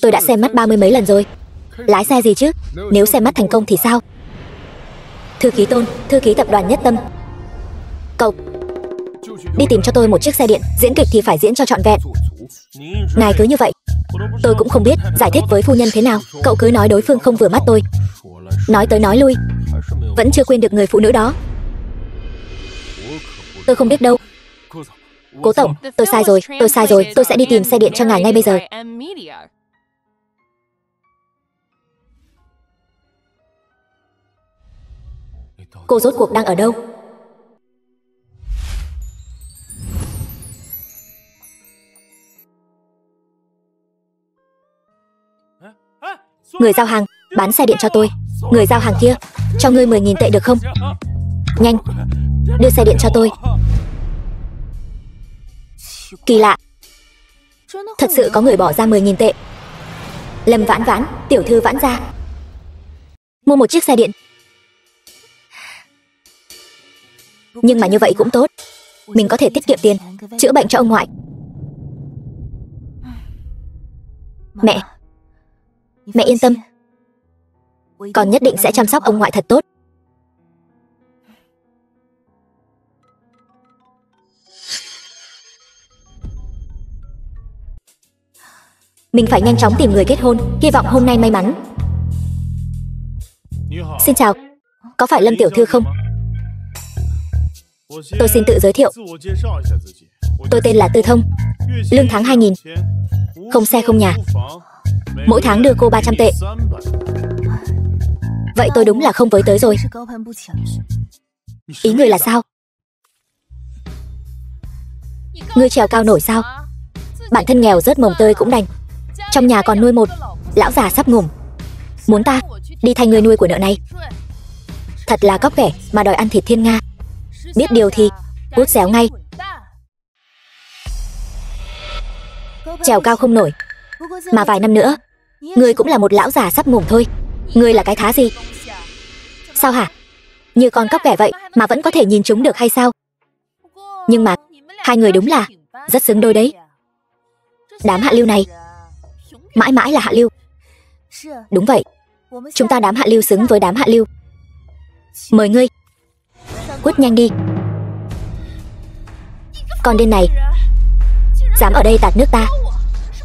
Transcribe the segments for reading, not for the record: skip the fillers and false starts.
Tôi đã xem mắt 30 mấy lần rồi. Lái xe gì chứ? Nếu xem mắt thành công thì sao? Thư ký Tôn, thư ký tập đoàn Nhất Tâm. Cậu đi tìm cho tôi một chiếc xe điện. Diễn kịch thì phải diễn cho trọn vẹn. Ngài cứ như vậy. Tôi cũng không biết giải thích với phu nhân thế nào. Cậu cứ nói đối phương không vừa mắt tôi. Nói tới nói lui vẫn chưa quên được người phụ nữ đó. Tôi không biết đâu. Cố tổng, tôi sai rồi. Tôi sẽ đi tìm xe điện cho ngài ngay bây giờ. Cô rốt cuộc đang ở đâu? Người giao hàng, bán xe điện cho tôi. Người giao hàng kia, cho ngươi 10.000 tệ được không? Nhanh, đưa xe điện cho tôi. Kỳ lạ, thật sự có người bỏ ra 10.000 tệ. Lâm Vãn Vãn, tiểu thư Vãn gia, mua một chiếc xe điện. Nhưng mà như vậy cũng tốt. Mình có thể tiết kiệm tiền, chữa bệnh cho ông ngoại. Mẹ yên tâm. Con nhất định sẽ chăm sóc ông ngoại thật tốt. Mình phải nhanh chóng tìm người kết hôn. Hy vọng hôm nay may mắn. Xin chào, có phải Lâm tiểu thư không? Tôi xin tự giới thiệu. Tôi tên là Tư Thông. Lương tháng 2.000. Không xe không nhà. Mỗi tháng đưa cô 300 tệ. Vậy tôi đúng là không với tới rồi. Ý người là sao? Ngươi trèo cao nổi sao? Bản thân nghèo rớt mồng tơi cũng đành. Trong nhà còn nuôi một lão già sắp ngủm. Muốn ta đi thay người nuôi của nợ này? Thật là cóc ghẻ mà đòi ăn thịt thiên nga. Biết điều thì cút xéo ngay. Trèo cao không nổi, mà vài năm nữa ngươi cũng là một lão già sắp ngủm thôi. Ngươi là cái thá gì? Sao hả? Như con cóc ghẻ vậy mà vẫn có thể nhìn chúng được hay sao? Nhưng mà hai người đúng là rất xứng đôi đấy. Đám hạ lưu này mãi mãi là hạ lưu. Đúng vậy, chúng ta đám hạ lưu xứng với đám hạ lưu. Mời ngươi. Cút nhanh đi. Con điên này dám ở đây tạt nước ta.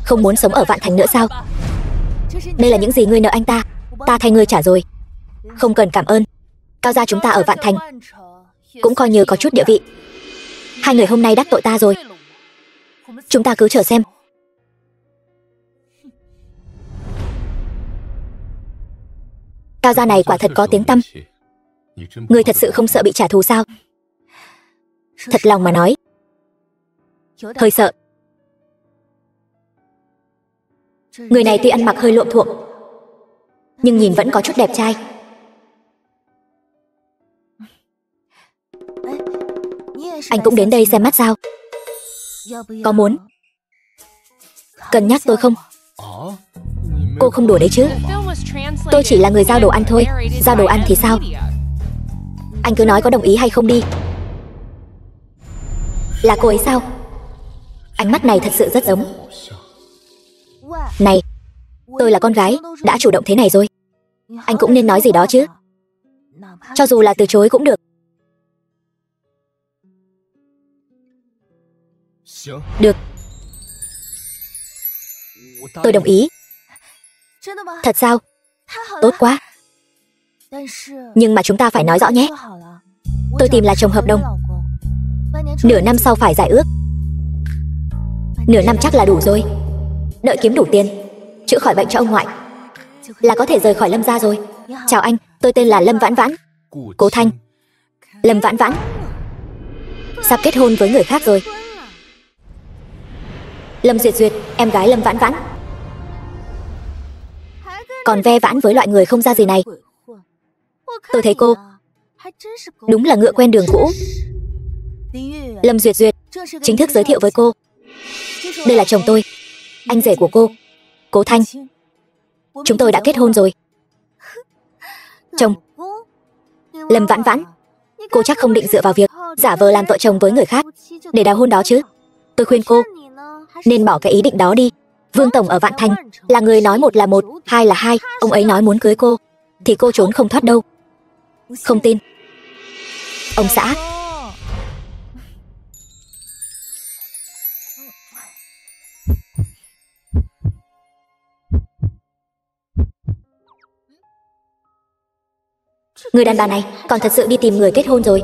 Không muốn sống ở Vạn Thành nữa sao? Đây là những gì ngươi nợ anh ta. Ta thay ngươi trả rồi. Không cần cảm ơn. Cao gia chúng ta ở Vạn Thành cũng coi như có chút địa vị. Hai người hôm nay đắc tội ta rồi. Chúng ta cứ chờ xem. Cao gia này quả thật có tiếng tăm. Ngươi thật sự không sợ bị trả thù sao? Thật lòng mà nói, hơi sợ. Người này tuy ăn mặc hơi lộn thuộm, nhưng nhìn vẫn có chút đẹp trai. Anh cũng đến đây xem mắt sao? Có muốn cân nhắc tôi không? Cô không đùa đấy chứ? Tôi chỉ là người giao đồ ăn thôi. Giao đồ ăn thì sao? Anh cứ nói có đồng ý hay không đi. Là cô ấy sao? Ánh mắt này thật sự rất giống. Này, tôi là con gái, đã chủ động thế này rồi, anh cũng nên nói gì đó chứ. Cho dù là từ chối cũng được. Được, tôi đồng ý. Thật sao? Tốt quá. Nhưng mà chúng ta phải nói rõ nhé. Tôi tìm là chồng hợp đồng. Nửa năm sau phải giải ước. Nửa năm chắc là đủ rồi. Đợi kiếm đủ tiền, chữa khỏi bệnh cho ông ngoại là có thể rời khỏi Lâm gia rồi. Chào anh, tôi tên là Lâm Vãn Vãn. Cố Thanh. Lâm Vãn Vãn sắp kết hôn với người khác rồi. Lâm Duyệt Duyệt, em gái Lâm Vãn Vãn. Còn ve vãn với loại người không ra gì này. Tôi thấy cô đúng là ngựa quen đường cũ. Lâm Duyệt Duyệt, chính thức giới thiệu với cô, đây là chồng tôi, anh rể của cô, Cố Thanh. Chúng tôi đã kết hôn rồi. Chồng Lâm Vãn Vãn, cô chắc không định dựa vào việc giả vờ làm vợ chồng với người khác để đào hôn đó chứ? Tôi khuyên cô nên bỏ cái ý định đó đi. Vương Tổng ở Vạn Thành là người nói một là một, hai là hai. Ông ấy nói muốn cưới cô thì cô trốn không thoát đâu. Không tin. Ông xã. Người đàn bà này còn thật sự đi tìm người kết hôn rồi.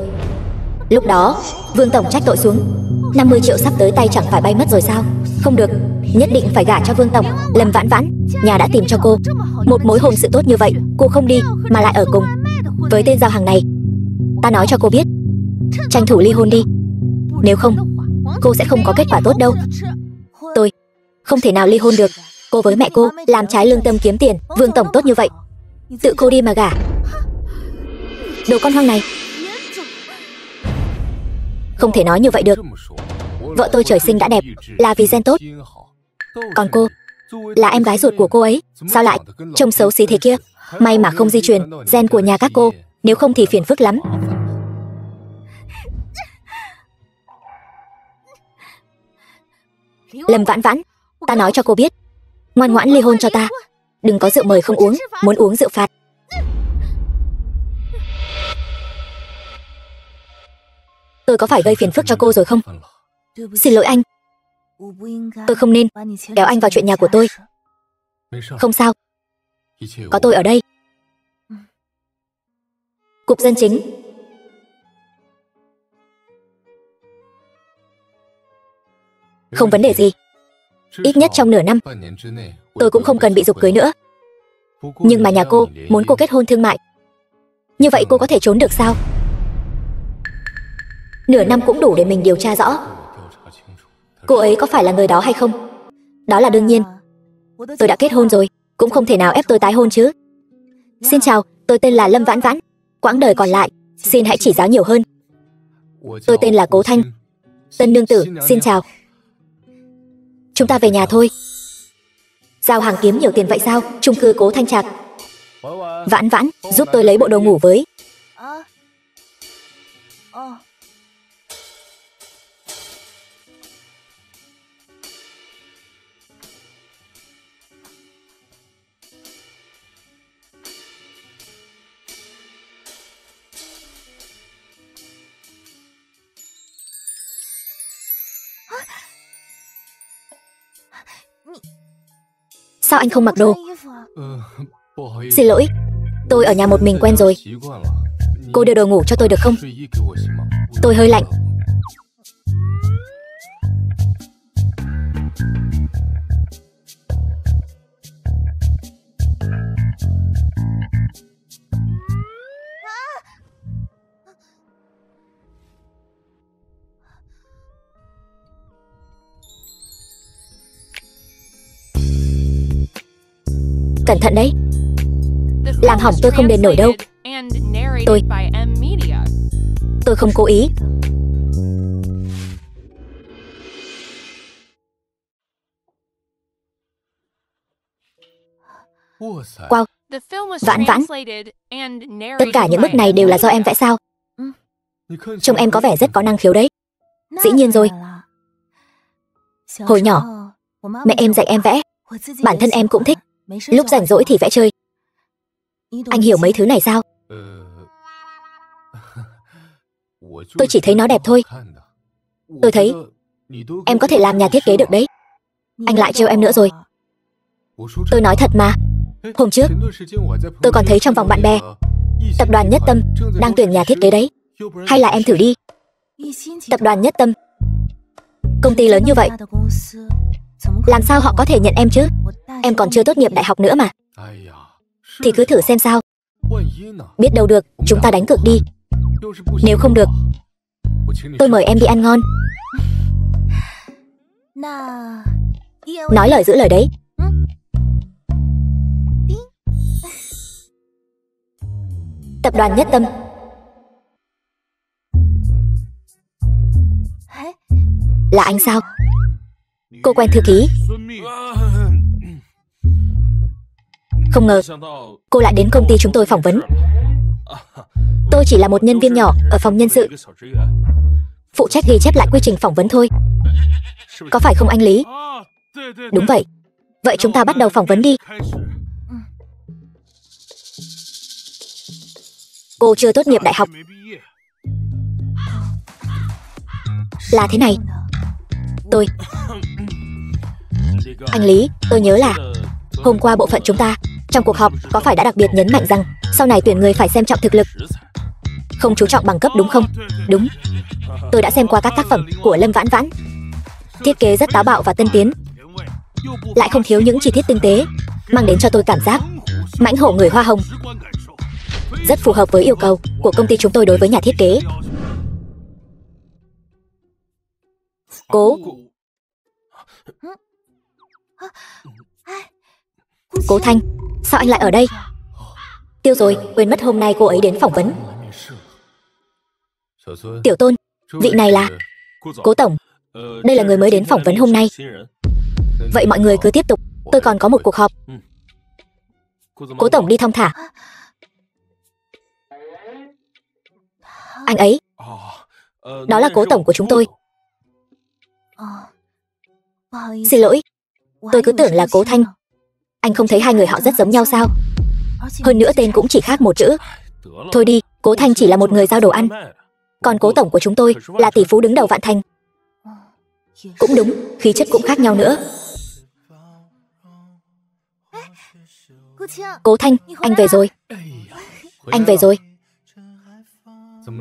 Lúc đó Vương Tổng trách tội xuống. 50 triệu sắp tới tay chẳng phải bay mất rồi sao? Không được, nhất định phải gả cho Vương Tổng. Lâm Vãn Vãn, nhà đã tìm cho cô một mối hôn sự tốt như vậy, cô không đi mà lại ở cùng với tên giao hàng này. Ta nói cho cô biết, tranh thủ ly hôn đi, nếu không cô sẽ không có kết quả tốt đâu. Tôi không thể nào ly hôn được. Cô với mẹ cô làm trái lương tâm kiếm tiền, Vương Tổng tốt như vậy, tự cô đi mà gả. Đồ con hoang này. Không thể nói như vậy được. Vợ tôi trời sinh đã đẹp, là vì gen tốt. Còn cô là em gái ruột của cô ấy, sao lại trông xấu xí thế kia? May mà không di truyền gen của nhà các cô, nếu không thì phiền phức lắm. Lâm Vãn Vãn, ta nói cho cô biết, ngoan ngoãn ly hôn cho ta. Đừng có rượu mời không uống, muốn uống rượu phạt. Tôi có phải gây phiền phức cho cô rồi không? Xin lỗi anh. Tôi không nên kéo anh vào chuyện nhà của tôi. Không sao, có tôi ở đây. Cục dân chính. Không vấn đề gì. Ít nhất trong nửa năm tôi cũng không cần bị giục cưới nữa. Nhưng mà nhà cô muốn cô kết hôn thương mại, như vậy cô có thể trốn được sao? Nửa năm cũng đủ để mình điều tra rõ cô ấy có phải là người đó hay không. Đó là đương nhiên. Tôi đã kết hôn rồi, cũng không thể nào ép tôi tái hôn chứ. Xin chào, tôi tên là Lâm Vãn Vãn. Quãng đời còn lại xin hãy chỉ giáo nhiều hơn. Tôi tên là Cố Thanh. Tân nương tử, xin chào. Chúng ta về nhà thôi. Giao hàng kiếm nhiều tiền vậy sao? Chung cư Cố Thanh Trạc. Vãn Vãn, giúp tôi lấy bộ đồ ngủ với. Sao anh không mặc đồ? Xin lỗi, tôi ở nhà một mình quen rồi. Cô đưa đồ ngủ cho tôi được không? Tôi hơi lạnh. Cẩn thận đấy. Làm hỏng tôi không đền nổi đâu. Tôi không cố ý. Wow, Vãn Vãn, tất cả những bức này đều là do em vẽ sao? Trông em có vẻ rất có năng khiếu đấy. Dĩ nhiên rồi. Hồi nhỏ, mẹ em dạy em vẽ, bản thân em cũng thích. Lúc rảnh rỗi thì vẽ chơi. Anh hiểu mấy thứ này sao? Tôi chỉ thấy nó đẹp thôi. Tôi thấy em có thể làm nhà thiết kế được đấy. Anh lại trêu em nữa rồi. Tôi nói thật mà. Hôm trước tôi còn thấy trong vòng bạn bè, tập đoàn Nhất Tâm đang tuyển nhà thiết kế đấy. Hay là em thử đi. Tập đoàn Nhất Tâm, công ty lớn như vậy, làm sao họ có thể nhận em chứ? Em còn chưa tốt nghiệp đại học nữa mà. Thì cứ thử xem sao. Biết đâu được, chúng ta đánh cược đi. Nếu không được, tôi mời em đi ăn ngon. Nói lời giữ lời đấy. Tập đoàn Nhất Tâm. Là anh sao? Cô quen thư ký. Không ngờ cô lại đến công ty chúng tôi phỏng vấn. Tôi chỉ là một nhân viên nhỏ ở phòng nhân sự, phụ trách ghi chép lại quy trình phỏng vấn thôi. Có phải không anh Lý? Đúng vậy. Vậy chúng ta bắt đầu phỏng vấn đi. Cô chưa tốt nghiệp đại học. Là thế này. Anh Lý, tôi nhớ là hôm qua bộ phận chúng ta trong cuộc họp có phải đã đặc biệt nhấn mạnh rằng sau này tuyển người phải xem trọng thực lực, không chú trọng bằng cấp đúng không? Đúng. Tôi đã xem qua các tác phẩm của Lâm Vãn Vãn. Thiết kế rất táo bạo và tân tiến, lại không thiếu những chi tiết tinh tế, mang đến cho tôi cảm giác mãnh hổ người hoa hồng. Rất phù hợp với yêu cầu của công ty chúng tôi đối với nhà thiết kế. Cố Thanh, sao anh lại ở đây? Tiêu rồi, quên mất hôm nay cô ấy đến phỏng vấn. Tiểu Tôn, vị này là Cố Tổng. Đây là người mới đến phỏng vấn hôm nay. Vậy mọi người cứ tiếp tục, tôi còn có một cuộc họp. Cố Tổng đi thong thả. Anh ấy, đó là Cố Tổng của chúng tôi. Xin lỗi, tôi cứ tưởng là Cố Thanh. Anh không thấy hai người họ rất giống nhau sao? Hơn nữa tên cũng chỉ khác một chữ. Thôi đi, Cố Thanh chỉ là một người giao đồ ăn, còn Cố Tổng của chúng tôi là tỷ phú đứng đầu Vạn Thành. Cũng đúng, khí chất cũng khác nhau nữa. Cố Thanh, anh về rồi. Anh về rồi.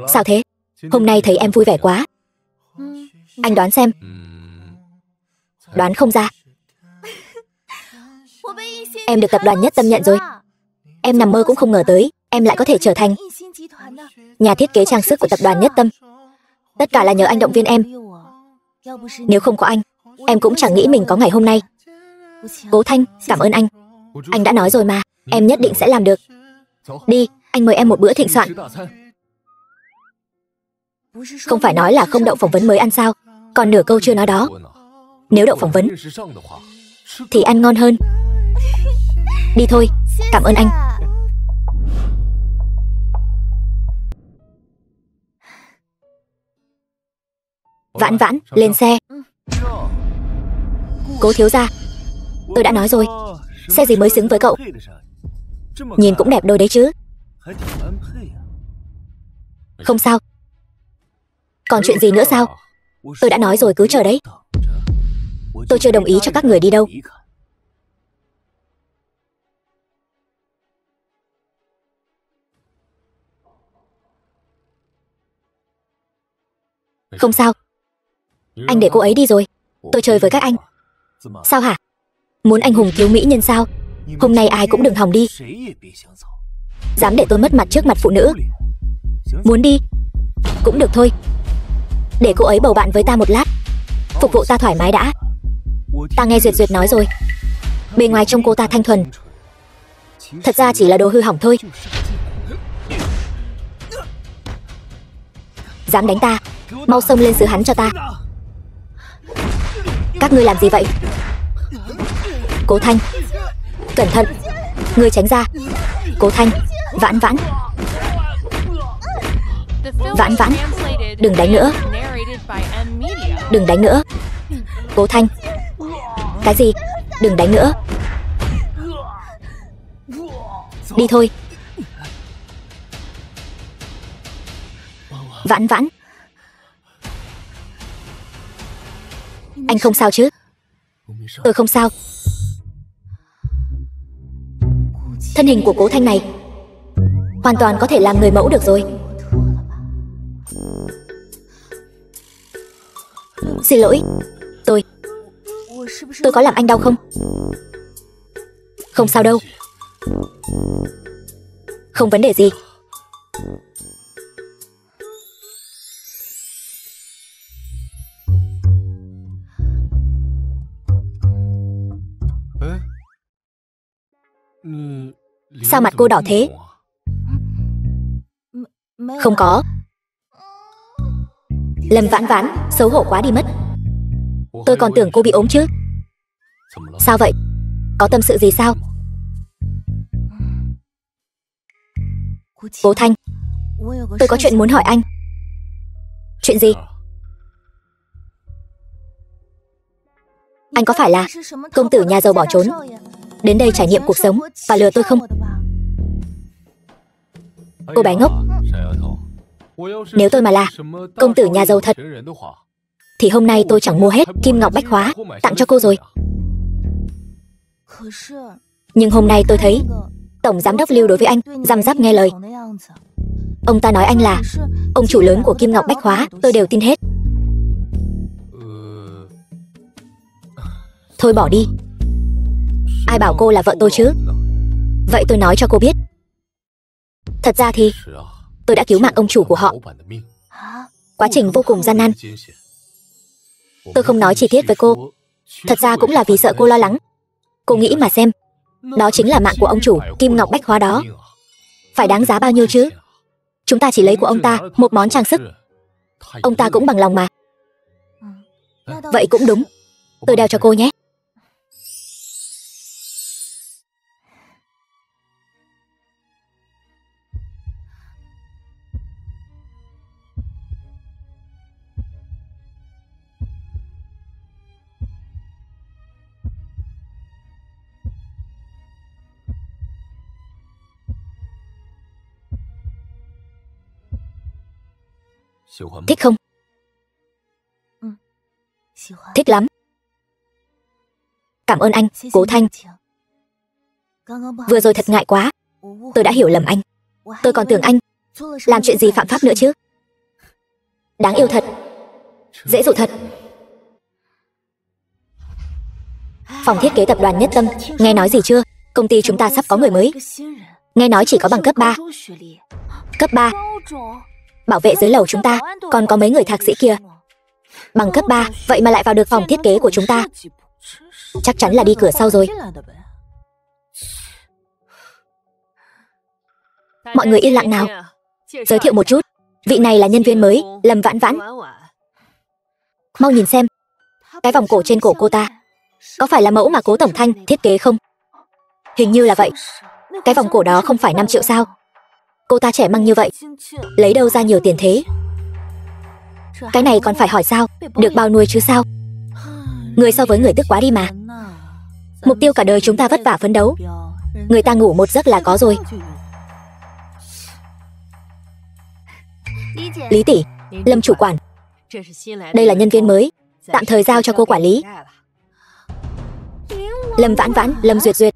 Sao thế? Hôm nay thấy em vui vẻ quá. Anh đoán xem. Đoán không ra. Em được tập đoàn Nhất Tâm nhận rồi. Em nằm mơ cũng không ngờ tới em lại có thể trở thành nhà thiết kế trang sức của tập đoàn Nhất Tâm. Tất cả là nhờ anh động viên em. Nếu không có anh, em cũng chẳng nghĩ mình có ngày hôm nay. Cố Thanh, cảm ơn anh. Anh đã nói rồi mà, em nhất định sẽ làm được. Đi, anh mời em một bữa thịnh soạn. Không phải nói là không đậu phỏng vấn mới ăn sao? Còn nửa câu chưa nói đó. Nếu đậu phỏng vấn thì ăn ngon hơn. Đi thôi, cảm ơn anh. Vãn Vãn, lên xe. Cố thiếu gia, tôi đã nói rồi, xe gì mới xứng với cậu. Nhìn cũng đẹp đôi đấy chứ. Không sao. Còn chuyện gì nữa sao? Tôi đã nói rồi, cứ chờ đấy. Tôi chưa đồng ý cho các người đi đâu. Không sao. Anh để cô ấy đi rồi. Tôi chơi với các anh. Sao hả? Muốn anh hùng cứu mỹ nhân sao? Hôm nay ai cũng đừng hòng đi. Dám để tôi mất mặt trước mặt phụ nữ. Muốn đi cũng được thôi. Để cô ấy bầu bạn với ta một lát, phục vụ ta thoải mái đã. Ta nghe Duyệt Duyệt nói rồi, bề ngoài trông cô ta thanh thuần, thật ra chỉ là đồ hư hỏng thôi. Dám đánh ta, mau xông lên xứ hắn cho ta. Các ngươi làm gì vậy? Cố Thanh, cẩn thận, ngươi tránh ra. Cố Thanh, Vãn Vãn. Vãn Vãn, đừng đánh nữa. Đừng đánh nữa. Cố Thanh. Cái gì? Đừng đánh nữa. Đi thôi. Vãn Vãn. Anh không sao chứ? Tôi không sao. Thân hình của Cố Thanh này hoàn toàn có thể làm người mẫu được rồi. Xin lỗi, tôi có làm anh đau không? Không sao đâu. Không vấn đề gì. Sao mặt cô đỏ thế? Không có. Lâm Vãn Vãn, xấu hổ quá đi mất. Tôi còn tưởng cô bị ốm chứ. Sao vậy? Có tâm sự gì sao? Cố Thanh, tôi có chuyện muốn hỏi anh. Chuyện gì? Anh có phải là công tử nhà giàu bỏ trốn, đến đây trải nghiệm cuộc sống và lừa tôi không? Cô bé ngốc, nếu tôi mà là công tử nhà giàu thật, thì hôm nay tôi chẳng mua hết kim ngọc bách hóa tặng cho cô rồi. Nhưng hôm nay tôi thấy tổng giám đốc Lưu đối với anh răm rắp nghe lời. Ông ta nói anh là ông chủ lớn của kim ngọc bách hóa, tôi đều tin hết. Thôi bỏ đi. Ai bảo cô là vợ tôi chứ? Vậy tôi nói cho cô biết, thật ra thì tôi đã cứu mạng ông chủ của họ. Quá trình vô cùng gian nan. Tôi không nói chi tiết với cô, thật ra cũng là vì sợ cô lo lắng. Cô nghĩ mà xem, đó chính là mạng của ông chủ kim ngọc bách hóa đó. Phải đáng giá bao nhiêu chứ? Chúng ta chỉ lấy của ông ta một món trang sức, ông ta cũng bằng lòng mà. Vậy cũng đúng, tôi đeo cho cô nhé. Thích không? Thích lắm. Cảm ơn anh, Cố Thanh. Vừa rồi thật ngại quá, tôi đã hiểu lầm anh. Tôi còn tưởng anh làm chuyện gì phạm pháp nữa chứ. Đáng yêu thật, dễ dụ thật. Phòng thiết kế tập đoàn Nhất Tâm, nghe nói gì chưa? Công ty chúng ta sắp có người mới. Nghe nói chỉ có bằng cấp 3. Cấp 3? Bảo vệ dưới lầu chúng ta còn có mấy người thạc sĩ kia. Bằng cấp 3, vậy mà lại vào được phòng thiết kế của chúng ta. Chắc chắn là đi cửa sau rồi. Mọi người yên lặng nào. Giới thiệu một chút, vị này là nhân viên mới, Lâm Vãn Vãn. Mau nhìn xem, cái vòng cổ trên cổ cô ta có phải là mẫu mà Cố Tổng Thanh thiết kế không? Hình như là vậy. Cái vòng cổ đó không phải 5 triệu sao? Cô ta trẻ măng như vậy, lấy đâu ra nhiều tiền thế? Cái này còn phải hỏi sao? Được bao nuôi chứ sao? Người so với người tức quá đi mà. Mục tiêu cả đời chúng ta vất vả phấn đấu, người ta ngủ một giấc là có rồi. Lý tỷ, Lâm chủ quản, đây là nhân viên mới, tạm thời giao cho cô quản lý. Lâm Vãn Vãn, Lâm Duyệt Duyệt.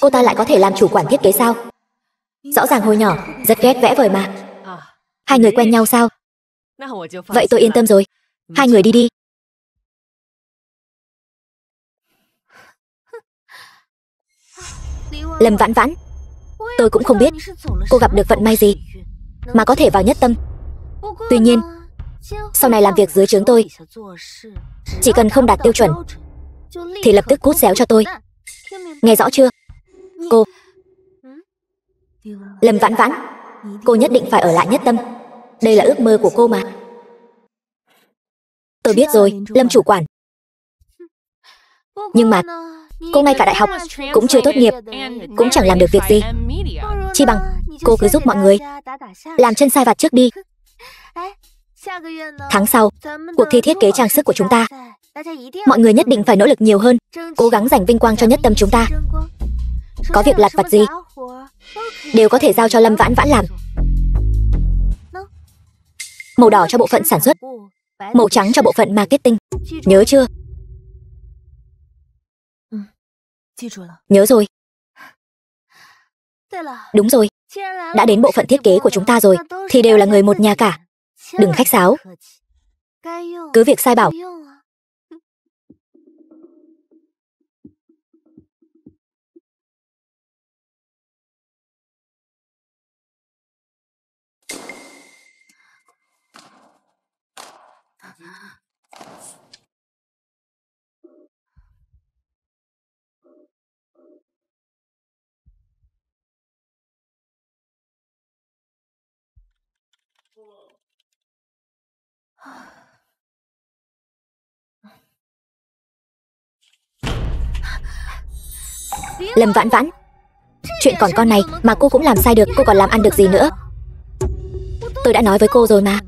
Cô ta lại có thể làm chủ quản thiết kế sao? Rõ ràng hồi nhỏ rất ghét vẽ vời mà. Hai người quen nhau sao? Vậy tôi yên tâm rồi. Hai người đi đi. Lâm Vãn Vãn, tôi cũng không biết cô gặp được vận may gì mà có thể vào Nhất Tâm. Tuy nhiên, sau này làm việc dưới trướng tôi, chỉ cần không đạt tiêu chuẩn thì lập tức cút xéo cho tôi. Nghe rõ chưa? Cô Lâm Vãn Vãn, cô nhất định phải ở lại Nhất Tâm. Đây là ước mơ của cô mà. Tôi biết rồi, Lâm chủ quản. Nhưng mà cô ngay cả đại học cũng chưa tốt nghiệp, cũng chẳng làm được việc gì. Chi bằng cô cứ giúp mọi người làm chân sai vặt trước đi. Tháng sau, cuộc thi thiết kế trang sức của chúng ta, mọi người nhất định phải nỗ lực nhiều hơn, cố gắng giành vinh quang cho Nhất Tâm chúng ta. Có việc lặt vặt gì đều có thể giao cho Lâm Vãn Vãn làm. Màu đỏ cho bộ phận sản xuất, màu trắng cho bộ phận marketing. Nhớ chưa? Nhớ rồi. Đúng rồi, đã đến bộ phận thiết kế của chúng ta rồi thì đều là người một nhà cả. Đừng khách sáo, cứ việc sai bảo. Lâm Vãn Vãn, chuyện còn con này mà cô cũng làm sai được, cô còn làm ăn được gì nữa? Tôi đã nói với cô rồi mà.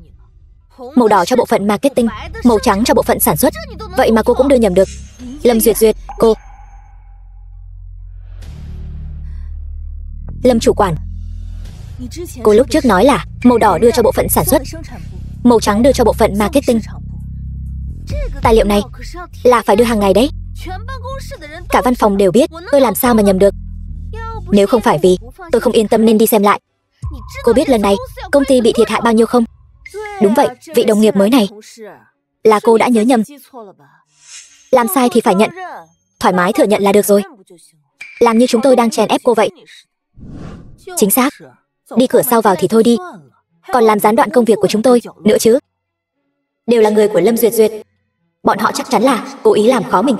Màu đỏ cho bộ phận marketing, màu trắng cho bộ phận sản xuất. Vậy mà cô cũng đưa nhầm được. Lâm Duyệt Duyệt, cô. Lâm chủ quản, cô lúc trước nói là màu đỏ đưa cho bộ phận sản xuất, màu trắng đưa cho bộ phận marketing. Tài liệu này là phải đưa hàng ngày đấy. Cả văn phòng đều biết, tôi làm sao mà nhầm được. Nếu không phải vì tôi không yên tâm nên đi xem lại. Cô biết lần này công ty bị thiệt hại bao nhiêu không? Đúng vậy, vị đồng nghiệp mới này. Là cô đã nhớ nhầm. Làm sai thì phải nhận, thoải mái thừa nhận là được rồi. Làm như chúng tôi đang chèn ép cô vậy. Chính xác. Đi cửa sau vào thì thôi đi, còn làm gián đoạn công việc của chúng tôi nữa chứ. Đều là người của Lâm Duyệt Duyệt, bọn họ chắc chắn là cố ý làm khó mình.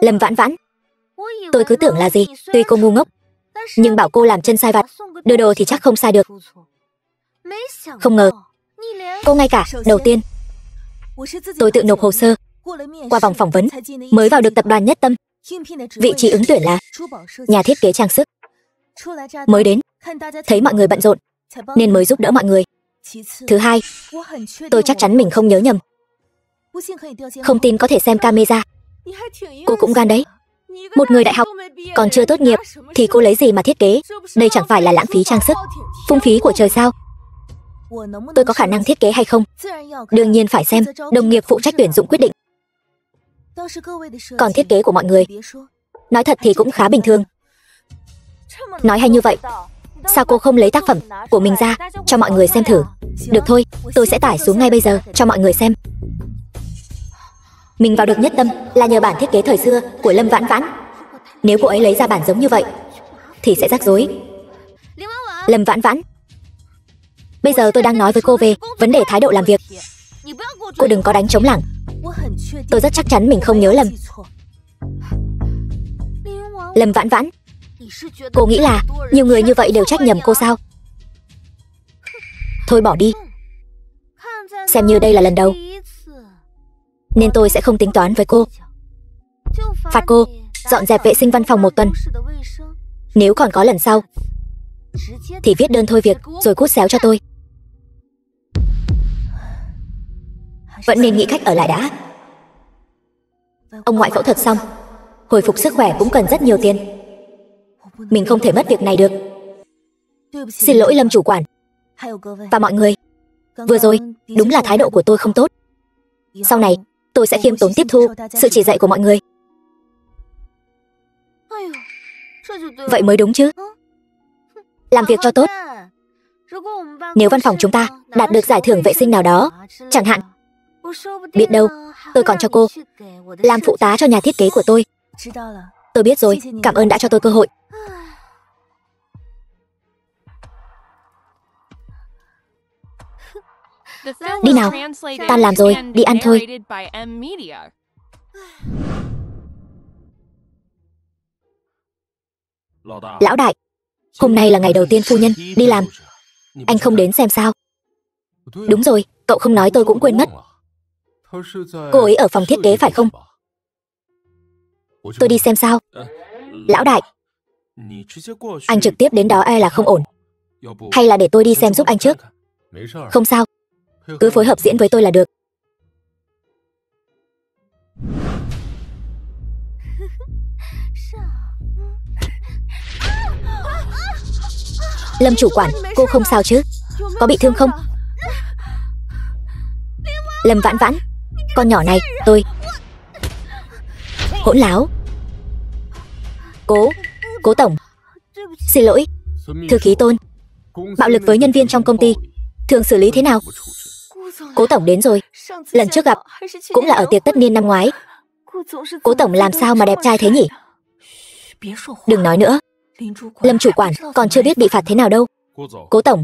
Lâm Vãn Vãn, tôi cứ tưởng là gì, tuy cô ngu ngốc, nhưng bảo cô làm chân sai vặt, đưa đồ thì chắc không sai được. Không ngờ, cô ngay cả đầu tiên tôi tự nộp hồ sơ, qua vòng phỏng vấn mới vào được tập đoàn Nhất Tâm. Vị trí ứng tuyển là nhà thiết kế trang sức. Mới đến, thấy mọi người bận rộn nên mới giúp đỡ mọi người. Thứ hai, tôi chắc chắn mình không nhớ nhầm. Không tin có thể xem camera. Cô cũng gan đấy. Một người đại học còn chưa tốt nghiệp thì cô lấy gì mà thiết kế? Đây chẳng phải là lãng phí trang sức, phung phí của trời sao? Tôi có khả năng thiết kế hay không, đương nhiên phải xem đồng nghiệp phụ trách tuyển dụng quyết định. Còn thiết kế của mọi người, nói thật thì cũng khá bình thường. Nói hay như vậy, sao cô không lấy tác phẩm của mình ra cho mọi người xem thử? Được thôi, tôi sẽ tải xuống ngay bây giờ cho mọi người xem. Mình vào được Nhất Tâm là nhờ bản thiết kế thời xưa của Lâm Vãn Vãn. Nếu cô ấy lấy ra bản giống như vậy thì sẽ rắc rối. Lâm Vãn Vãn, bây giờ tôi đang nói với cô về vấn đề thái độ làm việc. Cô đừng có đánh trống lảng. Tôi rất chắc chắn mình không nhớ lầm. Lâm Vãn Vãn, cô nghĩ là nhiều người như vậy đều trách nhầm cô sao? Thôi bỏ đi. Xem như đây là lần đầu nên tôi sẽ không tính toán với cô. Phạt cô dọn dẹp vệ sinh văn phòng 1 tuần. Nếu còn có lần sau thì viết đơn thôi việc rồi cút xéo cho tôi. Vẫn nên nghĩ cách ở lại đã. Ông ngoại phẫu thuật xong, hồi phục sức khỏe cũng cần rất nhiều tiền. Mình không thể mất việc này được. Xin lỗi Lâm chủ quản và mọi người. Vừa rồi đúng là thái độ của tôi không tốt. Sau này tôi sẽ khiêm tốn tiếp thu sự chỉ dạy của mọi người. Vậy mới đúng chứ. Làm việc cho tốt. Nếu văn phòng chúng ta đạt được giải thưởng vệ sinh nào đó, chẳng hạn, biết đâu tôi còn cho cô làm phụ tá cho nhà thiết kế của tôi. Tôi biết rồi, cảm ơn đã cho tôi cơ hội. Đi nào, tan làm rồi, đi ăn thôi. Lão đại, hôm nay là ngày đầu tiên phu nhân đi làm. Anh không đến xem sao? Đúng rồi, cậu không nói tôi cũng quên mất. Cô ấy ở phòng thiết kế phải không? Tôi đi xem sao? Lão đại, anh trực tiếp đến đó e là không ổn. Hay là để tôi đi xem giúp anh trước? Không sao, cứ phối hợp diễn với tôi là được. Lâm chủ quản, cô không sao chứ? Có bị thương không? Lâm Vãn Vãn, con nhỏ này, tôi... Hỗn láo. Cố tổng, xin lỗi. Thư ký Tôn, bạo lực với nhân viên trong công ty thường xử lý thế nào? Cố tổng đến rồi. Lần trước gặp cũng là ở tiệc tất niên năm ngoái. Cố tổng làm sao mà đẹp trai thế nhỉ? Đừng nói nữa. Lâm chủ quản còn chưa biết bị phạt thế nào đâu. Cố tổng,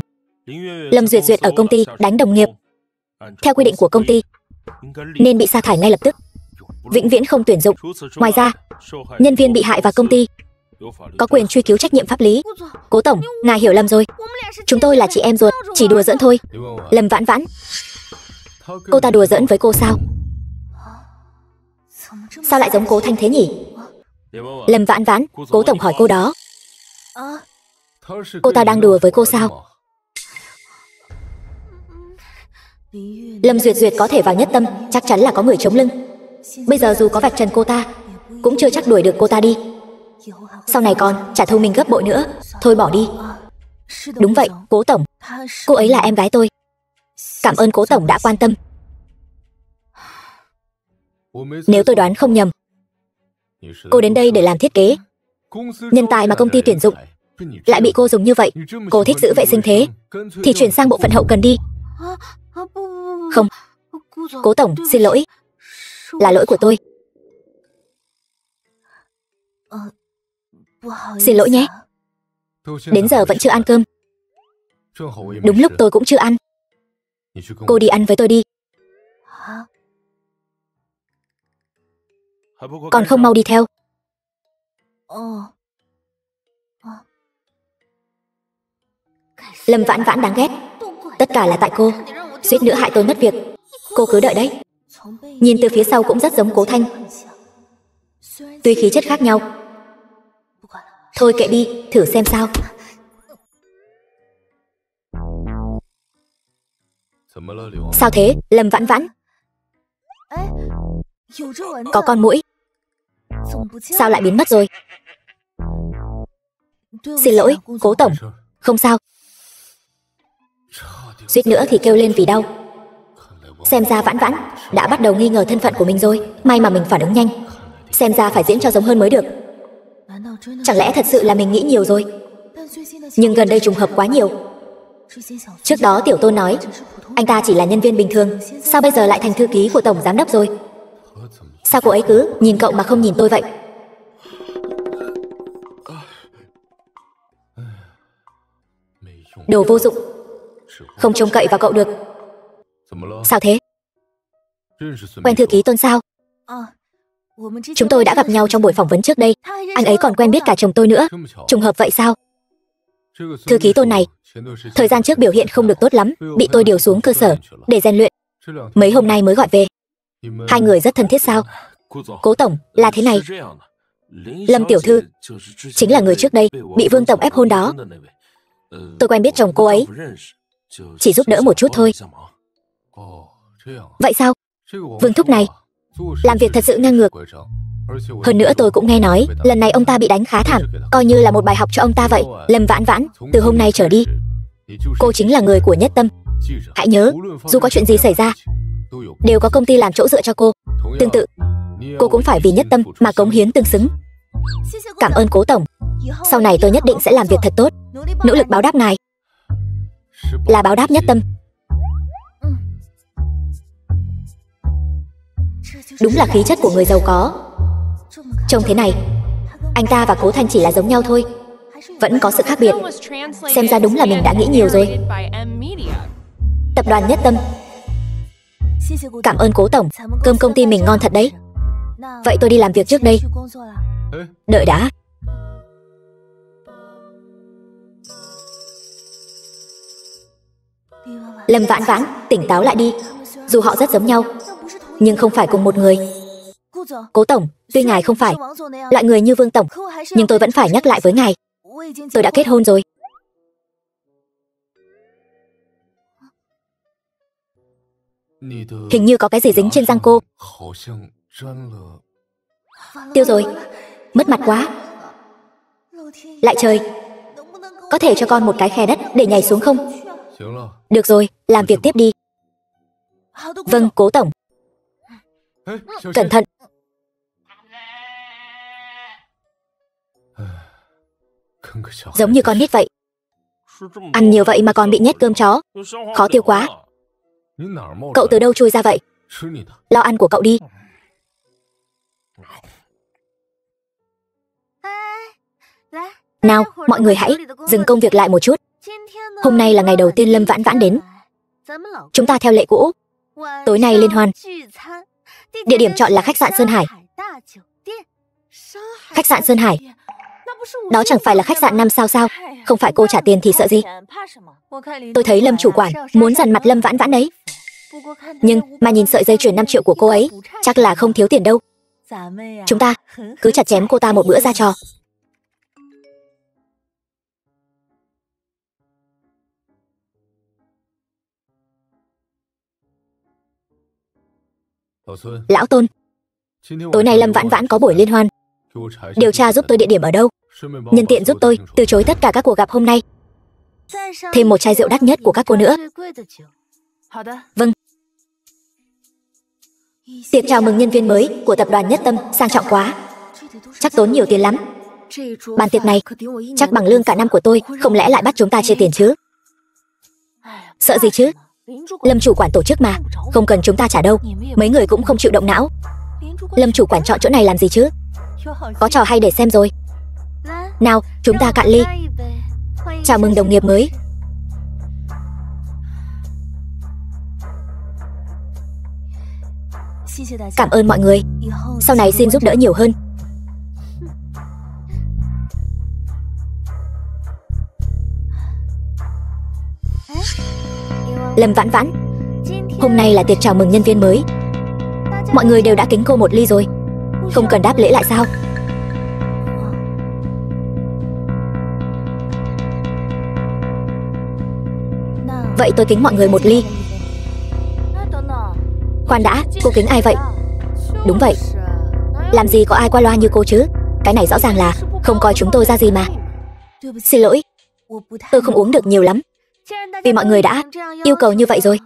Lâm Duyệt Duyệt ở công ty đánh đồng nghiệp. Theo quy định của công ty nên bị sa thải ngay lập tức, vĩnh viễn không tuyển dụng. Ngoài ra, nhân viên bị hại và công ty có quyền truy cứu trách nhiệm pháp lý. Cố tổng, ngài hiểu lầm rồi. Chúng tôi là chị em ruột, chỉ đùa giỡn thôi. Lâm Vãn Vãn, cô ta đùa giỡn với cô sao? Sao lại giống Cố Thanh thế nhỉ? Lâm Vãn Vãn, Cố tổng hỏi cô đó. Cô ta đang đùa với cô sao? Lâm Duyệt Duyệt có thể vào Nhất Tâm chắc chắn là có người chống lưng. Bây giờ dù có vạch trần cô ta, cũng chưa chắc đuổi được cô ta đi. Sau này còn trả thù mình gấp bội nữa. Thôi bỏ đi. Đúng vậy, Cố tổng. Cô ấy là em gái tôi. Cảm ơn Cố tổng đã quan tâm. Nếu tôi đoán không nhầm, cô đến đây để làm thiết kế. Nhân tài mà công ty tuyển dụng lại bị cô dùng như vậy. Cô thích giữ vệ sinh thế thì chuyển sang bộ phận hậu cần đi. Không, Cố tổng, xin lỗi. Là lỗi của tôi. Xin lỗi nhé. Đến giờ vẫn chưa ăn cơm. Đúng lúc tôi cũng chưa ăn. Cô đi ăn với tôi đi. Còn không mau đi theo. Lâm Vãn Vãn đáng ghét. Tất cả là tại cô. Suýt nữa hại tôi mất việc. Cô cứ đợi đấy. Nhìn từ phía sau cũng rất giống Cố Thanh. Tuy khí chất khác nhau. Thôi kệ đi, thử xem sao. Sao thế, Lâm Vãn Vãn? Có con muỗi. Sao lại biến mất rồi? Xin lỗi, Cố tổng. Không sao. Suýt nữa thì kêu lên vì đau. Xem ra Vãn Vãn đã bắt đầu nghi ngờ thân phận của mình rồi. May mà mình phản ứng nhanh. Xem ra phải diễn cho giống hơn mới được. Chẳng lẽ thật sự là mình nghĩ nhiều rồi? Nhưng gần đây trùng hợp quá nhiều. Trước đó Tiểu Tôn nói anh ta chỉ là nhân viên bình thường. Sao bây giờ lại thành thư ký của tổng giám đốc rồi? Sao cô ấy cứ nhìn cậu mà không nhìn tôi vậy? Đồ vô dụng. Không trông cậy vào cậu được. Sao thế? Quen thư ký Tôn sao? Chúng tôi đã gặp nhau trong buổi phỏng vấn trước đây. Anh ấy còn quen biết cả chồng tôi nữa. Trùng hợp vậy sao? Thư ký Tôn này thời gian trước biểu hiện không được tốt lắm, bị tôi điều xuống cơ sở để rèn luyện. Mấy hôm nay mới gọi về. Hai người rất thân thiết sao? Cố tổng, là thế này. Lâm tiểu thư chính là người trước đây bị Vương tổng ép hôn đó. Tôi quen biết chồng cô ấy, chỉ giúp đỡ một chút thôi. Vậy sao? Vương thúc này làm việc thật sự ngang ngược. Hơn nữa tôi cũng nghe nói lần này ông ta bị đánh khá thảm, coi như là một bài học cho ông ta vậy. Lâm Vãn Vãn, từ hôm nay trở đi cô chính là người của Nhất Tâm. Hãy nhớ, dù có chuyện gì xảy ra đều có công ty làm chỗ dựa cho cô. Tương tự, cô cũng phải vì Nhất Tâm mà cống hiến tương xứng. Cảm ơn Cố tổng. Sau này tôi nhất định sẽ làm việc thật tốt, nỗ lực báo đáp ngài. Là báo đáp Nhất Tâm. Đúng là khí chất của người giàu có. Trông thế này, anh ta và Cố Thanh chỉ là giống nhau thôi. Vẫn có sự khác biệt. Xem ra đúng là mình đã nghĩ nhiều rồi. Tập đoàn Nhất Tâm. Cảm ơn Cố tổng, cơm công ty mình ngon thật đấy. Vậy tôi đi làm việc trước đây. Đợi đã. Lâm Vãn Vãn, tỉnh táo lại đi. Dù họ rất giống nhau, nhưng không phải cùng một người. Cố tổng, tuy ngài không phải loại người như Vương tổng, nhưng tôi vẫn phải nhắc lại với ngài. Tôi đã kết hôn rồi. Hình như có cái gì dính trên răng cô. Tiêu rồi. Mất mặt quá. Lại trời, có thể cho con một cái khe đất để nhảy xuống không? Được rồi, làm việc tiếp đi. Vâng, Cố tổng. Cẩn thận. Giống như con nít vậy. Ăn nhiều vậy mà còn bị nhét cơm chó. Khó tiêu quá. Cậu từ đâu chui ra vậy? Lo ăn của cậu đi. Nào, mọi người hãy dừng công việc lại một chút. Hôm nay là ngày đầu tiên Lâm Vãn Vãn đến. Chúng ta theo lệ cũ, tối nay liên hoan. Địa điểm chọn là khách sạn Sơn Hải. Khách sạn Sơn Hải. Đó chẳng phải là khách sạn 5 sao sao? Không phải cô trả tiền thì sợ gì? Tôi thấy Lâm chủ quản muốn dằn mặt Lâm Vãn Vãn đấy. Nhưng mà nhìn sợi dây chuyền 5 triệu của cô ấy, chắc là không thiếu tiền đâu. Chúng ta cứ chặt chém cô ta một bữa ra trò. Lão Tôn, Tối nay Lâm Vãn Vãn có buổi liên hoan. Điều tra giúp tôi địa điểm ở đâu. Nhân tiện giúp tôi từ chối tất cả các cuộc gặp hôm nay. Thêm một chai rượu đắt nhất của các cô nữa. Vâng. Tiệc chào mừng nhân viên mới của tập đoàn Nhất Tâm sang trọng quá. Chắc tốn nhiều tiền lắm. Bàn tiệc này chắc bằng lương cả năm của tôi. Không lẽ lại bắt chúng ta chia tiền chứ? Sợ gì chứ? Lâm chủ quản tổ chức mà. Không cần chúng ta trả đâu. Mấy người cũng không chịu động não. Lâm chủ quản chọn chỗ này làm gì chứ? Có trò hay để xem rồi. Nào, chúng ta cạn ly. Chào mừng đồng nghiệp mới. Cảm ơn mọi người. Sau này xin giúp đỡ nhiều hơn. Lâm Vãn Vãn, hôm nay là tiệc chào mừng nhân viên mới. Mọi người đều đã kính cô một ly rồi. Không cần đáp lễ lại sao? Vậy tôi kính mọi người một ly. Khoan đã, cô kính ai vậy? Đúng vậy. Làm gì có ai qua loa như cô chứ? Cái này rõ ràng là không coi chúng tôi ra gì mà. Xin lỗi, tôi không uống được nhiều lắm. Vì mọi người đã yêu cầu như vậy rồi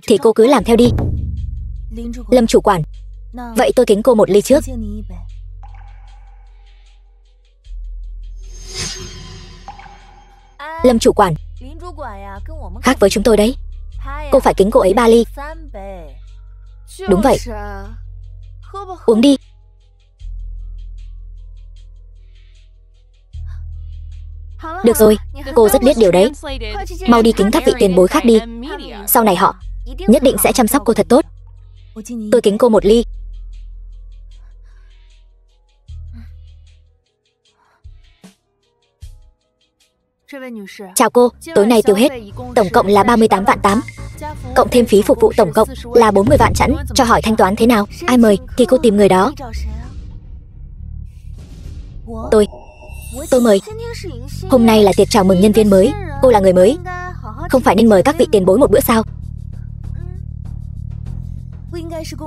thì cô cứ làm theo đi. Lâm chủ quản, vậy tôi kính cô một ly trước. Lâm chủ quản, khác với chúng tôi đấy. Cô phải kính cô ấy 3 ly. Đúng vậy. Uống đi. Được rồi, cô rất biết điều đấy. Mau đi kính các vị tiền bối khác đi. Sau này họ nhất định sẽ chăm sóc cô thật tốt. Tôi kính cô một ly. Chào cô, tối nay tiêu hết tổng cộng là 38 vạn 8. Cộng thêm phí phục vụ tổng cộng là 40 vạn chẵn. Cho hỏi thanh toán thế nào? Ai mời thì cô tìm người đó. Tôi mời. Hôm nay là tiệc chào mừng nhân viên mới. Cô là người mới, không phải nên mời các vị tiền bối một bữa sao?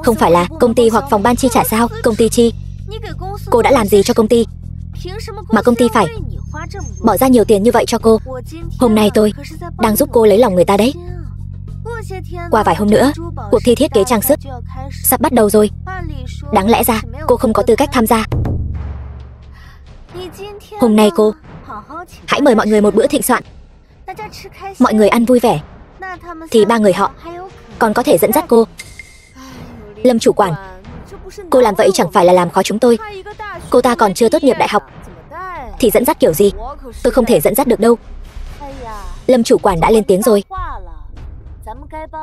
Không phải là công ty hoặc phòng ban chi trả sao? Công ty chi? Cô đã làm gì cho công ty mà công ty phải bỏ ra nhiều tiền như vậy cho cô? Hôm nay tôi đang giúp cô lấy lòng người ta đấy. Qua vài hôm nữa, cuộc thi thiết kế trang sức sắp bắt đầu rồi. Đáng lẽ ra cô không có tư cách tham gia. Hôm nay cô hãy mời mọi người một bữa thịnh soạn. Mọi người ăn vui vẻ thì 3 người họ còn có thể dẫn dắt cô. Lâm chủ quản, cô làm vậy chẳng phải là làm khó chúng tôi. Cô ta còn chưa tốt nghiệp đại học thì dẫn dắt kiểu gì? Tôi không thể dẫn dắt được đâu. Lâm chủ quản đã lên tiếng rồi.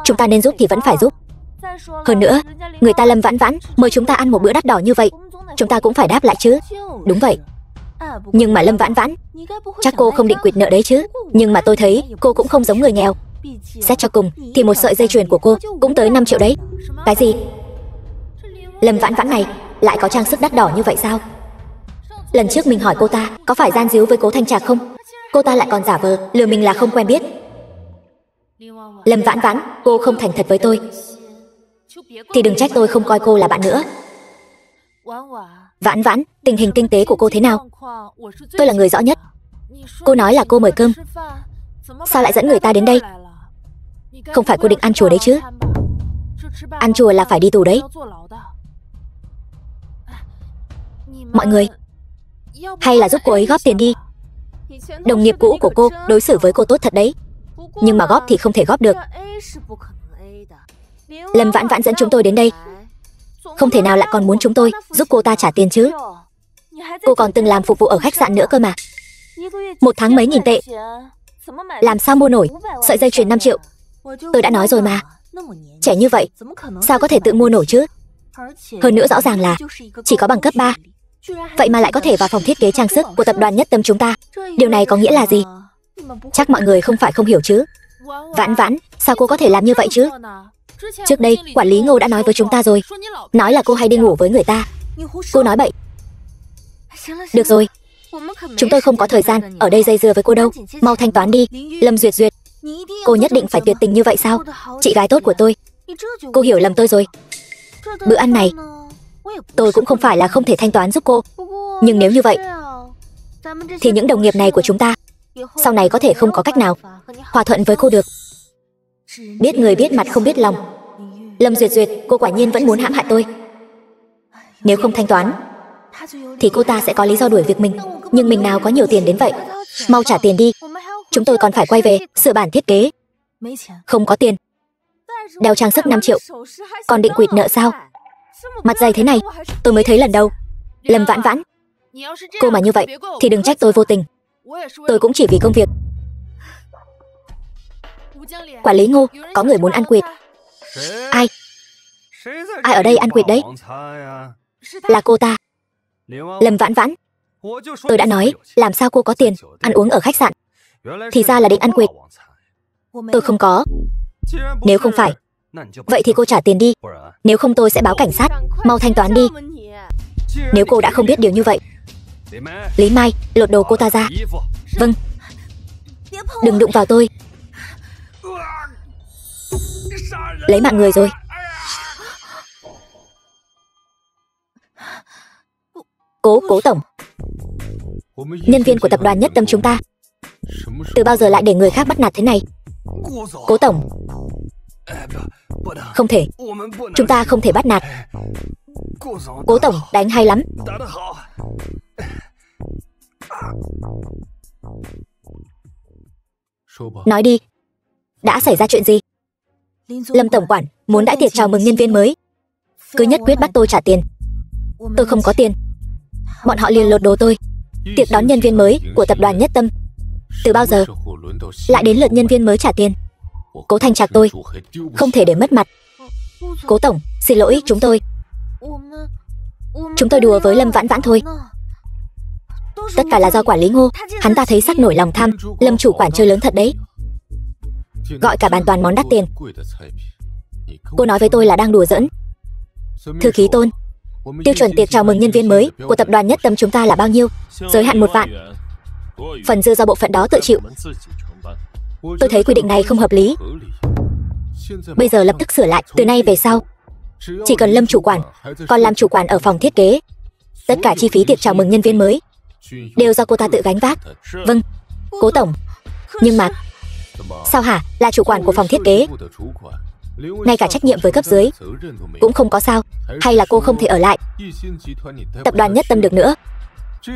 Chúng ta nên giúp thì vẫn phải giúp. Hơn nữa, người ta Lâm Vãn Vãn mời chúng ta ăn một bữa đắt đỏ như vậy, chúng ta cũng phải đáp lại chứ. Đúng vậy. Nhưng mà Lâm Vãn Vãn, chắc cô không định quỵt nợ đấy chứ. Nhưng mà tôi thấy cô cũng không giống người nghèo. Xét cho cùng thì một sợi dây chuyền của cô cũng tới 5 triệu đấy. Cái gì? Lâm Vãn Vãn này lại có trang sức đắt đỏ như vậy sao? Lần trước mình hỏi cô ta có phải gian díu với Cố Thanh Trạc không, cô ta lại còn giả vờ lừa mình là không quen biết. Lâm Vãn Vãn, cô không thành thật với tôi thì đừng trách tôi không coi cô là bạn nữa. Vãn Vãn, tình hình kinh tế của cô thế nào? Tôi là người rõ nhất. Cô nói là cô mời cơm, sao lại dẫn người ta đến đây? Không phải cô định ăn chùa đấy chứ? Ăn chùa là phải đi tù đấy. Mọi người, hay là giúp cô ấy góp tiền đi. Đồng nghiệp cũ của cô đối xử với cô tốt thật đấy, nhưng mà góp thì không thể góp được. Lâm Vãn Vãn dẫn chúng tôi đến đây, không thể nào lại còn muốn chúng tôi giúp cô ta trả tiền chứ. Cô còn từng làm phục vụ ở khách sạn nữa cơ mà. 1 tháng mấy nghìn tệ, làm sao mua nổi sợi dây chuyền 5 triệu? Tôi đã nói rồi mà, trẻ như vậy sao có thể tự mua nổi chứ? Hơn nữa rõ ràng là chỉ có bằng cấp 3, vậy mà lại có thể vào phòng thiết kế trang sức của tập đoàn Nhất Tâm chúng ta. Điều này có nghĩa là gì? Chắc mọi người không phải không hiểu chứ. Vãn Vãn, sao cô có thể làm như vậy chứ? Trước đây quản lý Ngô đã nói với chúng ta rồi, nói là cô hay đi ngủ với người ta. Cô nói bậy. Được rồi, chúng tôi không có thời gian ở đây dây dưa với cô đâu. Mau thanh toán đi. Lâm Duyệt Duyệt, cô nhất định phải tuyệt tình như vậy sao? Chị gái tốt của tôi, cô hiểu lầm tôi rồi. Bữa ăn này Tôi cũng không phải là không thể thanh toán giúp cô. Nhưng nếu như vậy, thì những đồng nghiệp này của chúng ta sau này có thể không có cách nào hòa thuận với cô được. Biết người biết mặt không biết lòng. Lâm Duyệt Duyệt, cô quả nhiên vẫn muốn hãm hại tôi. Nếu không thanh toán thì cô ta sẽ có lý do đuổi việc mình. Nhưng mình nào có nhiều tiền đến vậy. Mau trả tiền đi. Chúng tôi còn phải quay về sửa bản thiết kế. Không có tiền. Đeo trang sức 5 triệu. Còn định quỵt nợ sao? Mặt dày thế này tôi mới thấy lần đầu. Lâm Vãn Vãn, cô mà như vậy thì đừng trách tôi vô tình. Tôi cũng chỉ vì công việc. Quản lý Ngô, có người muốn ăn quỵt. Ai? Ai ở đây ăn quỵt đấy? Là cô ta. Lâm Vãn Vãn, tôi đã nói làm sao cô có tiền ăn uống ở khách sạn. Thì ra là định ăn quỵt. Tôi không có. Nếu không phải, vậy thì cô trả tiền đi. Nếu không tôi sẽ báo cảnh sát. Mau thanh toán đi. Nếu cô đã không biết điều như vậy. Lý Mai, lột đồ cô ta ra. Vâng. Đừng đụng vào tôi. Lấy mạng người rồi. Cố tổng, nhân viên của tập đoàn Nhất Tâm chúng ta từ bao giờ lại để người khác bắt nạt thế này? Cố tổng, không thể. Chúng ta không thể bắt nạt. Cố tổng đánh hay lắm. Nói đi, đã xảy ra chuyện gì? Lâm tổng quản muốn đãi tiệc chào mừng nhân viên mới, cứ nhất quyết bắt tôi trả tiền. Tôi không có tiền. Bọn họ liền lột đồ tôi. Tiệc đón nhân viên mới của tập đoàn Nhất Tâm từ bao giờ lại đến lượt nhân viên mới trả tiền? Cố Thanh Trạc tôi không thể để mất mặt. Cố tổng, xin lỗi, chúng tôi đùa với Lâm Vãn Vãn thôi. Tất cả là do quản lý Ngô, hắn ta thấy sắc nổi lòng tham. Lâm chủ quản chơi lớn thật đấy. Gọi cả bàn toàn món đắt tiền. Cô nói với tôi là đang đùa giỡn. Thư ký Tôn, tiêu chuẩn tiệc chào mừng nhân viên mới của tập đoàn Nhất Tâm chúng ta là bao nhiêu? Giới hạn 1 vạn. Phần dư do bộ phận đó tự chịu. Tôi thấy quy định này không hợp lý. Bây giờ lập tức sửa lại. Từ nay về sau, chỉ cần Lâm chủ quản còn làm chủ quản ở phòng thiết kế, tất cả chi phí tiệc chào mừng nhân viên mới đều do cô ta tự gánh vác. Vâng, Cố tổng. Nhưng mà sao hả? Là chủ quản của phòng thiết kế, ngay cả trách nhiệm với cấp dưới cũng không có sao? Hay là cô không thể ở lại tập đoàn Nhất Tâm được nữa?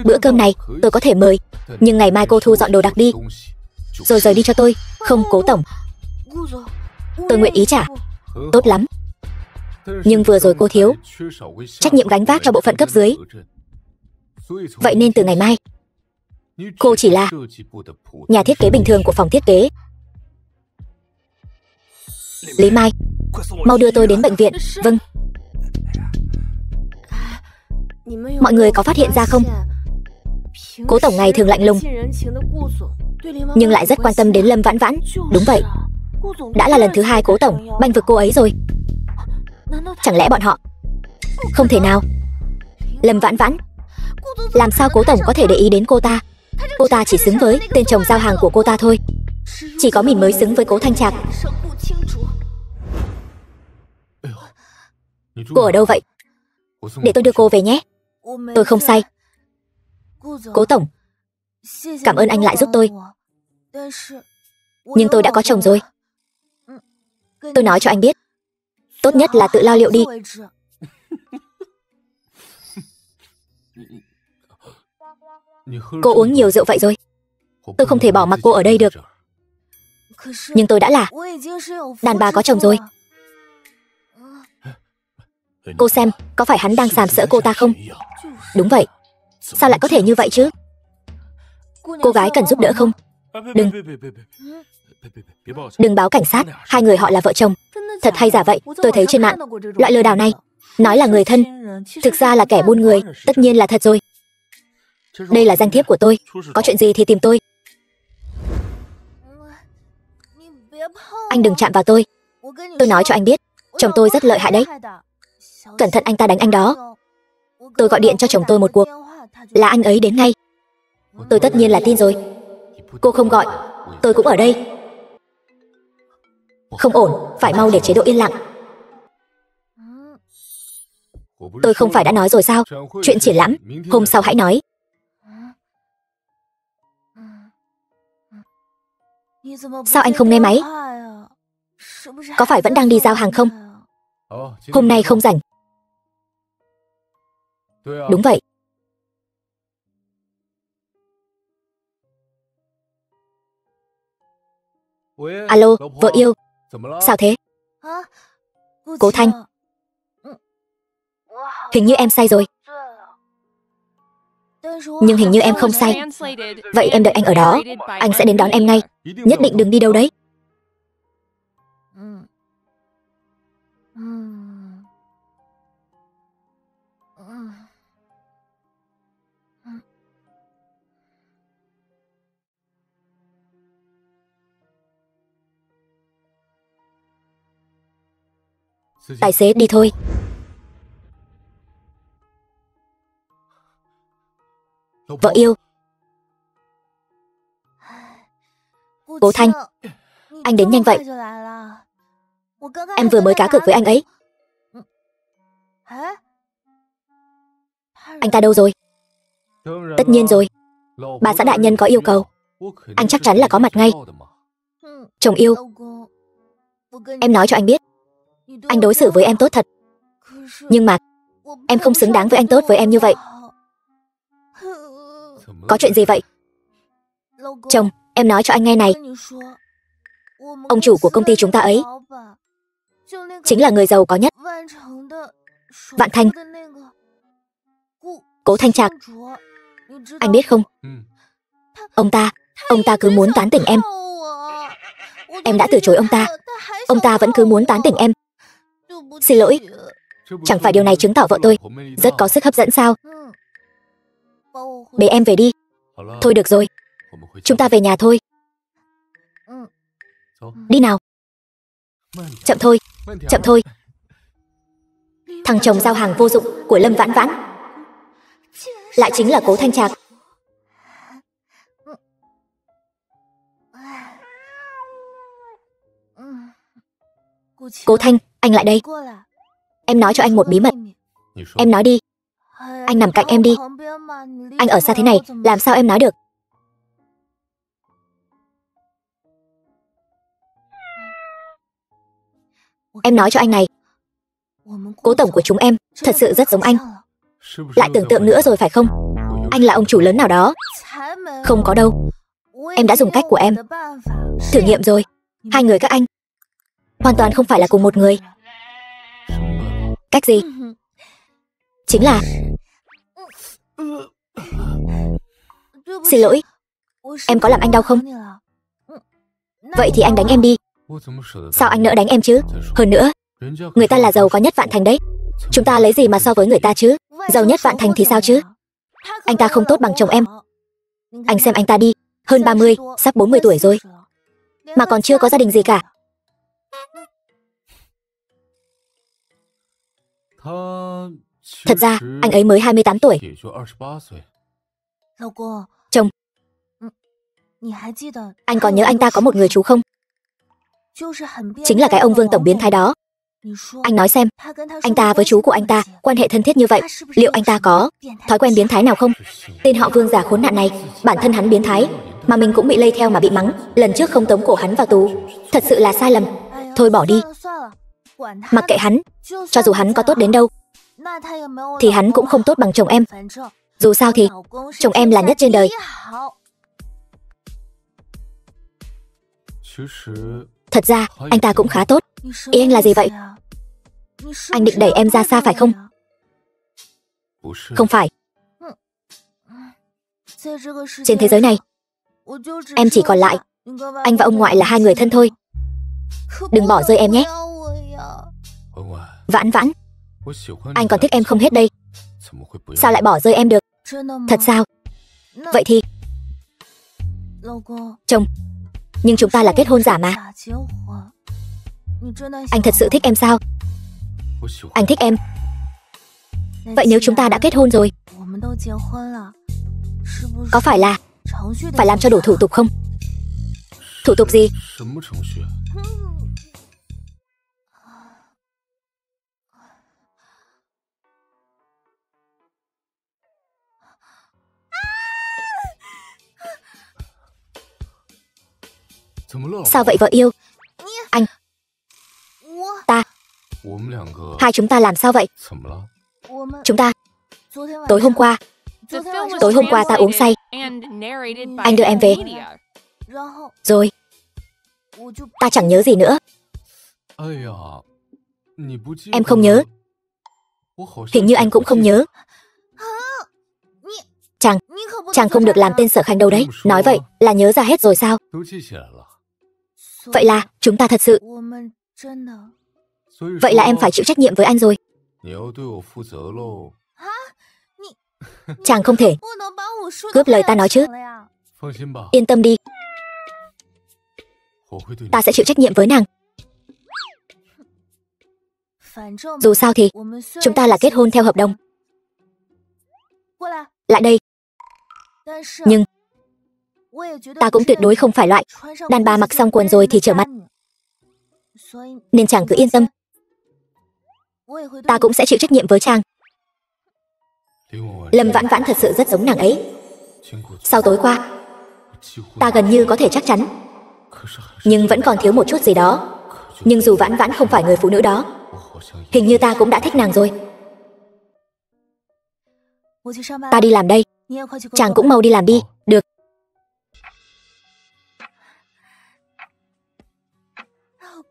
Bữa cơm này tôi có thể mời, nhưng ngày mai cô thu dọn đồ đạc đi rồi rời đi cho tôi. Không Cố tổng, tôi nguyện ý trả. Tốt lắm. Nhưng vừa rồi cô thiếu trách nhiệm gánh vác cho bộ phận cấp dưới. Vậy nên từ ngày mai cô chỉ là nhà thiết kế bình thường của phòng thiết kế. Lý Mai, mau đưa tôi đến bệnh viện. Vâng. Mọi người có phát hiện ra không? Cố tổng ngày thường lạnh lùng, nhưng lại rất quan tâm đến Lâm Vãn Vãn. Đúng vậy. Đã là lần thứ 2 Cố tổng bênh vực cô ấy rồi. Chẳng lẽ bọn họ... Không thể nào. Lâm Vãn Vãn, làm sao Cố tổng có thể để ý đến cô ta? Cô ta chỉ xứng với tên chồng giao hàng của cô ta thôi. Chỉ có mình mới xứng với Cố Thanh Trạc. Cô ở đâu vậy? Để tôi đưa cô về nhé. Tôi không say. Cố tổng, cảm ơn anh lại giúp tôi. Nhưng tôi đã có chồng rồi. Tôi nói cho anh biết, tốt nhất là tự lo liệu đi. Cô uống nhiều rượu vậy rồi. Tôi không thể bỏ mặc cô ở đây được. Nhưng tôi đã là đàn bà có chồng rồi. Cô xem, có phải hắn đang sàm sỡ cô ta không? Đúng vậy. Sao lại có thể như vậy chứ? Cô gái cần giúp đỡ không? Đừng báo cảnh sát. 2 người họ là vợ chồng. Thật hay giả vậy? Tôi thấy trên mạng loại lừa đảo này nói là người thân, thực ra là kẻ buôn người. Tất nhiên là thật rồi. Đây là danh thiếp của tôi. Có chuyện gì thì tìm tôi. Anh đừng chạm vào tôi. Tôi nói cho anh biết, chồng tôi rất lợi hại đấy. Cẩn thận anh ta đánh anh đó. Tôi gọi điện cho chồng tôi một cuộc, là anh ấy đến ngay. Tôi tất nhiên là tin rồi. Cô không gọi, tôi cũng ở đây. Không ổn, phải mau để chế độ yên lặng. Tôi không phải đã nói rồi sao? Chuyện triển lãm, hôm sau hãy nói. Sao anh không nghe máy? Có phải vẫn đang đi giao hàng không? Hôm nay không rảnh. Đúng vậy. Alo, vợ yêu. Sao thế? Cố Thanh. Hình như em say rồi. Nhưng hình như em không say. Vậy em đợi anh ở đó. Anh sẽ đến đón em ngay. Nhất định đừng đi đâu đấy. Tài xế đi thôi. Vợ yêu. Cố Thanh, anh đến nhanh vậy. Em vừa mới cá cược với anh ấy. Anh ta đâu rồi? Tất nhiên rồi. Bà xã đại nhân có yêu cầu. Anh chắc chắn là có mặt ngay. Chồng yêu, em nói cho anh biết, anh đối xử với em tốt thật. Nhưng mà em không xứng đáng với anh tốt với em như vậy. Có chuyện gì vậy? Chồng, em nói cho anh nghe này. Ông chủ của công ty chúng ta ấy chính là người giàu có nhất. Vạn Thanh. Cố Thanh Trạc. Anh biết không? Ông ta cứ muốn tán tỉnh em. Em đã từ chối ông ta. Ông ta vẫn cứ muốn tán tỉnh em. Xin lỗi. Chẳng phải điều này chứng tỏ vợ tôi rất có sức hấp dẫn sao? Bế em về đi. Thôi được rồi. Chúng ta về nhà thôi. Đi nào. Chậm thôi. Chậm thôi. Thằng chồng giao hàng vô dụng của Lâm Vãn Vãn lại chính là Cố Thanh Trạc. Cố Thanh, anh lại đây. Em nói cho anh một bí mật. Em nói đi. Anh nằm cạnh em đi. Anh ở xa thế này, làm sao em nói được? Em nói cho anh này. Cố tổng của chúng em thật sự rất giống anh. Lại tưởng tượng nữa rồi phải không? Anh là ông chủ lớn nào đó. Không có đâu. Em đã dùng cách của em thử nghiệm rồi. Hai người các anh hoàn toàn không phải là cùng một người. Cách gì? Chính là... Xin lỗi. Em có làm anh đau không? Vậy thì anh đánh em đi. Sao anh nỡ đánh em chứ? Hơn nữa, người ta là giàu có nhất Vạn Thành đấy. Chúng ta lấy gì mà so với người ta chứ? Giàu nhất Vạn Thành thì sao chứ? Anh ta không tốt bằng chồng em. Anh xem anh ta đi. Hơn 30, sắp 40 tuổi rồi. Mà còn chưa có gia đình gì cả. Thật ra, anh ấy mới 28 tuổi. Chồng, anh còn nhớ anh ta có một người chú không? Chính là cái ông Vương tổng biến thái đó. Anh nói xem, anh ta với chú của anh ta quan hệ thân thiết như vậy, liệu anh ta có thói quen biến thái nào không? Tên họ Vương già khốn nạn này, bản thân hắn biến thái, mà mình cũng bị lây theo mà bị mắng. Lần trước không tống cổ hắn vào tù, thật sự là sai lầm. Thôi bỏ đi. Mặc kệ hắn, cho dù hắn có tốt đến đâu, thì hắn cũng không tốt bằng chồng em. Dù sao thì chồng em là nhất trên đời. Thật ra, anh ta cũng khá tốt. Ý anh là gì vậy? Anh định đẩy em ra xa phải không? Không phải. Trên thế giới này, em chỉ còn lại anh và ông ngoại là hai người thân thôi. Đừng bỏ rơi em nhé. Vãn Vãn, anh còn thích em không hết đây. Sao lại bỏ rơi em được? Thật sao? Vậy thì... Chồng, nhưng chúng ta là kết hôn giả mà. Anh thật sự thích em sao? Anh thích em. Vậy nếu chúng ta đã kết hôn rồi, có phải là phải làm cho đủ thủ tục không? Thủ tục gì? Sao vậy vợ yêu? Anh, ta, hai chúng ta làm sao vậy? Chúng ta, tối hôm qua ta uống say. Anh đưa em về. Rồi, ta chẳng nhớ gì nữa. Em không nhớ. Hình như anh cũng không nhớ. Chàng không được làm tên Sở Khanh đâu đấy. Nói vậy là nhớ ra hết rồi sao? Vậy là chúng ta thật sự. Vậy là em phải chịu trách nhiệm với anh rồi. Chàng không thể cướp lời ta nói chứ. Yên tâm đi, ta sẽ chịu trách nhiệm với nàng. Dù sao thì chúng ta là kết hôn theo hợp đồng. Lại đây. Nhưng ta cũng tuyệt đối không phải loại đàn bà mặc xong quần rồi thì trở mặt. Nên chàng cứ yên tâm, ta cũng sẽ chịu trách nhiệm với chàng. Lâm Vãn Vãn thật sự rất giống nàng ấy. Sau tối qua, ta gần như có thể chắc chắn, nhưng vẫn còn thiếu một chút gì đó. Nhưng dù Vãn Vãn không phải người phụ nữ đó, hình như ta cũng đã thích nàng rồi. Ta đi làm đây. Chàng cũng mau đi làm đi. Được.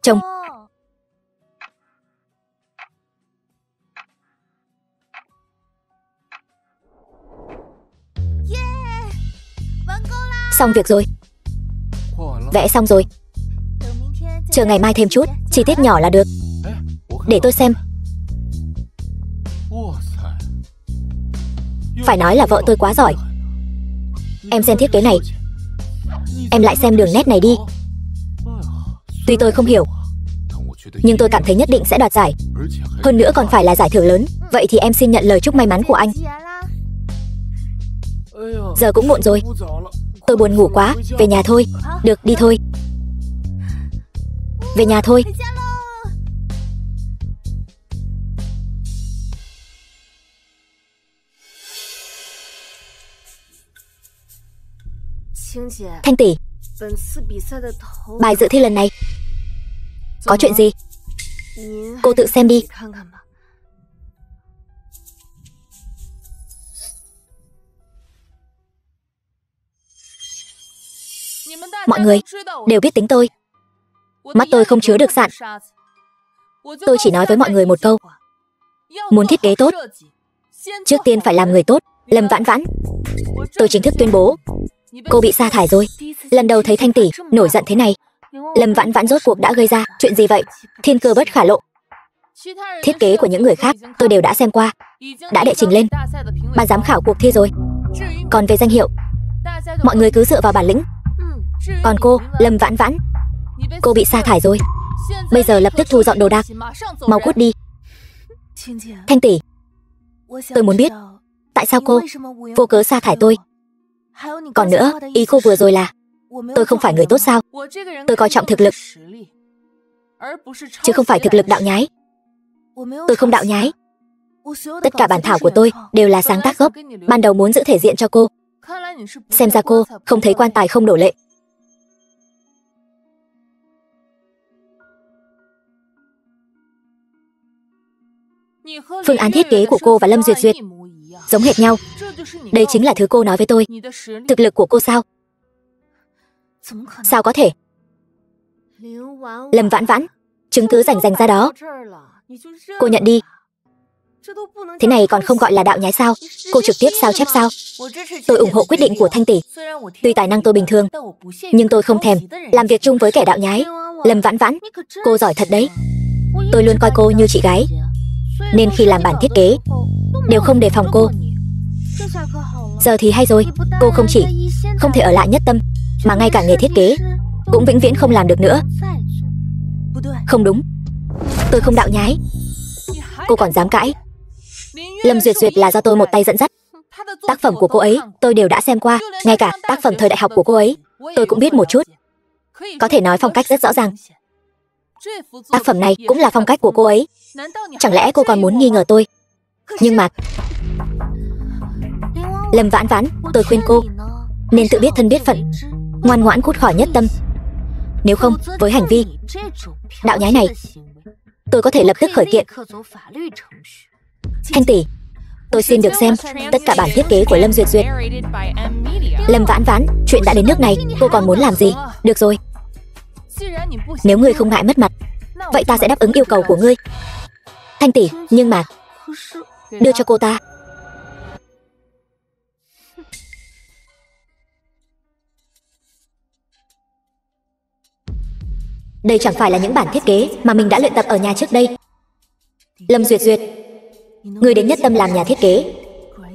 Chồng. Xong việc rồi. Vẽ xong rồi. Chờ ngày mai thêm chút chi tiết nhỏ là được. Để tôi xem. Phải nói là vợ tôi quá giỏi. Em xem thiết kế này. Em lại xem đường nét này đi. Tuy tôi không hiểu, nhưng tôi cảm thấy nhất định sẽ đoạt giải. Hơn nữa còn phải là giải thưởng lớn. Vậy thì em xin nhận lời chúc may mắn của anh. Giờ cũng muộn rồi. Tôi buồn ngủ quá. Về nhà thôi. Được, đi thôi. Về nhà thôi. Thanh tỷ, bài dự thi lần này có chuyện gì? Cô tự xem đi. Mọi người đều biết tính tôi. Mắt tôi không chứa được sạn. Tôi chỉ nói với mọi người một câu: muốn thiết kế tốt, trước tiên phải làm người tốt. Lâm Vãn Vãn, tôi chính thức tuyên bố cô bị sa thải rồi. Lần đầu thấy Thanh tỷ nổi giận thế này. Lâm Vãn Vãn rốt cuộc đã gây ra chuyện gì vậy? Thiên cơ bất khả lộ. Thiết kế của những người khác tôi đều đã xem qua, đã đệ trình lên ban giám khảo cuộc thi rồi. Còn về danh hiệu, mọi người cứ dựa vào bản lĩnh. Còn cô, Lâm Vãn Vãn, cô bị sa thải rồi. Bây giờ lập tức thu dọn đồ đạc, mau cút đi. Thanh tỷ, tôi muốn biết tại sao cô vô cớ sa thải tôi. Còn nữa, ý cô vừa rồi là tôi không phải người tốt sao? Tôi coi trọng thực lực, chứ không phải thực lực đạo nhái. Tôi không đạo nhái. Tất cả bản thảo của tôi đều là sáng tác gốc. Ban đầu muốn giữ thể diện cho cô. Xem ra cô không thấy quan tài không đổ lệ. Phương án thiết kế của cô và Lâm Duyệt Duyệt giống hệt nhau. Đây chính là thứ cô nói với tôi. Thực lực của cô sao? Sao có thể? Lâm Vãn Vãn, chứng cứ rành ra đó. Cô nhận đi. Thế này còn không gọi là đạo nhái sao? Cô trực tiếp sao chép sao? Tôi ủng hộ quyết định của Thanh tỷ. Tuy tài năng tôi bình thường, nhưng tôi không thèm làm việc chung với kẻ đạo nhái. Lâm Vãn Vãn, cô giỏi thật đấy. Tôi luôn coi cô như chị gái, nên khi làm bản thiết kế đều không đề phòng cô. Giờ thì hay rồi. Cô không chỉ không thể ở lại Nhất Tâm, mà ngay cả nghề thiết kế cũng vĩnh viễn không làm được nữa. Không đúng, tôi không đạo nhái. Cô còn dám cãi? Lâm Duyệt Duyệt là do tôi một tay dẫn dắt. Tác phẩm của cô ấy tôi đều đã xem qua. Ngay cả tác phẩm thời đại học của cô ấy tôi cũng biết một chút. Có thể nói phong cách rất rõ ràng. Tác phẩm này cũng là phong cách của cô ấy. Chẳng lẽ cô còn muốn nghi ngờ tôi? Nhưng mà Lâm Vãn Vãn, tôi khuyên cô nên tự biết thân biết phận, ngoan ngoãn cút khỏi Nhất Tâm. Nếu không, với hành vi đạo nhái này, tôi có thể lập tức khởi kiện. Thanh tỷ, tôi xin được xem tất cả bản thiết kế của Lâm Duyệt Duyệt. Lâm Vãn Vãn, chuyện đã đến nước này, cô còn muốn làm gì? Được rồi, nếu ngươi không ngại mất mặt, vậy ta sẽ đáp ứng yêu cầu của ngươi. Thanh tỷ, nhưng mà đưa cho cô ta. Đây chẳng phải là những bản thiết kế mà mình đã luyện tập ở nhà trước đây. Lâm Duyệt Duyệt, ngươi đến Nhất Tâm làm nhà thiết kế,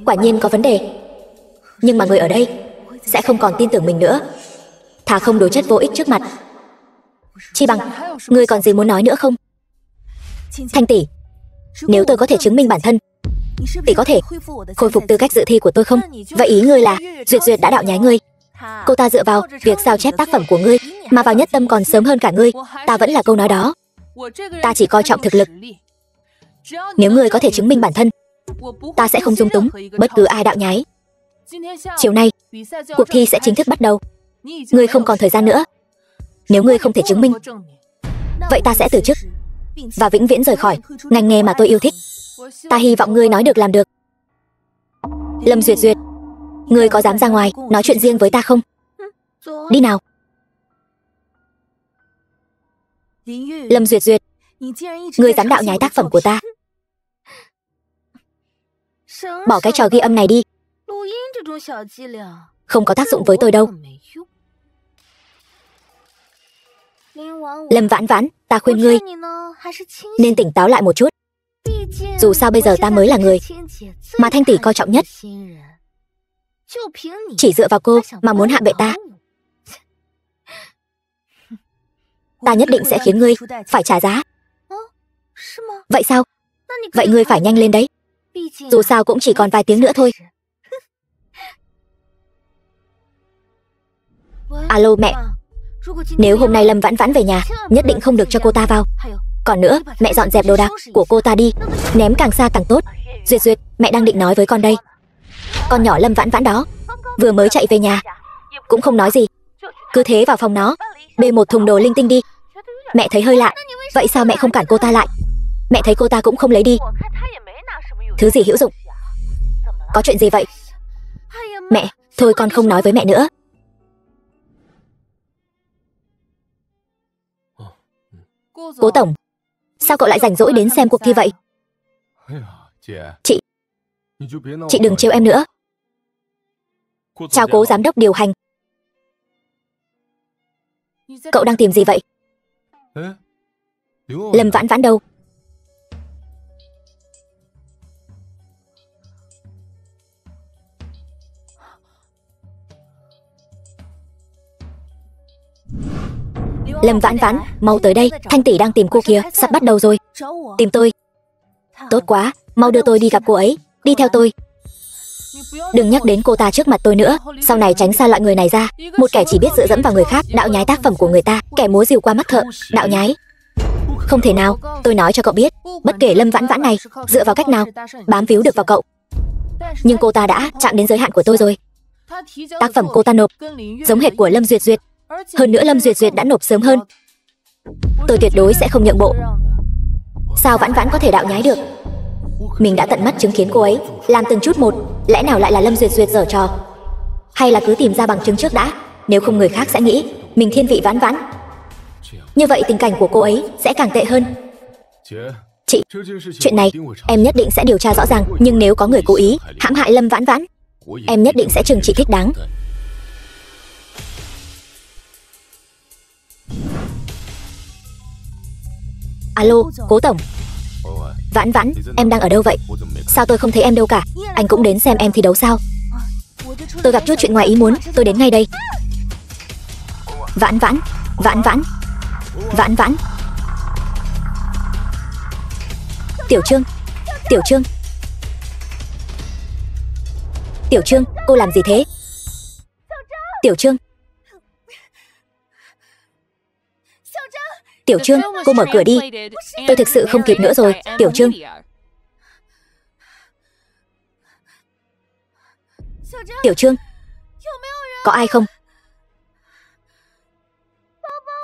quả nhiên có vấn đề. Nhưng mà người ở đây sẽ không còn tin tưởng mình nữa, thà không đối chất vô ích trước mặt. Chi bằng, ngươi còn gì muốn nói nữa không? Thanh tỷ, nếu tôi có thể chứng minh bản thân, tỷ có thể khôi phục tư cách dự thi của tôi không? Vậy ý ngươi là Duyệt Duyệt đã đạo nhái ngươi? Cô ta dựa vào việc sao chép tác phẩm của ngươi mà vào Nhất Tâm còn sớm hơn cả ngươi. Ta vẫn là câu nói đó, ta chỉ coi trọng thực lực. Nếu ngươi có thể chứng minh bản thân, ta sẽ không dung túng bất cứ ai đạo nhái. Chiều nay, cuộc thi sẽ chính thức bắt đầu. Ngươi không còn thời gian nữa. Nếu ngươi không thể chứng minh, vậy ta sẽ từ chức và vĩnh viễn rời khỏi ngành nghề mà tôi yêu thích. Ta hy vọng ngươi nói được làm được. Lâm Duyệt Duyệt, ngươi có dám ra ngoài nói chuyện riêng với ta không? Đi nào. Lâm Duyệt Duyệt, ngươi dám đạo nhái tác phẩm của ta. Bỏ cái trò ghi âm này đi, không có tác dụng với tôi đâu. Lâm Vãn Vãn, ta khuyên ngươi nên tỉnh táo lại một chút. Dù sao bây giờ ta mới là người mà Thanh tỷ coi trọng nhất. Chỉ dựa vào cô mà muốn hạ bệ ta, ta nhất định sẽ khiến ngươi phải trả giá. Vậy sao? Vậy ngươi phải nhanh lên đấy. Dù sao cũng chỉ còn vài tiếng nữa thôi. Alo mẹ, nếu hôm nay Lâm Vãn Vãn về nhà, nhất định không được cho cô ta vào. Còn nữa, mẹ dọn dẹp đồ đạc của cô ta đi, ném càng xa càng tốt. Duyệt Duyệt, mẹ đang định nói với con đây. Con nhỏ Lâm Vãn Vãn đó vừa mới chạy về nhà, cũng không nói gì, cứ thế vào phòng nó bê một thùng đồ linh tinh đi. Mẹ thấy hơi lạ. Vậy sao mẹ không cản cô ta lại? Mẹ thấy cô ta cũng không lấy đi. Thứ gì hữu dụng? Có chuyện gì vậy? Mẹ, thôi con không nói với mẹ nữa. Cố tổng, sao cậu lại rảnh rỗi đến xem cuộc thi vậy? Chị đừng trêu em nữa. Chào cố giám đốc điều hành. Cậu đang tìm gì vậy? Lâm Vãn Vãn đâu? Lâm Vãn Vãn, mau tới đây, Thanh tỷ đang tìm cô kìa, sắp bắt đầu rồi. Tìm tôi? Tốt quá, mau đưa tôi đi gặp cô ấy. Đi theo tôi. Đừng nhắc đến cô ta trước mặt tôi nữa, sau này tránh xa loại người này ra. Một kẻ chỉ biết dựa dẫm vào người khác, đạo nhái tác phẩm của người ta, kẻ múa rìu qua mắt thợ, đạo nhái. Không thể nào, tôi nói cho cậu biết, bất kể Lâm Vãn Vãn này dựa vào cách nào bám víu được vào cậu, nhưng cô ta đã chạm đến giới hạn của tôi rồi. Tác phẩm cô ta nộp giống hệt của Lâm Duyệt Duyệt, hơn nữa Lâm Duyệt Duyệt đã nộp sớm hơn. Tôi tuyệt đối sẽ không nhượng bộ. Sao Vãn Vãn có thể đạo nhái được? Mình đã tận mắt chứng kiến cô ấy làm từng chút một, lẽ nào lại là Lâm Duyệt Duyệt giở trò? Hay là cứ tìm ra bằng chứng trước đã, nếu không người khác sẽ nghĩ mình thiên vị Vãn Vãn. Như vậy tình cảnh của cô ấy sẽ càng tệ hơn. Chị, chuyện này em nhất định sẽ điều tra rõ ràng, nhưng nếu có người cố ý hãm hại Lâm Vãn Vãn, em nhất định sẽ trừng trị thích đáng. Alo, cố tổng. Vãn Vãn, em đang ở đâu vậy? Sao tôi không thấy em đâu cả? Anh cũng đến xem em thi đấu sao? Tôi gặp chút chuyện ngoài ý muốn, tôi đến ngay đây. Vãn Vãn, Vãn Vãn, Vãn Vãn. Tiểu Trương, Tiểu Trương, Tiểu Trương, cô làm gì thế? Tiểu Trương, Tiểu Trương, cô mở cửa đi. Tôi thực sự không kịp nữa rồi, Tiểu Trương. Tiểu Trương, có ai không?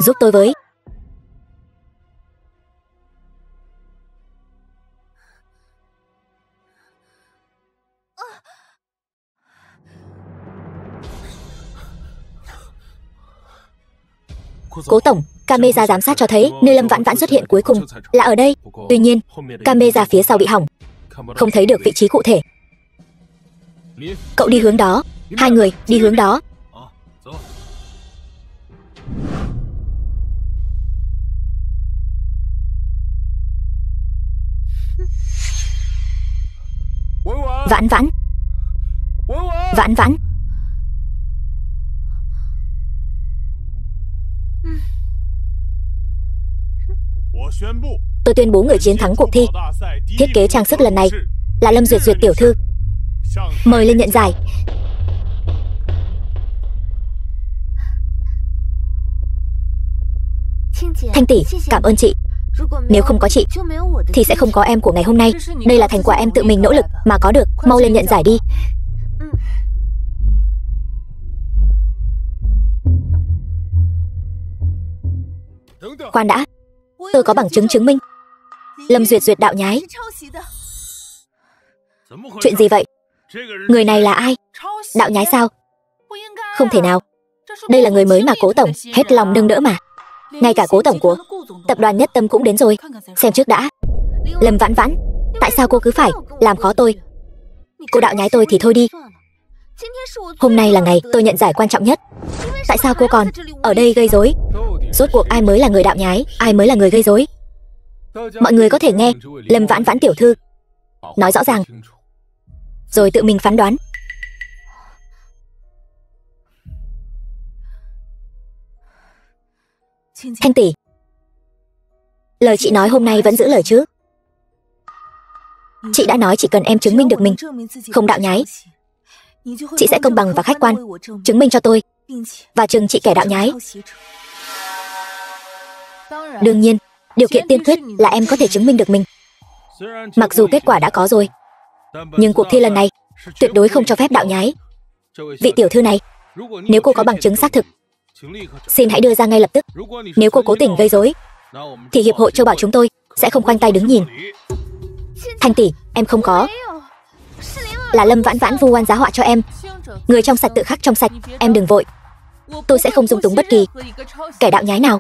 Giúp tôi với. Cố tổng, camera giám sát cho thấy nơi Lâm Vãn Vãn xuất hiện cuối cùng là ở đây. Tuy nhiên, camera phía sau bị hỏng, không thấy được vị trí cụ thể. Cậu đi hướng đó, hai người đi hướng đó. Vãn Vãn, Vãn Vãn. Tôi tuyên bố người chiến thắng cuộc thi thiết kế trang sức lần này là Lâm Duyệt Duyệt tiểu thư. Mời lên nhận giải. Thanh tỷ, cảm ơn chị. Nếu không có chị thì sẽ không có em của ngày hôm nay. Đây là thành quả em tự mình nỗ lực mà có được. Mau lên nhận giải đi. Khoan đã, tôi có bằng chứng chứng minh Lâm Duyệt Duyệt đạo nhái. Chuyện gì vậy? Người này là ai? Đạo nhái sao? Không thể nào. Đây là người mới mà Cố tổng hết lòng nâng đỡ mà. Ngay cả Cố tổng của tập đoàn Nhất Tâm cũng đến rồi. Xem trước đã. Lâm Vãn Vãn, tại sao cô cứ phải làm khó tôi? Cô đạo nhái tôi thì thôi đi. Hôm nay là ngày tôi nhận giải quan trọng nhất. Tại sao cô còn ở đây gây rối? Rốt cuộc ai mới là người đạo nhái, ai mới là người gây rối? Mọi người có thể nghe Lâm Vãn Vãn tiểu thư nói rõ ràng, rồi tự mình phán đoán. Thanh tỷ, lời chị nói hôm nay vẫn giữ lời chứ? Chị đã nói chỉ cần em chứng minh được mình không đạo nhái, chị sẽ công bằng và khách quan chứng minh cho tôi và trừng trị kẻ đạo nhái. Đương nhiên, điều kiện tiên quyết là em có thể chứng minh được mình. Mặc dù kết quả đã có rồi, nhưng cuộc thi lần này tuyệt đối không cho phép đạo nhái. Vị tiểu thư này, nếu cô có bằng chứng xác thực, xin hãy đưa ra ngay lập tức. Nếu cô cố tình gây rối, thì Hiệp hội Châu Bảo chúng tôi sẽ không khoanh tay đứng nhìn. Thanh tỷ, em không có. Là Lâm Vãn Vãn vu oan giá họa cho em. Người trong sạch tự khắc trong sạch, em đừng vội. Tôi sẽ không dung túng bất kỳ kẻ đạo nhái nào,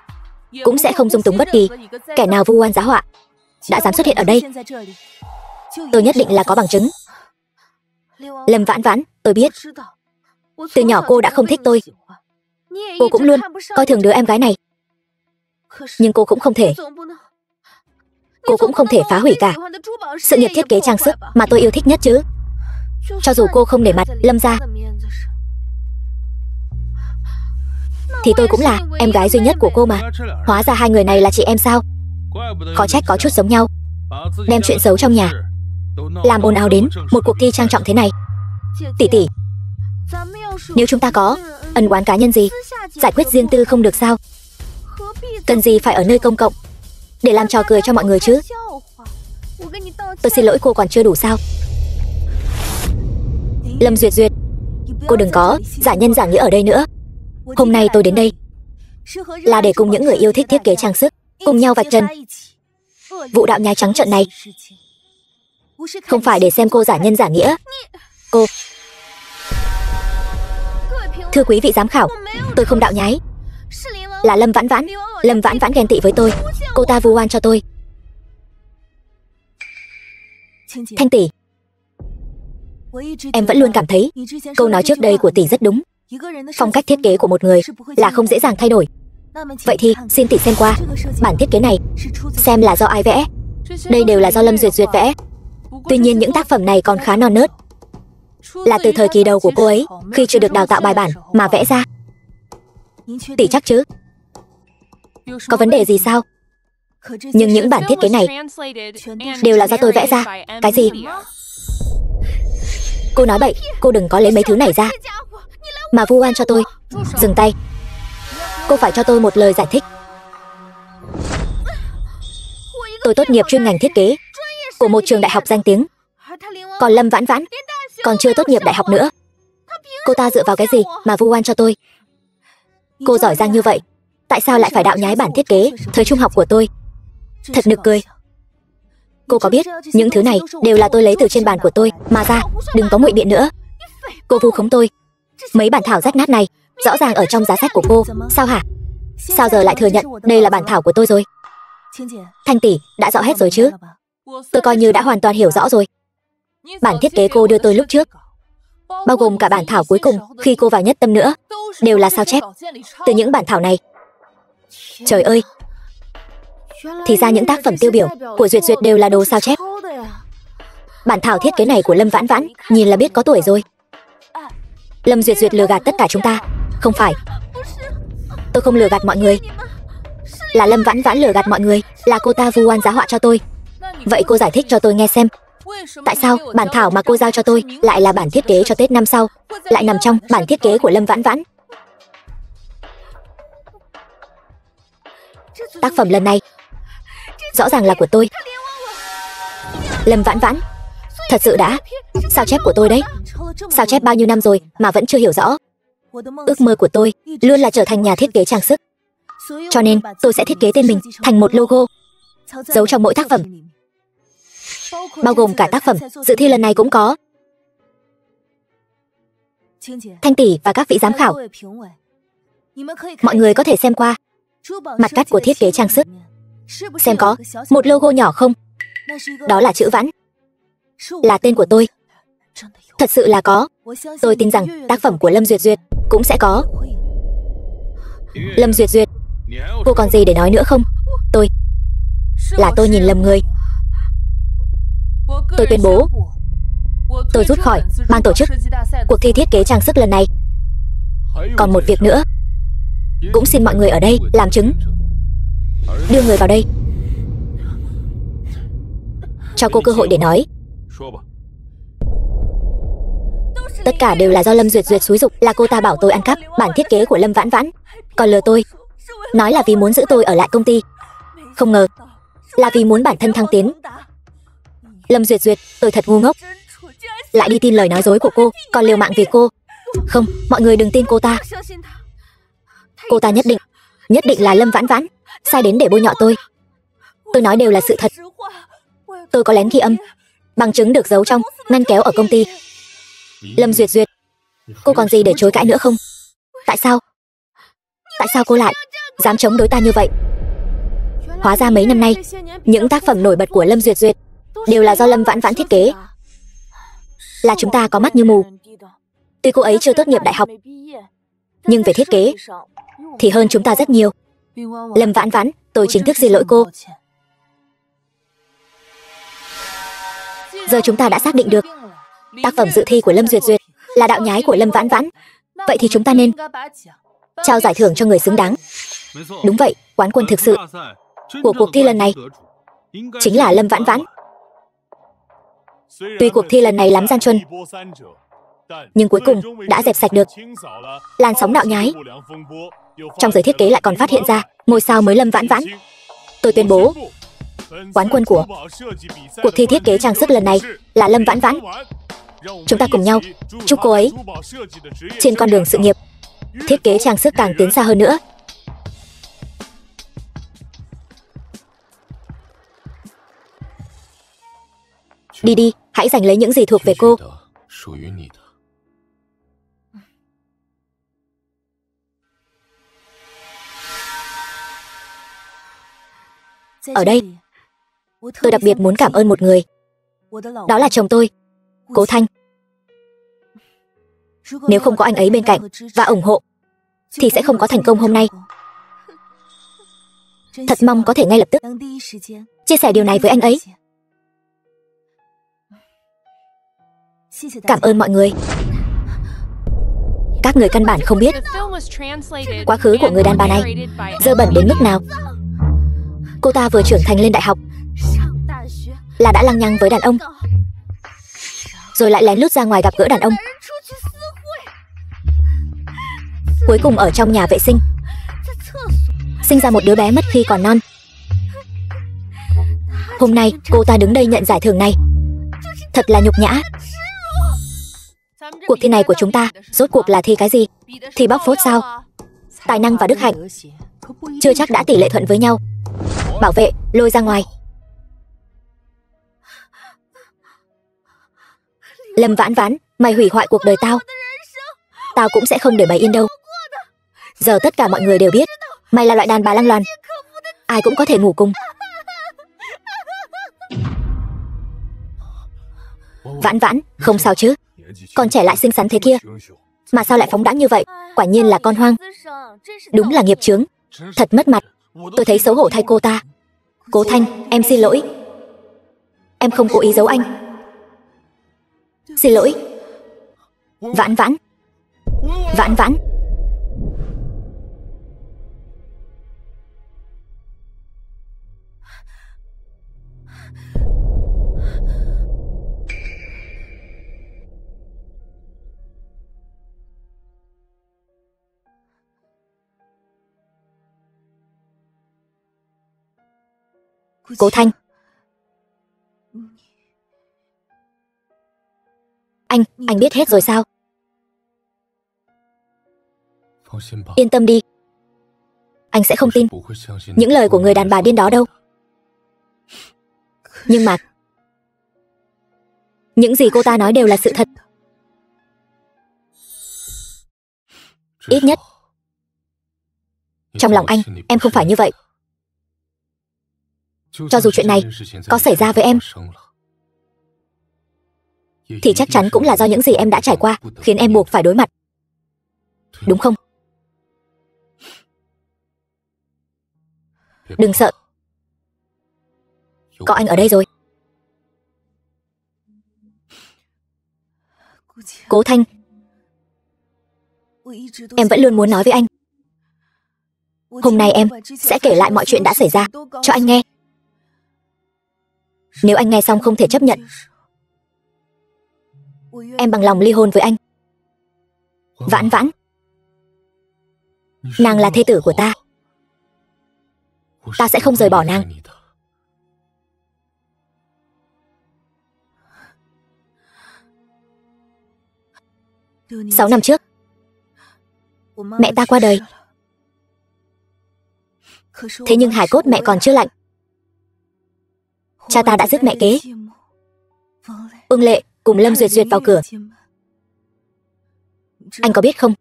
cũng sẽ không dung túng bất kỳ kẻ nào vu oan giá họa đã dám xuất hiện ở đây. Tôi nhất định là có bằng chứng. Lâm Vãn Vãn, tôi biết từ nhỏ cô đã không thích tôi. Cô cũng luôn coi thường đứa em gái này. Nhưng cô cũng không thể phá hủy cả sự nghiệp thiết kế trang sức mà tôi yêu thích nhất chứ. Cho dù cô không để mặt Lâm gia, thì tôi cũng là em gái duy nhất của cô mà. Hóa ra hai người này là chị em sao? Khó trách có chút giống nhau. Đem chuyện xấu trong nhà làm ồn ào đến một cuộc thi trang trọng thế này. Tỷ tỷ, nếu chúng ta có ân oán cá nhân gì, giải quyết riêng tư không được sao? Cần gì phải ở nơi công cộng để làm trò cười cho mọi người chứ? Tôi xin lỗi cô còn chưa đủ sao? Lâm Duyệt Duyệt, cô đừng có giả nhân giả nghĩa ở đây nữa. Hôm nay tôi đến đây là để cùng những người yêu thích thiết kế trang sức cùng nhau vạch trần vụ đạo nhái trắng trợn này. Không phải để xem cô giả nhân giả nghĩa. Cô... Thưa quý vị giám khảo, tôi không đạo nhái. Là Lâm Vãn Vãn. Lâm Vãn Vãn ghen tị với tôi. Cô ta vu oan cho tôi. Thanh tỷ, em vẫn luôn cảm thấy câu nói trước đây của tỷ rất đúng. Phong cách thiết kế của một người là không dễ dàng thay đổi. Vậy thì xin tỷ xem qua bản thiết kế này, xem là do ai vẽ. Đây đều là do Lâm Duyệt Duyệt vẽ. Tuy nhiên những tác phẩm này còn khá non nớt, là từ thời kỳ đầu của cô ấy, khi chưa được đào tạo bài bản mà vẽ ra. Tỷ chắc chứ? Có vấn đề gì sao? Nhưng những bản thiết kế này đều là do tôi vẽ ra. Cái gì? Cô nói bậy, cô đừng có lấy mấy thứ này ra mà vu oan cho tôi. Dừng tay. Cô phải cho tôi một lời giải thích. Tôi tốt nghiệp chuyên ngành thiết kế của một trường đại học danh tiếng, còn Lâm Vãn Vãn còn chưa tốt nghiệp đại học nữa. Cô ta dựa vào cái gì mà vu oan cho tôi? Cô giỏi giang như vậy, Tại sao lại phải đạo nhái bản thiết kế thời trung học của tôi? Thật nực cười. Cô có biết những thứ này đều là tôi lấy từ trên bàn của tôi mà ra. Đừng có ngụy biện nữa. Cô vu khống tôi. Mấy bản thảo rách nát này rõ ràng ở trong giá sách của cô. Sao hả? Sao giờ lại thừa nhận đây là bản thảo của tôi rồi? Thanh tỷ, đã rõ hết rồi chứ? Tôi coi như đã hoàn toàn hiểu rõ rồi. Bản thiết kế cô đưa tôi lúc trước, bao gồm cả bản thảo cuối cùng khi cô vào Nhất Tâm nữa, đều là sao chép từ những bản thảo này. Trời ơi! Thì ra những tác phẩm tiêu biểu của Duyệt Duyệt đều là đồ sao chép. Bản thảo thiết kế này của Lâm Vãn Vãn nhìn là biết có tuổi rồi. Lâm Duyệt Duyệt lừa gạt tất cả chúng ta. Không phải. Tôi không lừa gạt mọi người. Là Lâm Vãn Vãn lừa gạt mọi người. Là cô ta vu oan giá họa cho tôi. Vậy cô giải thích cho tôi nghe xem. Tại sao bản thảo mà cô giao cho tôi lại là bản thiết kế cho Tết năm sau, lại nằm trong bản thiết kế của Lâm Vãn Vãn? Tác phẩm lần này rõ ràng là của tôi. Lâm Vãn Vãn thật sự đã sao chép của tôi đấy. Sao chép bao nhiêu năm rồi mà vẫn chưa hiểu rõ. Ước mơ của tôi luôn là trở thành nhà thiết kế trang sức. Cho nên tôi sẽ thiết kế tên mình thành một logo, giấu trong mỗi tác phẩm, bao gồm cả tác phẩm dự thi lần này cũng có. Thanh tỷ và các vị giám khảo, mọi người có thể xem qua mặt cắt của thiết kế trang sức, xem có một logo nhỏ không. Đó là chữ Vãn, là tên của tôi. Thật sự là có. Tôi tin rằng tác phẩm của Lâm Duyệt Duyệt cũng sẽ có. Lâm Duyệt Duyệt, cô còn gì để nói nữa không? Tôi nhìn lầm người. Tôi tuyên bố, tôi rút khỏi ban tổ chức cuộc thi thiết kế trang sức lần này. Còn một việc nữa, cũng xin mọi người ở đây làm chứng. Đưa người vào đây, cho cô cơ hội để nói. Tất cả đều là do Lâm Duyệt Duyệt xúi giục. Là cô ta bảo tôi ăn cắp bản thiết kế của Lâm Vãn Vãn, còn lừa tôi, nói là vì muốn giữ tôi ở lại công ty. Không ngờ là vì muốn bản thân thăng tiến. Lâm Duyệt Duyệt, tôi thật ngu ngốc, lại đi tin lời nói dối của cô, còn liều mạng vì cô. Không, mọi người đừng tin cô ta. Cô ta nhất định là Lâm Vãn Vãn sai đến để bôi nhọ tôi. Tôi nói đều là sự thật. Tôi có lén ghi âm, bằng chứng được giấu trong ngăn kéo ở công ty. Lâm Duyệt Duyệt, cô còn gì để chối cãi nữa không? Tại sao cô lại dám chống đối ta như vậy? Hóa ra mấy năm nay, những tác phẩm nổi bật của Lâm Duyệt Duyệt đều là do Lâm Vãn Vãn thiết kế. Là chúng ta có mắt như mù. Tuy cô ấy chưa tốt nghiệp đại học, nhưng về thiết kế thì hơn chúng ta rất nhiều. Lâm Vãn Vãn, tôi chính thức xin lỗi cô. Giờ chúng ta đã xác định được tác phẩm dự thi của Lâm Duyệt Duyệt là đạo nhái của Lâm Vãn Vãn. Vậy thì chúng ta nên trao giải thưởng cho người xứng đáng. Đúng vậy, quán quân thực sự của cuộc thi lần này chính là Lâm Vãn Vãn. Tuy cuộc thi lần này lắm gian truân, nhưng cuối cùng đã dẹp sạch được làn sóng đạo nhái. Trong giới thiết kế lại còn phát hiện ra ngôi sao mới Lâm Vãn Vãn. Tôi tuyên bố, quán quân của cuộc thi thiết kế trang sức lần này là Lâm Vãn Vãn. Chúng ta cùng nhau chúc cô ấy trên con đường sự nghiệp thiết kế trang sức càng tiến xa hơn nữa. Đi đi, hãy giành lấy những gì thuộc về cô. Ở đây, tôi đặc biệt muốn cảm ơn một người. Đó là chồng tôi, Cố Thanh. Nếu không có anh ấy bên cạnh và ủng hộ thì sẽ không có thành công hôm nay. Thật mong có thể ngay lập tức chia sẻ điều này với anh ấy. Cảm ơn mọi người. Các người căn bản không biết quá khứ của người đàn bà này dơ bẩn đến mức nào. Cô ta vừa trưởng thành lên đại học là đã lăng nhăng với đàn ông, rồi lại lén lút ra ngoài gặp gỡ đàn ông, cuối cùng ở trong nhà vệ sinh sinh ra một đứa bé mất khi còn non. Hôm nay cô ta đứng đây nhận giải thưởng này, thật là nhục nhã. Cuộc thi này của chúng ta rốt cuộc là thi cái gì? Thi bóc phốt sao? Tài năng và đức hạnh? chưa chắc đã tỷ lệ thuận với nhau. Bảo vệ, lôi ra ngoài. Lâm Vãn Vãn, mày hủy hoại cuộc đời tao. Tao cũng sẽ không để mày yên đâu. Giờ tất cả mọi người đều biết mày là loại đàn bà lăng loàn, ai cũng có thể ngủ cùng. Vãn Vãn, không sao chứ? Con trẻ lại xinh xắn thế kia, mà sao lại phóng đãng như vậy? Quả nhiên là con hoang. Đúng là nghiệp chướng, thật mất mặt. Tôi thấy xấu hổ thay cô ta. Cố Thanh, em xin lỗi. Em không cố ý giấu anh. Xin lỗi. Vãn Vãn. Vãn Vãn. Cố Thanh. Anh biết hết rồi sao? Yên tâm đi. Anh sẽ không tin những lời của người đàn bà điên đó đâu. Nhưng mà những gì cô ta nói đều là sự thật. Ít nhất trong lòng anh, em không phải như vậy. Cho dù chuyện này có xảy ra với em, thì chắc chắn cũng là do những gì em đã trải qua khiến em buộc phải đối mặt. Đúng không? Đừng sợ. Có anh ở đây rồi. Cố Thanh, em vẫn luôn muốn nói với anh. Hôm nay em sẽ kể lại mọi chuyện đã xảy ra cho anh nghe. Nếu anh nghe xong không thể chấp nhận, em bằng lòng ly hôn với anh. Vãn Vãn, nàng là thê tử của ta. Ta sẽ không rời bỏ nàng. Sáu năm trước, mẹ ta qua đời. Thế nhưng hài cốt mẹ còn chưa lạnh. Cha ta đã giết mẹ kế. Ưng Lệ cùng Lâm Duyệt Duyệt vào cửa. Anh có biết không?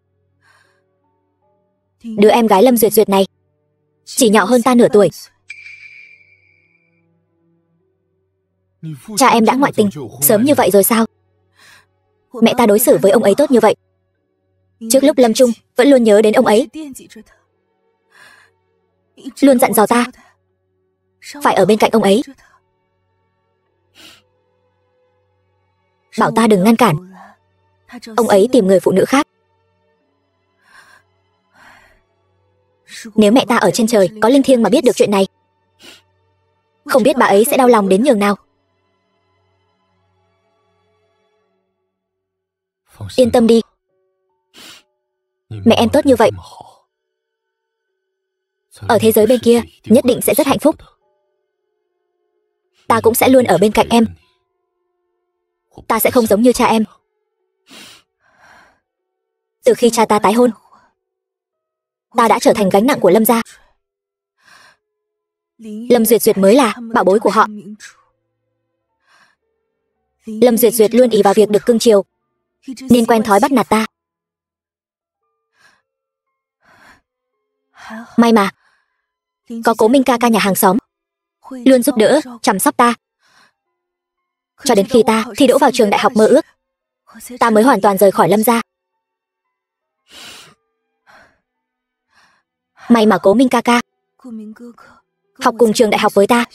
Đứa em gái Lâm Duyệt Duyệt này chỉ nhỏ hơn ta nửa tuổi. Cha em đã ngoại tình sớm như vậy rồi sao? Mẹ ta đối xử với ông ấy tốt như vậy. Trước lúc lâm chung vẫn luôn nhớ đến ông ấy, luôn dặn dò ta phải ở bên cạnh ông ấy, bảo ta đừng ngăn cản ông ấy tìm người phụ nữ khác. Nếu mẹ ta ở trên trời có linh thiêng mà biết được chuyện này, không biết bà ấy sẽ đau lòng đến nhường nào. Yên tâm đi, mẹ em tốt như vậy, ở thế giới bên kia nhất định sẽ rất hạnh phúc. Ta cũng sẽ luôn ở bên cạnh em. Ta sẽ không giống như cha em. Từ khi cha ta tái hôn, ta đã trở thành gánh nặng của Lâm gia. Lâm Duyệt Duyệt mới là bảo bối của họ. Lâm Duyệt Duyệt luôn ỷ vào việc được cưng chiều, nên quen thói bắt nạt ta. May mà có Cố Minh ca ca nhà hàng xóm luôn giúp đỡ, chăm sóc ta. Cho đến khi ta thi đỗ vào trường đại học mơ ước, ta mới hoàn toàn rời khỏi Lâm gia. May mà Cố Minh ca ca học cùng trường đại học với ta.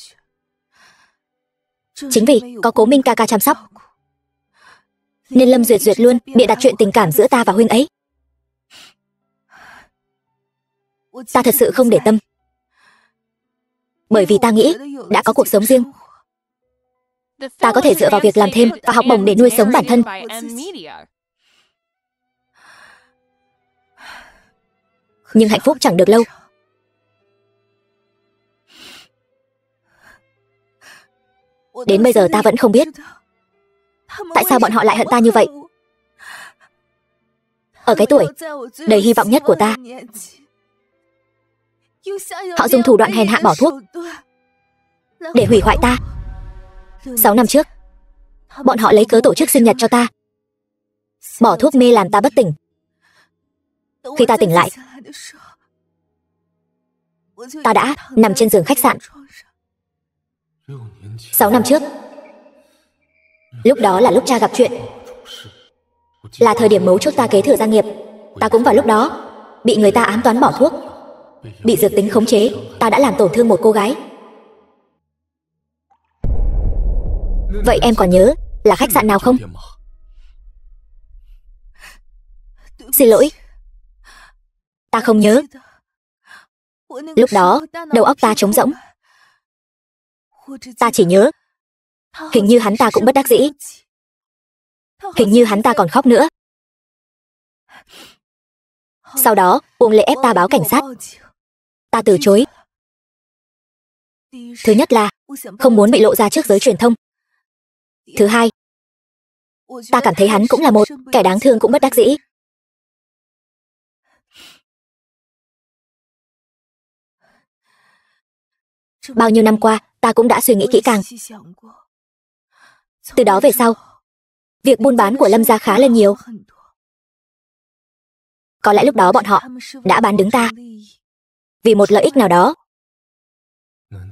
Chính vì có Cố Minh ca ca chăm sóc, nên Lâm Duyệt Duyệt luôn bịa đặt chuyện tình cảm giữa ta và huynh ấy. Ta thật sự không để tâm, bởi vì ta nghĩ đã có cuộc sống riêng. Ta có thể dựa vào việc làm thêm và học bổng để nuôi sống bản thân. Nhưng hạnh phúc chẳng được lâu. Đến bây giờ ta vẫn không biết tại sao bọn họ lại hận ta như vậy. Ở cái tuổi đầy hy vọng nhất của ta, Họ dùng thủ đoạn hèn hạ bỏ thuốc để hủy hoại ta. 6 năm trước, bọn họ lấy cớ tổ chức sinh nhật cho ta, bỏ thuốc mê làm ta bất tỉnh. Khi ta tỉnh lại, ta đã nằm trên giường khách sạn. 6 năm trước, lúc đó là lúc cha gặp chuyện, là thời điểm mấu chốt ta kế thừa gia nghiệp. Ta cũng vào lúc đó bị người ta ám toán bỏ thuốc, bị dược tính khống chế. Ta đã làm tổn thương một cô gái. Vậy em còn nhớ là khách sạn nào không? Xin lỗi, ta không nhớ. Lúc đó đầu óc ta trống rỗng. Ta chỉ nhớ hình như hắn ta cũng bất đắc dĩ, hình như hắn ta còn khóc nữa. Sau đó Uông Lệ ép ta báo cảnh sát. Ta từ chối. Thứ nhất là không muốn bị lộ ra trước giới truyền thông. Thứ hai, ta cảm thấy hắn cũng là một kẻ đáng thương cũng bất đắc dĩ. Bao nhiêu năm qua, ta cũng đã suy nghĩ kỹ càng. Từ đó về sau, việc buôn bán của Lâm gia khá lên nhiều. Có lẽ lúc đó bọn họ đã bán đứng ta vì một lợi ích nào đó.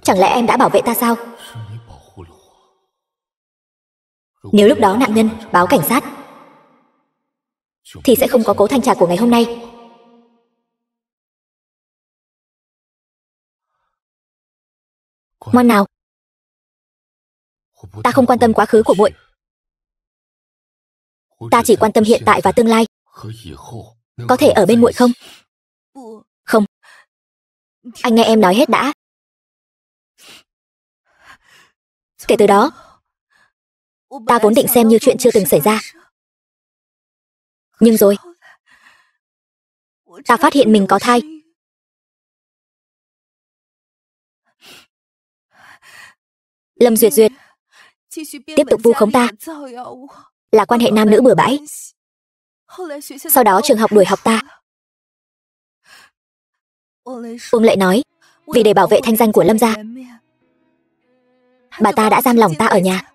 Chẳng lẽ em đã bảo vệ ta sao? Nếu lúc đó nạn nhân báo cảnh sát thì sẽ không có Cố Thanh Trạc của ngày hôm nay. Ngoan nào. Ta không quan tâm quá khứ của muội. Ta chỉ quan tâm hiện tại và tương lai. Có thể ở bên muội không? Không. Anh nghe em nói hết đã. Kể từ đó, ta vốn định xem như chuyện chưa từng xảy ra. Nhưng rồi, ta phát hiện mình có thai. Lâm Duyệt Duyệt tiếp tục vu khống ta là quan hệ nam nữ bừa bãi. Sau đó trường học đuổi học ta. Uông Lệ nói, vì để bảo vệ thanh danh của Lâm gia, bà ta đã giam lỏng ta ở nhà.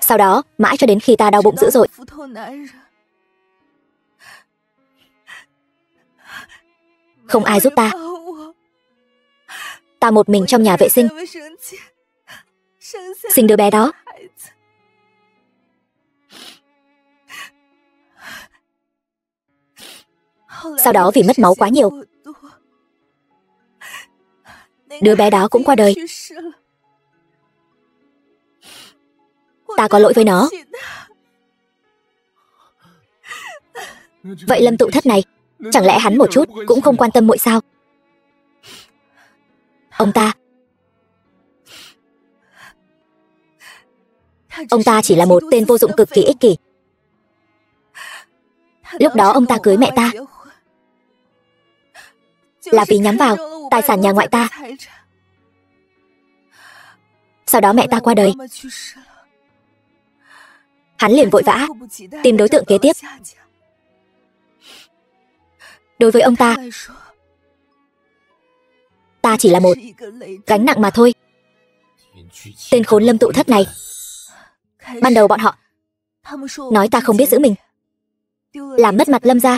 Sau đó, mãi cho đến khi ta đau bụng dữ dội, không ai giúp ta. Ta một mình trong nhà vệ sinh, sinh đứa bé đó. Sau đó vì mất máu quá nhiều, đứa bé đó cũng qua đời. Ta có lỗi với nó. Vậy Lâm Tụ Thất này, chẳng lẽ hắn một chút cũng không quan tâm muội sao? Ông ta chỉ là một tên vô dụng cực kỳ ích kỷ. Lúc đó ông ta cưới mẹ ta là vì nhắm vào tài sản nhà ngoại ta. Sau đó mẹ ta qua đời, hắn liền vội vã tìm đối tượng kế tiếp. Đối với ông ta, ta chỉ là một gánh nặng mà thôi. Tên khốn Lâm Tụ Thất này, ban đầu bọn họ nói ta không biết giữ mình, làm mất mặt Lâm gia.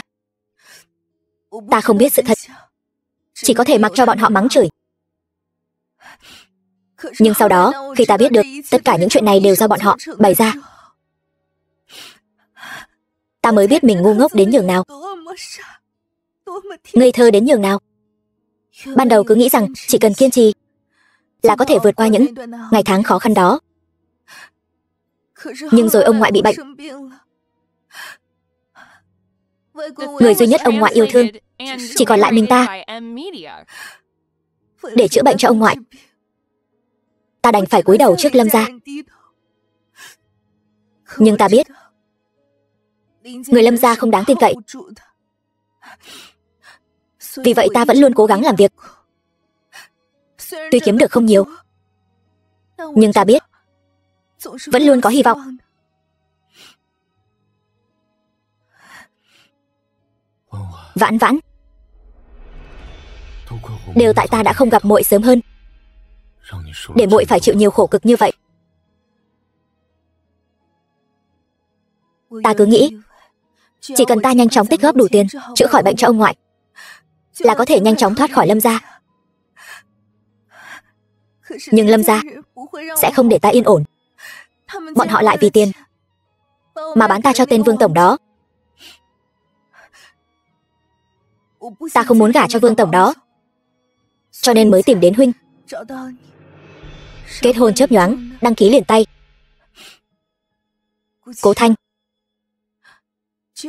Ta không biết sự thật, chỉ có thể mặc cho bọn họ mắng chửi. Nhưng sau đó, khi ta biết được tất cả những chuyện này đều do bọn họ bày ra, ta mới biết mình ngu ngốc đến nhường nào, ngây thơ đến nhường nào. Ban đầu cứ nghĩ rằng chỉ cần kiên trì là có thể vượt qua những ngày tháng khó khăn đó. Nhưng rồi ông ngoại bị bệnh. Người duy nhất ông ngoại yêu thương chỉ còn lại mình ta. Để chữa bệnh cho ông ngoại, ta đành phải cúi đầu trước Lâm gia. Nhưng ta biết người Lâm gia không đáng tin cậy. Vì vậy ta vẫn luôn cố gắng làm việc. Tuy kiếm được không nhiều, nhưng ta biết vẫn luôn có hy vọng. Vãn Vãn, đều tại ta đã không gặp muội sớm hơn, để muội phải chịu nhiều khổ cực như vậy. Ta cứ nghĩ chỉ cần ta nhanh chóng tích góp đủ tiền chữa khỏi bệnh cho ông ngoại là có thể nhanh chóng thoát khỏi Lâm gia. Nhưng Lâm gia sẽ không để ta yên ổn. Bọn họ lại vì tiền mà bán ta cho tên Vương tổng đó. Ta không muốn gả cho Vương tổng đó, cho nên mới tìm đến huynh. Kết hôn chớp nhoáng, đăng ký liền tay. Cố Thanh,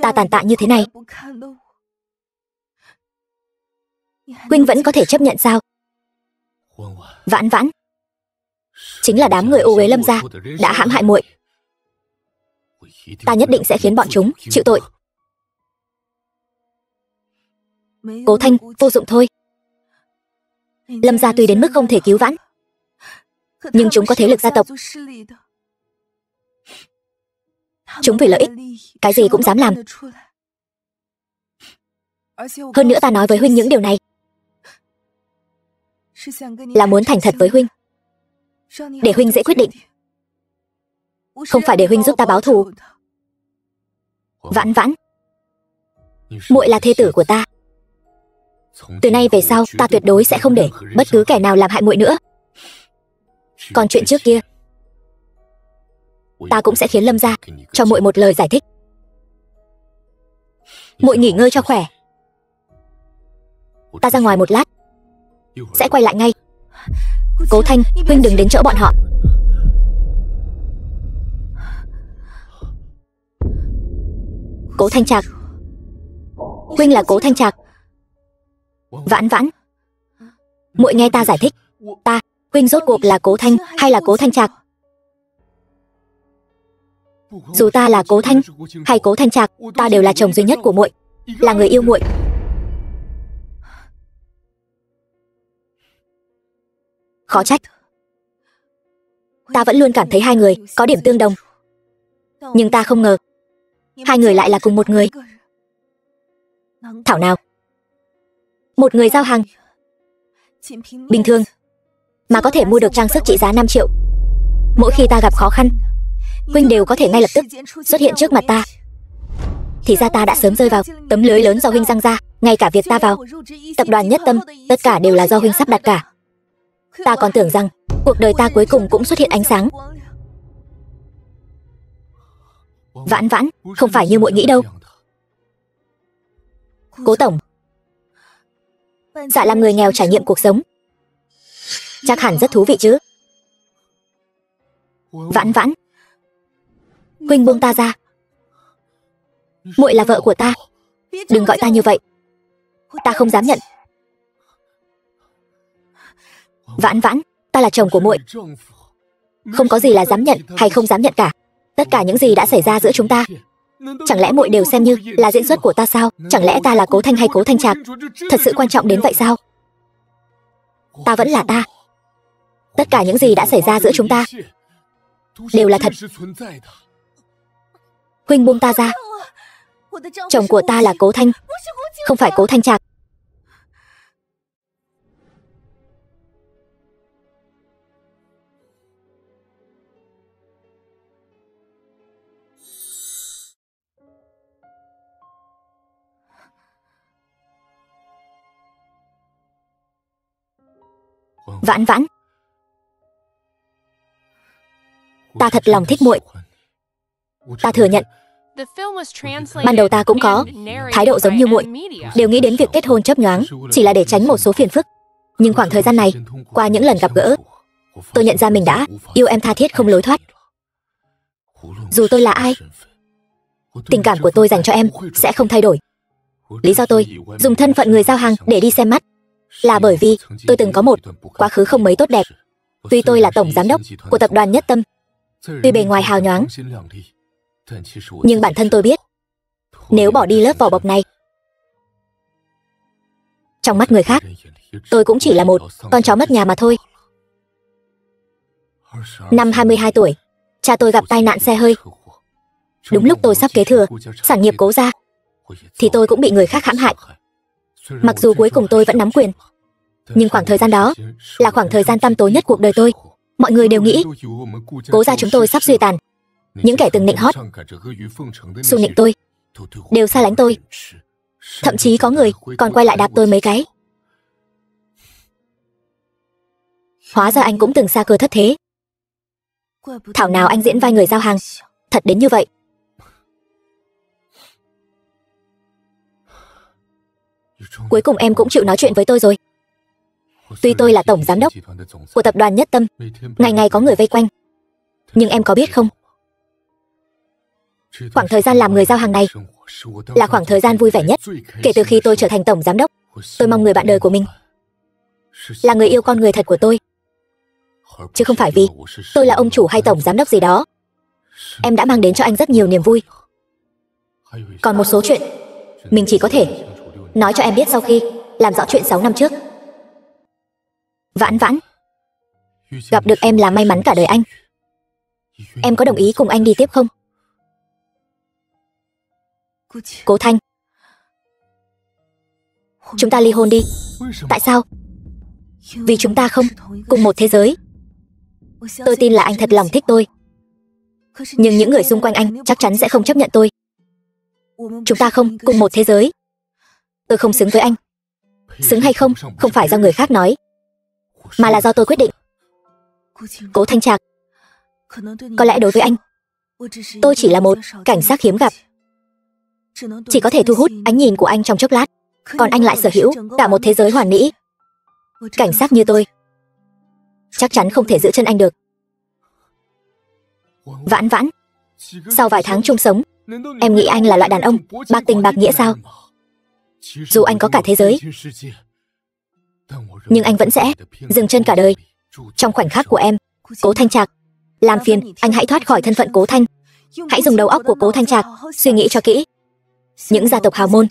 ta tàn tạ như thế này, huynh vẫn có thể chấp nhận sao? Vãn Vãn, chính là đám người ô uế Lâm gia đã hãm hại muội. Ta nhất định sẽ khiến bọn chúng chịu tội. Cố Thanh, vô dụng thôi. Lâm gia tuy đến mức không thể cứu vãn, nhưng chúng có thế lực gia tộc. Chúng vì lợi ích, cái gì cũng dám làm. Hơn nữa ta nói với huynh những điều này là muốn thành thật với huynh, để huynh dễ quyết định, không phải để huynh giúp ta báo thù. Vãn Vãn, muội là thê tử của ta. Từ nay về sau ta tuyệt đối sẽ không để bất cứ kẻ nào làm hại muội nữa. Còn chuyện trước kia, ta cũng sẽ khiến Lâm gia cho muội một lời giải thích. Muội nghỉ ngơi cho khỏe. Ta ra ngoài một lát sẽ quay lại ngay. Cố Thanh, huynh đừng đến chỗ bọn họ. Cố Thanh Trạc, huynh là Cố Thanh Trạc. Vãn Vãn, muội nghe ta giải thích. Huynh rốt cuộc là Cố Thanh hay là Cố Thanh Trạc? Dù ta là Cố Thanh hay Cố Thanh Trạc, ta đều là chồng duy nhất của muội, là người yêu muội. Khó trách ta vẫn luôn cảm thấy hai người có điểm tương đồng, nhưng ta không ngờ hai người lại là cùng một người. Thảo nào một người giao hàng bình thường mà có thể mua được trang sức trị giá 5 triệu. Mỗi khi ta gặp khó khăn, huynh đều có thể ngay lập tức xuất hiện trước mặt ta. Thì ra ta đã sớm rơi vào tấm lưới lớn do huynh giăng ra. Ngay cả việc ta vào tập đoàn Nhất Tâm, tất cả đều là do huynh sắp đặt cả. Ta còn tưởng rằng cuộc đời ta cuối cùng cũng xuất hiện ánh sáng. Vãn Vãn, không phải như muội nghĩ đâu. Cố tổng, dạ làm người nghèo trải nghiệm cuộc sống chắc hẳn rất thú vị chứ. Vãn Vãn, huynh buông ta ra. Muội là vợ của ta, đừng gọi ta như vậy, ta không dám nhận. Vãn Vãn, ta là chồng của muội, không có gì là dám nhận hay không dám nhận cả. Tất cả những gì đã xảy ra giữa chúng ta, chẳng lẽ muội đều xem như là diễn xuất của ta sao? Chẳng lẽ ta là Cố Thanh hay Cố Thanh Trạc thật sự quan trọng đến vậy sao? Ta vẫn là ta. Tất cả những gì đã xảy ra giữa chúng ta đều là thật. Huynh buông ta ra. Chồng của ta là Cố Thanh, không phải Cố Thanh Trạc. Vãn Vãn, ta thật lòng thích muội. Ta thừa nhận, ban đầu ta cũng có thái độ giống như muội, đều nghĩ đến việc kết hôn chớp nhoáng chỉ là để tránh một số phiền phức. Nhưng khoảng thời gian này, qua những lần gặp gỡ, tôi nhận ra mình đã yêu em tha thiết không lối thoát. Dù tôi là ai, tình cảm của tôi dành cho em sẽ không thay đổi. Lý do tôi dùng thân phận người giao hàng để đi xem mắt là bởi vì tôi từng có một quá khứ không mấy tốt đẹp. Tuy tôi là tổng giám đốc của tập đoàn Nhất Tâm, tuy bề ngoài hào nhoáng, nhưng bản thân tôi biết, nếu bỏ đi lớp vỏ bọc này, trong mắt người khác, tôi cũng chỉ là một con chó mất nhà mà thôi. Năm 22 tuổi, cha tôi gặp tai nạn xe hơi. Đúng lúc tôi sắp kế thừa sản nghiệp Cố gia, thì tôi cũng bị người khác hãm hại. Mặc dù cuối cùng tôi vẫn nắm quyền, nhưng khoảng thời gian đó là khoảng thời gian tăm tối nhất cuộc đời tôi. Mọi người đều nghĩ Cố gia chúng tôi sắp suy tàn. Những kẻ từng nịnh hót, xu nịnh tôi đều xa lánh tôi. Thậm chí có người còn quay lại đạp tôi mấy cái. Hóa ra anh cũng từng xa cơ thất thế. Thảo nào anh diễn vai người giao hàng thật đến như vậy. Cuối cùng em cũng chịu nói chuyện với tôi rồi. Tuy tôi là tổng giám đốc của tập đoàn Nhất Tâm, ngày ngày có người vây quanh, nhưng em có biết không, khoảng thời gian làm người giao hàng này là khoảng thời gian vui vẻ nhất kể từ khi tôi trở thành tổng giám đốc. Tôi mong người bạn đời của mình là người yêu con người thật của tôi, chứ không phải vì tôi là ông chủ hay tổng giám đốc gì đó. Em đã mang đến cho anh rất nhiều niềm vui. Còn một số chuyện mình chỉ có thể nói cho em biết sau khi làm rõ chuyện 6 năm trước. Vãn Vãn, gặp được em là may mắn cả đời anh. Em có đồng ý cùng anh đi tiếp không? Cố Thanh, chúng ta ly hôn đi. Tại sao? Vì chúng ta không cùng một thế giới. Tôi tin là anh thật lòng thích tôi, nhưng những người xung quanh anh chắc chắn sẽ không chấp nhận tôi. Chúng ta không cùng một thế giới. Tôi không xứng với anh. Xứng hay không, không phải do người khác nói, mà là do tôi quyết định. Cố Thanh Trạc, có lẽ đối với anh, tôi chỉ là một cảnh sát hiếm gặp, chỉ có thể thu hút ánh nhìn của anh trong chốc lát, còn anh lại sở hữu cả một thế giới hoàn mỹ. Cảnh sát như tôi chắc chắn không thể giữ chân anh được. Vãn Vãn, sau vài tháng chung sống, em nghĩ anh là loại đàn ông bạc tình bạc nghĩa sao? Dù anh có cả thế giới, nhưng anh vẫn sẽ dừng chân cả đời trong khoảnh khắc của em. Cố Thanh Trạc, làm phiền anh hãy thoát khỏi thân phận Cố Thanh. Hãy dùng đầu óc của Cố Thanh Trạc suy nghĩ cho kỹ. Những gia tộc hào môn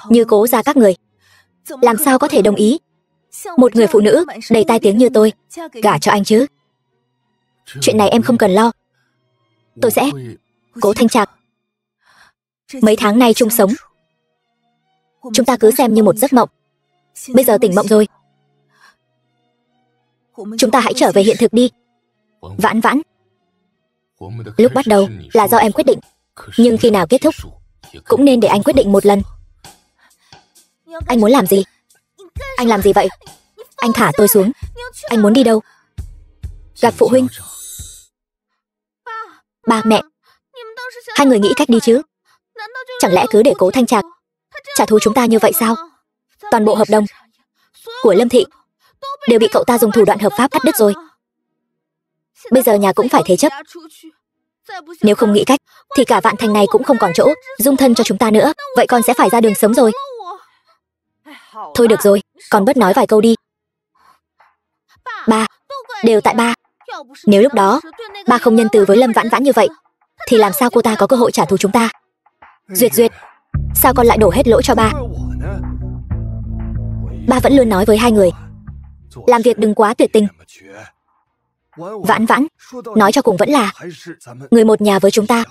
như Cố gia các người làm sao có thể đồng ý một người phụ nữ đầy tai tiếng như tôi gả cho anh chứ? Chuyện này em không cần lo, tôi sẽ. Cố Thanh Trạc, mấy tháng nay chung sống, chúng ta cứ xem như một giấc mộng. Bây giờ tỉnh mộng rồi, chúng ta hãy trở về hiện thực đi. Vãn Vãn, lúc bắt đầu là do em quyết định, nhưng khi nào kết thúc cũng nên để anh quyết định một lần. Anh muốn làm gì? Anh làm gì vậy? Anh thả tôi xuống. Anh muốn đi đâu? Gặp phụ huynh? Ba mẹ? Hai người nghĩ cách đi chứ? Chẳng lẽ cứ để Cố Thanh Trạc trả thù chúng ta như vậy sao? Toàn bộ hợp đồng của Lâm Thị đều bị cậu ta dùng thủ đoạn hợp pháp cắt đứt rồi. Bây giờ nhà cũng phải thế chấp. Nếu không nghĩ cách thì cả Vạn Thành này cũng không còn chỗ dung thân cho chúng ta nữa. Vậy con sẽ phải ra đường sống rồi. Thôi được rồi, con bớt nói vài câu đi. Ba, đều tại ba. Nếu lúc đó ba không nhân từ với Lâm Vãn Vãn như vậy thì làm sao cô ta có cơ hội trả thù chúng ta? Duyệt Duyệt, sao con lại đổ hết lỗi cho ba? Ba vẫn luôn nói với hai người làm việc đừng quá tuyệt tình. Vãn Vãn, nói cho cùng vẫn là người một nhà với chúng ta.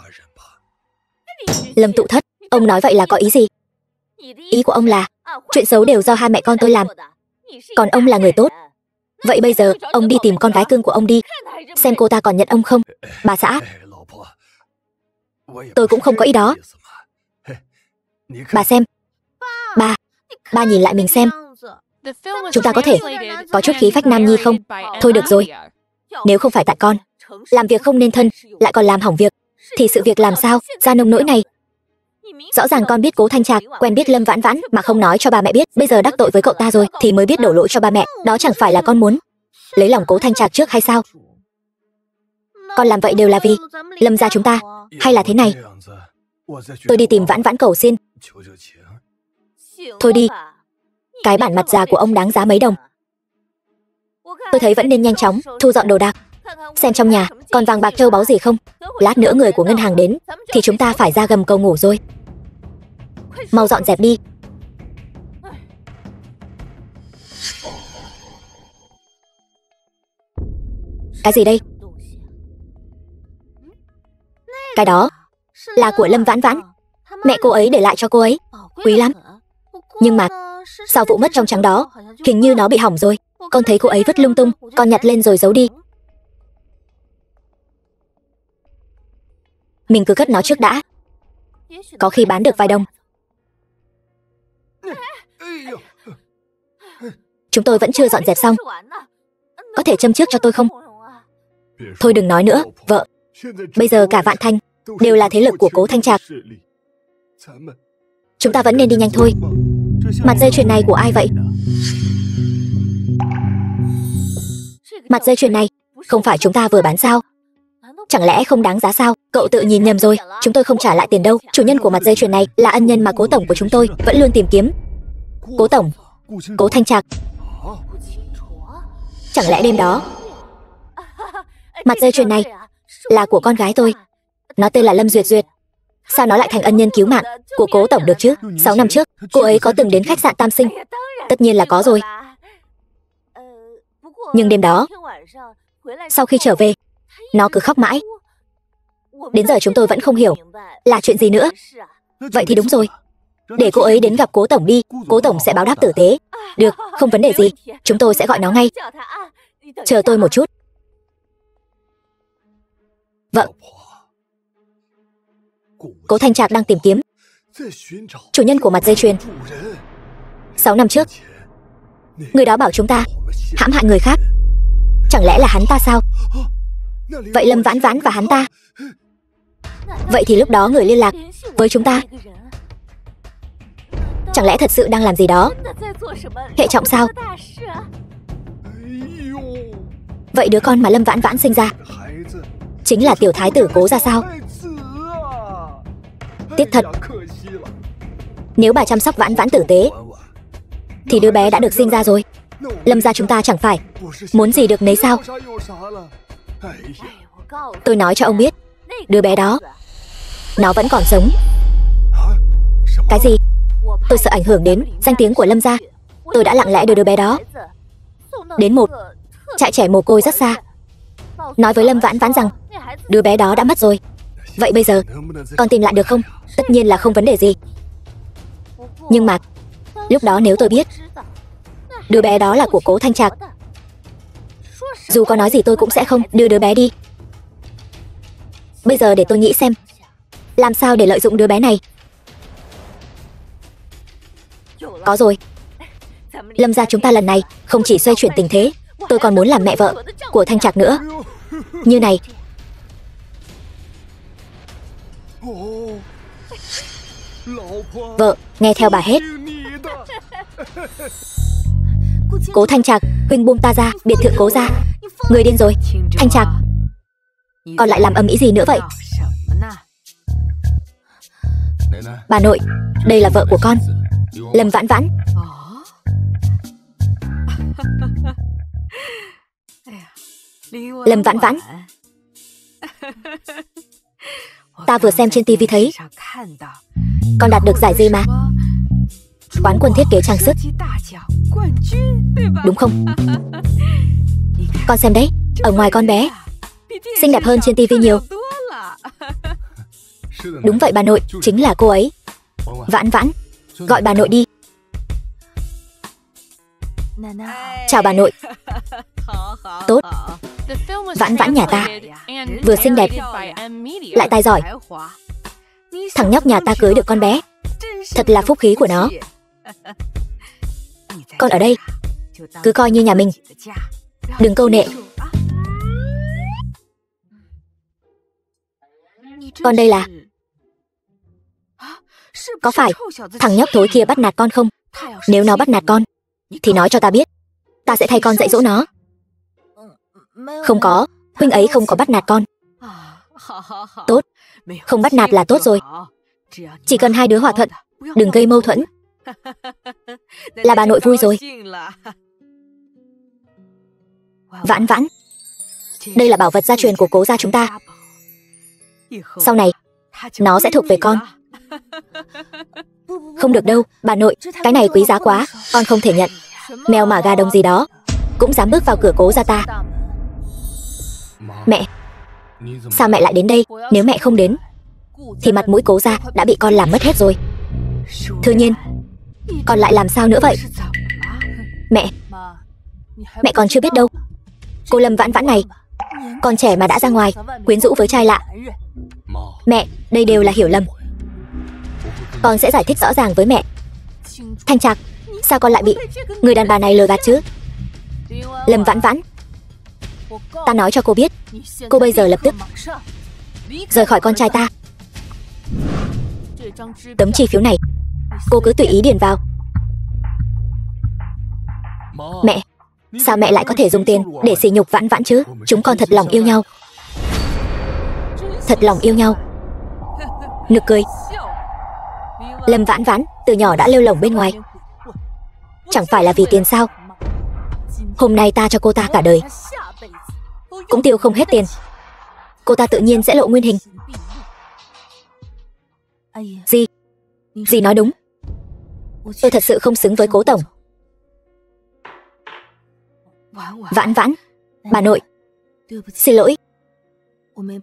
Lâm Tụ Thất, ông nói vậy là có ý gì? Ý của ông là chuyện xấu đều do hai mẹ con tôi làm, còn ông là người tốt. Vậy bây giờ ông đi tìm con gái cưng của ông đi, xem cô ta còn nhận ông không. Bà xã, tôi cũng không có ý đó. Bà xem. Ba nhìn lại mình xem. Chúng ta có thể có chút khí phách nam nhi không? Thôi được rồi, nếu không phải tại con làm việc không nên thân lại còn làm hỏng việc thì sự việc làm sao ra nông nỗi này? Rõ ràng con biết Cố Thanh Trạc quen biết Lâm Vãn Vãn mà không nói cho ba mẹ biết. Bây giờ đắc tội với cậu ta rồi thì mới biết đổ lỗi cho ba mẹ. Đó chẳng phải là con muốn lấy lòng Cố Thanh Trạc trước hay sao? Con làm vậy đều là vì Lâm gia chúng ta, hay là thế này? Tôi đi tìm Vãn Vãn cầu xin. Thôi đi, cái bản mặt già của ông đáng giá mấy đồng. Tôi thấy vẫn nên nhanh chóng thu dọn đồ đạc, xem trong nhà còn vàng bạc châu báu gì không. Lát nữa người của ngân hàng đến thì chúng ta phải ra gầm cầu ngủ rồi. Mau dọn dẹp đi. Cái gì đây? Cái đó là của Lâm Vãn Vãn. Mẹ cô ấy để lại cho cô ấy, quý lắm. Nhưng mà Sau vụ mất trong trắng đó, hình như nó bị hỏng rồi. Con thấy cô ấy vứt lung tung, con nhặt lên rồi giấu đi. Mình cứ cất nó trước đã. Có khi bán được vài đồng. Chúng tôi vẫn chưa dọn dẹp xong. Có thể châm trước cho tôi không? Thôi đừng nói nữa, vợ. Bây giờ cả Vạn Thanh đều là thế lực của Cố Thanh Trạc. Chúng ta vẫn nên đi nhanh thôi. Mặt dây chuyền này của ai vậy? Mặt dây chuyền này không phải chúng ta vừa bán sao? Chẳng lẽ không đáng giá sao? Cậu tự nhìn nhầm rồi. Chúng tôi không trả lại tiền đâu. Chủ nhân của mặt dây chuyền này là ân nhân mà Cố tổng của chúng tôi vẫn luôn tìm kiếm. Cố tổng, Cố Thanh Trạc. Chẳng lẽ đêm đó mặt dây chuyền này là của con gái tôi? Nó tên là Lâm Duyệt Duyệt. Sao nó lại thành ân nhân cứu mạng của Cố tổng được chứ? 6 năm trước, cô ấy có từng đến khách sạn Tam Sinh. Tất nhiên là có rồi. Nhưng đêm đó, sau khi trở về, nó cứ khóc mãi. Đến giờ chúng tôi vẫn không hiểu là chuyện gì nữa. Vậy thì đúng rồi. Để cô ấy đến gặp Cố tổng đi. Cố tổng sẽ báo đáp tử tế. Được, không vấn đề gì. Chúng tôi sẽ gọi nó ngay. Chờ tôi một chút. Vợ. Cố Thanh Trạc đang tìm kiếm chủ nhân của mặt dây chuyền. 6 năm trước, người đó bảo chúng ta hãm hại người khác. Chẳng lẽ là hắn ta sao? Vậy Lâm Vãn Vãn và hắn ta? Vậy thì lúc đó người liên lạc với chúng ta chẳng lẽ thật sự đang làm gì đó hệ trọng sao? Vậy đứa con mà Lâm Vãn Vãn sinh ra chính là tiểu thái tử Cố gia sao? Tiếc thật. Nếu bà chăm sóc Vãn Vãn tử tế thì đứa bé đã được sinh ra rồi. Lâm gia chúng ta chẳng phải muốn gì được nấy sao? Tôi nói cho ông biết, đứa bé đó nó vẫn còn sống. Cái gì? Tôi sợ ảnh hưởng đến danh tiếng của Lâm gia. Tôi đã lặng lẽ đưa đứa bé đó đến một trại trẻ mồ côi rất xa, nói với Lâm Vãn Vãn rằng đứa bé đó đã mất rồi. Vậy bây giờ con tìm lại được không? Tất nhiên là không vấn đề gì. Nhưng mà lúc đó nếu tôi biết đứa bé đó là của Cố Thanh Trạc, dù có nói gì tôi cũng sẽ không đưa đứa bé đi. Bây giờ để tôi nghĩ xem làm sao để lợi dụng đứa bé này. Có rồi. Lâm gia chúng ta lần này không chỉ xoay chuyển tình thế, tôi còn muốn làm mẹ vợ của Thanh Trạc nữa. Như này. Vợ, nghe theo bà hết. Cố Thanh Trạc, huynh buông ta ra, biệt thự Cố gia. Người điên rồi. Thanh Trạc, còn lại làm ầm ĩ gì nữa vậy? Bà nội, đây là vợ của con, Lâm Vãn Vãn. Lâm Vãn Vãn. Ta vừa xem trên tivi thấy con đạt được giải gì mà. Quán quân thiết kế trang sức, đúng không? Con xem đấy, ở ngoài con bé xinh đẹp hơn trên tivi nhiều. Đúng vậy bà nội, chính là cô ấy. Vãn Vãn, gọi bà nội đi. Chào bà nội. Tốt. Vãn Vãn nhà ta vừa xinh đẹp lại tài giỏi. Thằng nhóc nhà ta cưới được con bé, thật là phúc khí của nó. Con ở đây cứ coi như nhà mình, đừng câu nệ. Con đây là... Có phải thằng nhóc thối kia bắt nạt con không? Nếu nó bắt nạt con thì nói cho ta biết, ta sẽ thay con dạy dỗ nó. Không có, huynh ấy không có bắt nạt con. Tốt, không bắt nạt là tốt rồi. Chỉ cần hai đứa hòa thuận, đừng gây mâu thuẫn, là bà nội vui rồi. Vãn Vãn, đây là bảo vật gia truyền của Cố gia chúng ta. Sau này nó sẽ thuộc về con. Không được đâu, bà nội, cái này quý giá quá, con không thể nhận. Mèo mà gà đồng gì đó cũng dám bước vào cửa Cố gia ta. Mẹ, sao mẹ lại đến đây? Nếu mẹ không đến thì mặt mũi Cố gia đã bị con làm mất hết rồi. Thư Nhiên, Còn lại làm sao nữa vậy? Mẹ, mẹ còn chưa biết đâu. Cô Lâm Vãn Vãn này, con trẻ mà đã ra ngoài quyến rũ với trai lạ. Mẹ, đây đều là hiểu lầm. Con sẽ giải thích rõ ràng với mẹ. Thanh Trạc, sao con lại bị người đàn bà này lừa gạt chứ? Lâm Vãn Vãn, ta nói cho cô biết, cô bây giờ lập tức rời khỏi con trai ta. Tấm chi phiếu này cô cứ tùy ý điền vào. Mẹ, sao mẹ lại có thể dùng tiền để sỉ nhục Vãn Vãn chứ? Chúng con thật lòng yêu nhau. Thật lòng yêu nhau. Nực cười. Lâm Vãn Vãn từ nhỏ đã lêu lổng bên ngoài, chẳng phải là vì tiền sao? Hôm nay ta cho cô ta cả đời cũng tiêu không hết tiền. Cô ta tự nhiên sẽ lộ nguyên hình. Dì nói đúng. Tôi thật sự không xứng với Cố tổng. Vãn Vãn, bà nội, xin lỗi,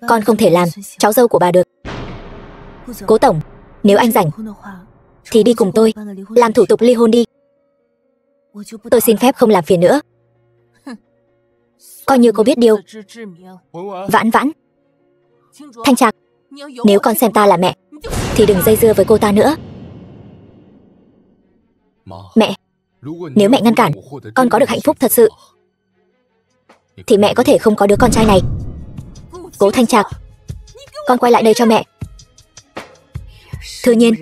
con không thể làm cháu dâu của bà được. Cố tổng, nếu anh rảnh thì đi cùng tôi làm thủ tục ly hôn đi. Tôi xin phép không làm phiền nữa. Coi như cô biết điều. Vãn Vãn, Thanh Trạc, nếu con xem ta là mẹ thì đừng dây dưa với cô ta nữa. Mẹ, nếu mẹ ngăn cản con có được hạnh phúc thật sự thì mẹ có thể không có đứa con trai này. Cố Thanh Trạc, con quay lại đây cho mẹ. Thư Nhiên,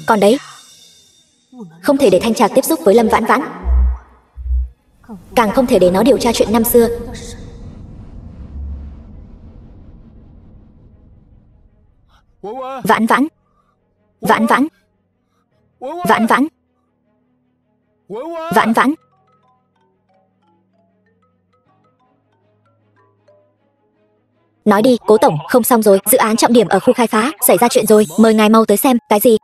con đấy, không thể để Thanh Trạc tiếp xúc với Lâm Vãn Vãn, càng không thể để nó điều tra chuyện năm xưa. Vãn Vãn, Vãn Vãn, Vãn Vãn, Vãn Vãn. Nói đi, Cố tổng, không xong rồi, dự án trọng điểm ở khu khai phá xảy ra chuyện rồi, mời ngài mau tới xem. Cái gì?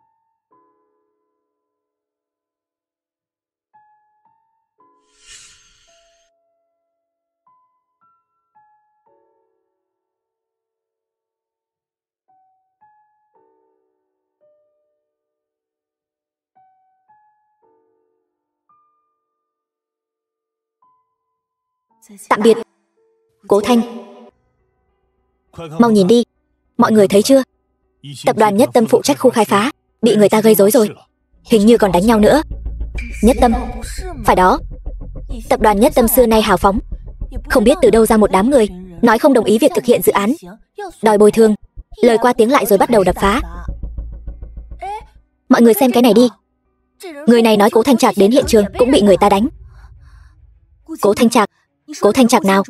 Tạm biệt, Cố Thanh. Mau nhìn đi, mọi người thấy chưa? Tập đoàn Nhất Tâm phụ trách khu khai phá bị người ta gây rối rồi, hình như còn đánh nhau nữa. Nhất Tâm? Phải đó, tập đoàn Nhất Tâm xưa nay hào phóng, không biết từ đâu ra một đám người nói không đồng ý việc thực hiện dự án, đòi bồi thường, lời qua tiếng lại rồi bắt đầu đập phá. Mọi người xem cái này đi. Người này nói Cố Thanh Trạc đến hiện trường cũng bị người ta đánh. Cố Thanh Trạc? Cố Thanh Trạc nào?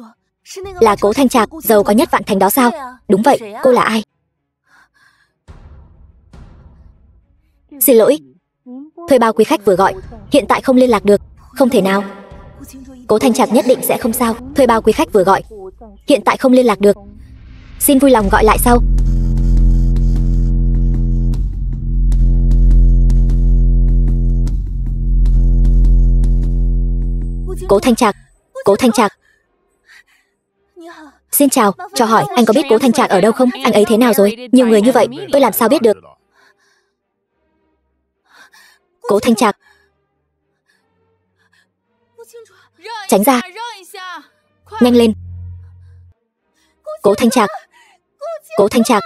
Là Cố Thanh Trạc giàu có nhất Vạn Thành đó sao? Đúng vậy, cô là ai? Xin lỗi, thuê bao quý khách vừa gọi hiện tại không liên lạc được. Không thể nào. Cố Thanh Trạc nhất định sẽ không sao. Thuê bao quý khách vừa gọi hiện tại không liên lạc được, xin vui lòng gọi lại sau. Cố Thanh Trạc, Cố Thanh Trạc. Xin chào, cho hỏi anh có biết Cố Thanh Trạc ở đâu không? Anh ấy thế nào rồi? Nhiều người như vậy, tôi làm sao biết được? Cố Thanh Trạc, tránh ra, nhanh lên. Cố Thanh Trạc, Cố Thanh Trạc,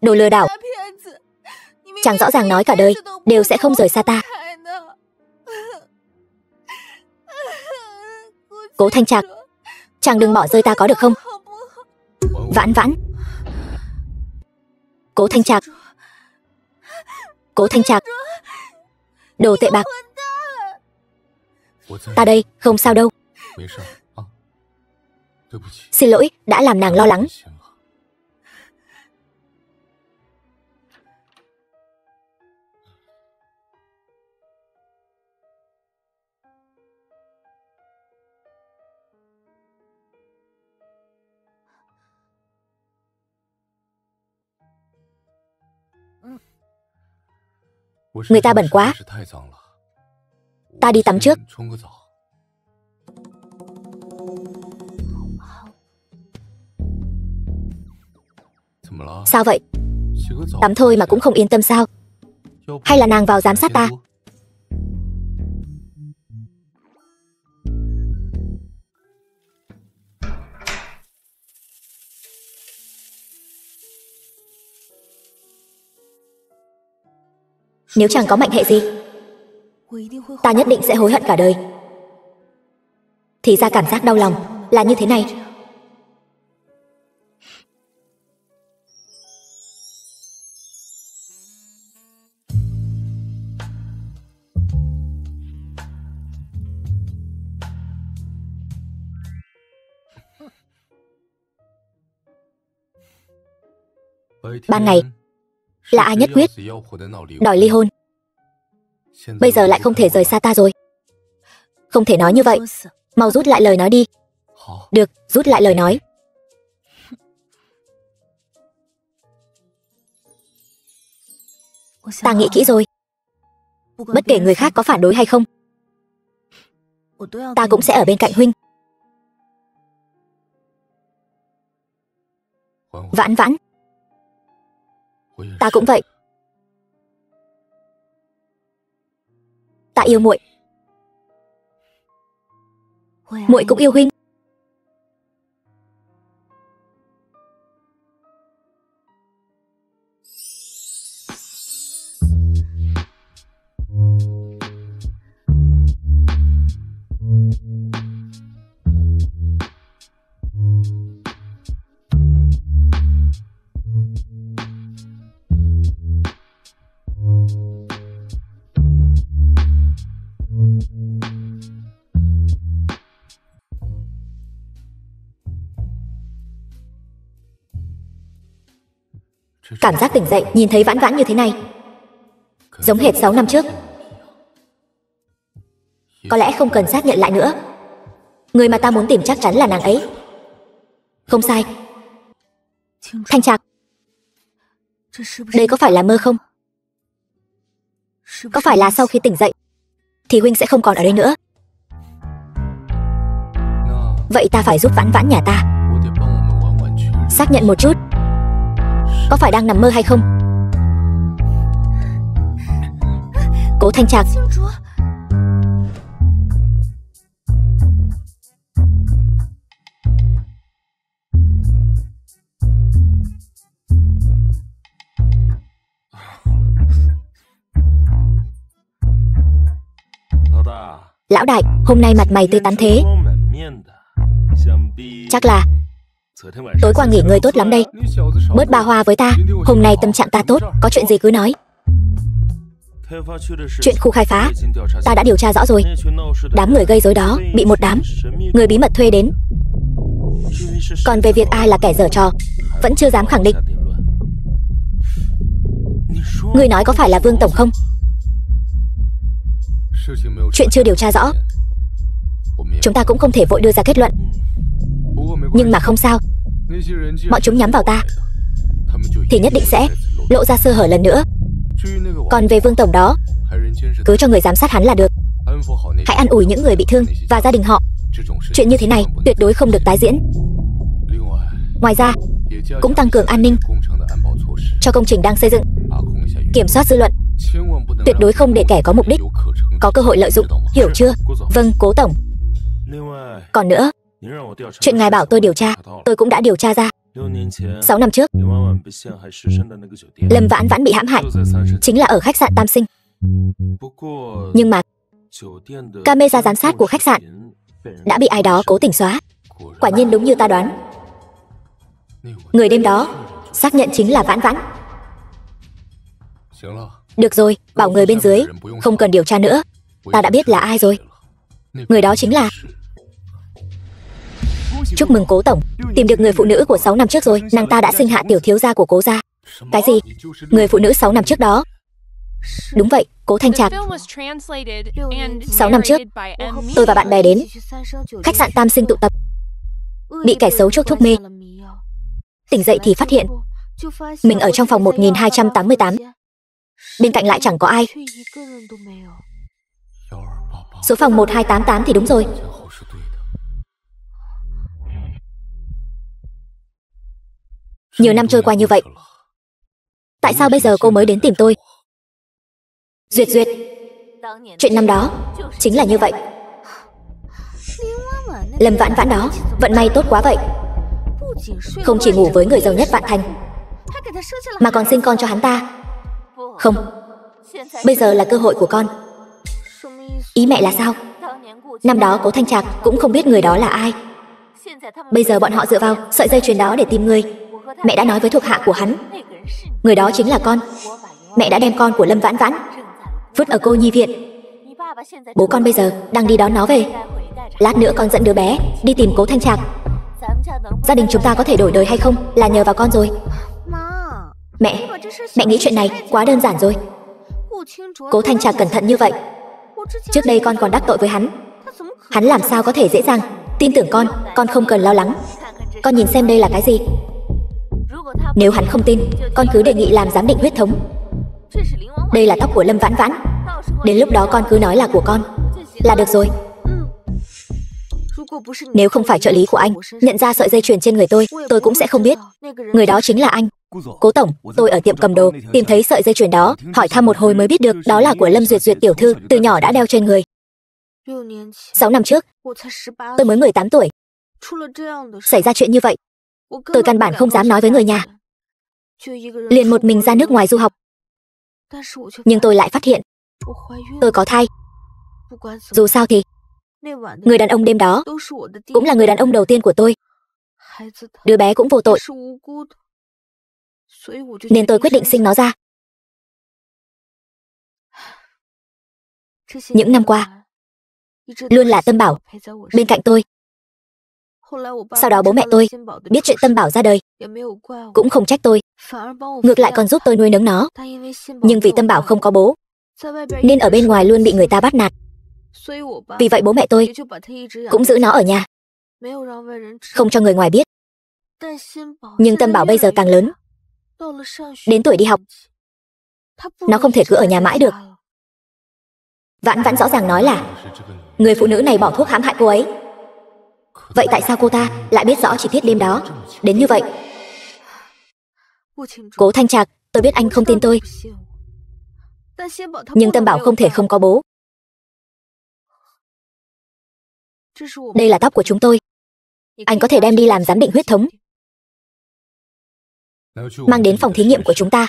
đồ lừa đảo. Chàng rõ ràng nói cả đời đều sẽ không rời xa ta. Cố Thanh Trạc, chàng đừng bỏ rơi ta có được không? Vãn Vãn. Cố Thanh Trạc, Cố Thanh Trạc, đồ tệ bạc. Ta đây, không sao đâu. Xin lỗi, đã làm nàng lo lắng. Người ta bẩn quá, ta đi tắm trước. Sao vậy? Tắm thôi mà cũng không yên tâm sao? Hay là nàng vào giám sát ta? Nếu chẳng có mệnh hệ gì, ta nhất định sẽ hối hận cả đời. Thì ra cảm giác đau lòng là như thế này. Ban ngày là ai nhất quyết đòi ly hôn, bây giờ lại không thể rời xa ta rồi. Không thể nói như vậy, mau rút lại lời nói đi. Được, rút lại lời nói. Ta nghĩ kỹ rồi. Bất kể người khác có phản đối hay không, ta cũng sẽ ở bên cạnh huynh. Vãn Vãn, ta cũng vậy. Ta yêu muội, muội cũng yêu huynh. Cảm giác tỉnh dậy nhìn thấy Vãn Vãn như thế này, giống hệt 6 năm trước. Có lẽ không cần xác nhận lại nữa. Người mà ta muốn tìm chắc chắn là nàng ấy. Không sai. Thanh Trạc, đây có phải là mơ không? Có phải là sau khi tỉnh dậy thì huynh sẽ không còn ở đây nữa? Vậy ta phải giúp Vãn Vãn nhà ta xác nhận một chút, có phải đang nằm mơ hay không? Cố Thanh Trạc, lão đại, hôm nay mặt mày tươi tắn thế, chắc là tối qua nghỉ ngơi tốt lắm đây. Bớt ba hoa với ta, hôm nay tâm trạng ta tốt, có chuyện gì cứ nói. Chuyện khu khai phá ta đã điều tra rõ rồi. Đám người gây rối đó bị một đám người bí mật thuê đến. Còn về việc ai là kẻ giở trò, vẫn chưa dám khẳng định. Ngươi nói có phải là Vương Tổng không? Chuyện chưa điều tra rõ, chúng ta cũng không thể vội đưa ra kết luận. Nhưng mà không sao, bọn chúng nhắm vào ta thì nhất định sẽ lộ ra sơ hở lần nữa. Còn về Vương Tổng đó, cứ cho người giám sát hắn là được. Hãy an ủi những người bị thương và gia đình họ. Chuyện như thế này tuyệt đối không được tái diễn. Ngoài ra, cũng tăng cường an ninh cho công trình đang xây dựng, kiểm soát dư luận, tuyệt đối không để kẻ có mục đích có cơ hội lợi dụng, hiểu chưa? Vâng, Cố Tổng. Còn nữa, chuyện ngài bảo tôi điều tra, tôi cũng đã điều tra ra. 6 năm trước, Lâm Vãn Vãn bị hãm hại chính là ở khách sạn Tam Sinh. Nhưng mà camera giám sát của khách sạn đã bị ai đó cố tình xóa. Quả nhiên đúng như ta đoán, người đêm đó xác nhận chính là Vãn Vãn. Được rồi, bảo người bên dưới không cần điều tra nữa, ta đã biết là ai rồi. Người đó chính là... Chúc mừng Cố Tổng, tìm được người phụ nữ của 6 năm trước rồi. Nàng ta đã sinh hạ tiểu thiếu gia của Cố gia. Cái gì? Người phụ nữ 6 năm trước đó? Đúng vậy, Cố Thanh Trạc. 6 năm trước, tôi và bạn bè đến khách sạn Tam Sinh tụ tập, bị kẻ xấu chuốc thuốc mê. Tỉnh dậy thì phát hiện mình ở trong phòng 1288. Bên cạnh lại chẳng có ai. Số phòng 1288 thì đúng rồi. Nhiều năm trôi qua như vậy, tại sao bây giờ cô mới đến tìm tôi? Duyệt Duyệt, chuyện năm đó chính là như vậy. Lâm Vãn Vãn đó vận may tốt quá vậy, không chỉ ngủ với người giàu nhất Vạn Thành, mà còn sinh con cho hắn ta. Không, bây giờ là cơ hội của con. Ý mẹ là sao? Năm đó Cố Thanh Trạc cũng không biết người đó là ai. Bây giờ bọn họ dựa vào sợi dây chuyền đó để tìm người. Mẹ đã nói với thuộc hạ của hắn, người đó chính là con. Mẹ đã đem con của Lâm Vãn Vãn vứt ở cô nhi viện. Bố con bây giờ đang đi đón nó về. Lát nữa con dẫn đứa bé đi tìm Cố Thanh Trạc. Gia đình chúng ta có thể đổi đời hay không là nhờ vào con rồi. Mẹ nghĩ chuyện này quá đơn giản rồi. Cố Thanh Trạc cẩn thận như vậy, trước đây con còn đắc tội với hắn. Hắn làm sao có thể dễ dàng tin tưởng con không cần lo lắng. Con nhìn xem đây là cái gì. Nếu hắn không tin, con cứ đề nghị làm giám định huyết thống. Đây là tóc của Lâm Vãn Vãn. Đến lúc đó con cứ nói là của con là được rồi. Nếu không phải trợ lý của anh nhận ra sợi dây chuyền trên người tôi cũng sẽ không biết người đó chính là anh. Cố tổng, tôi ở tiệm cầm đồ tìm thấy sợi dây chuyền đó, hỏi thăm một hồi mới biết được đó là của Lâm Duyệt Duyệt tiểu thư, từ nhỏ đã đeo trên người. 6 năm trước, tôi mới 18 tuổi. Xảy ra chuyện như vậy, tôi căn bản không dám nói với người nhà, liền một mình ra nước ngoài du học. Nhưng tôi lại phát hiện tôi có thai. Dù sao thì người đàn ông đêm đó cũng là người đàn ông đầu tiên của tôi. Đứa bé cũng vô tội, nên tôi quyết định sinh nó ra. Những năm qua, luôn là Tâm Bảo bên cạnh tôi. Sau đó bố mẹ tôi biết chuyện Tâm Bảo ra đời, cũng không trách tôi, ngược lại còn giúp tôi nuôi nấng nó. Nhưng vì Tâm Bảo không có bố, nên ở bên ngoài luôn bị người ta bắt nạt. Vì vậy bố mẹ tôi cũng giữ nó ở nhà, không cho người ngoài biết. Nhưng Tâm Bảo bây giờ càng lớn, đến tuổi đi học, nó không thể cứ ở nhà mãi được. Vãn Vãn rõ ràng nói là người phụ nữ này bỏ thuốc hãm hại cô ấy. Vậy tại sao cô ta lại biết rõ chi tiết đêm đó đến như vậy? Cố Thanh Trạc, tôi biết anh không tin tôi, nhưng Tâm Bảo không thể không có bố. Đây là tóc của chúng tôi, anh có thể đem đi làm giám định huyết thống, mang đến phòng thí nghiệm của chúng ta.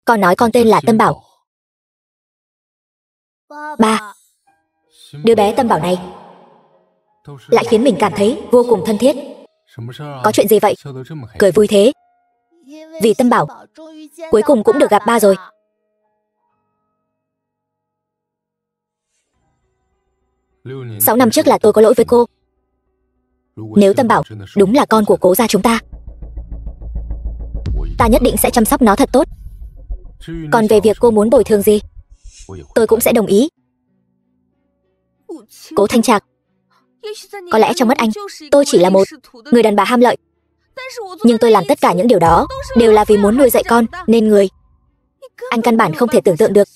Con nói con tên là Tâm Bảo. Ba, đứa bé Tâm Bảo này lại khiến mình cảm thấy vô cùng thân thiết. Có chuyện gì vậy? Cười vui thế. Vì Tâm Bảo cuối cùng cũng được gặp ba rồi. Sáu năm trước là tôi có lỗi với cô. Nếu Tâm Bảo đúng là con của Cố gia chúng ta nhất định sẽ chăm sóc nó thật tốt. Còn về việc cô muốn bồi thường gì, tôi cũng sẽ đồng ý. Cố Thanh Trạc, có lẽ trong mắt anh, tôi chỉ là một người đàn bà ham lợi. Nhưng tôi làm tất cả những điều đó đều là vì muốn nuôi dạy con nên người. Anh căn bản không thể tưởng tượng được,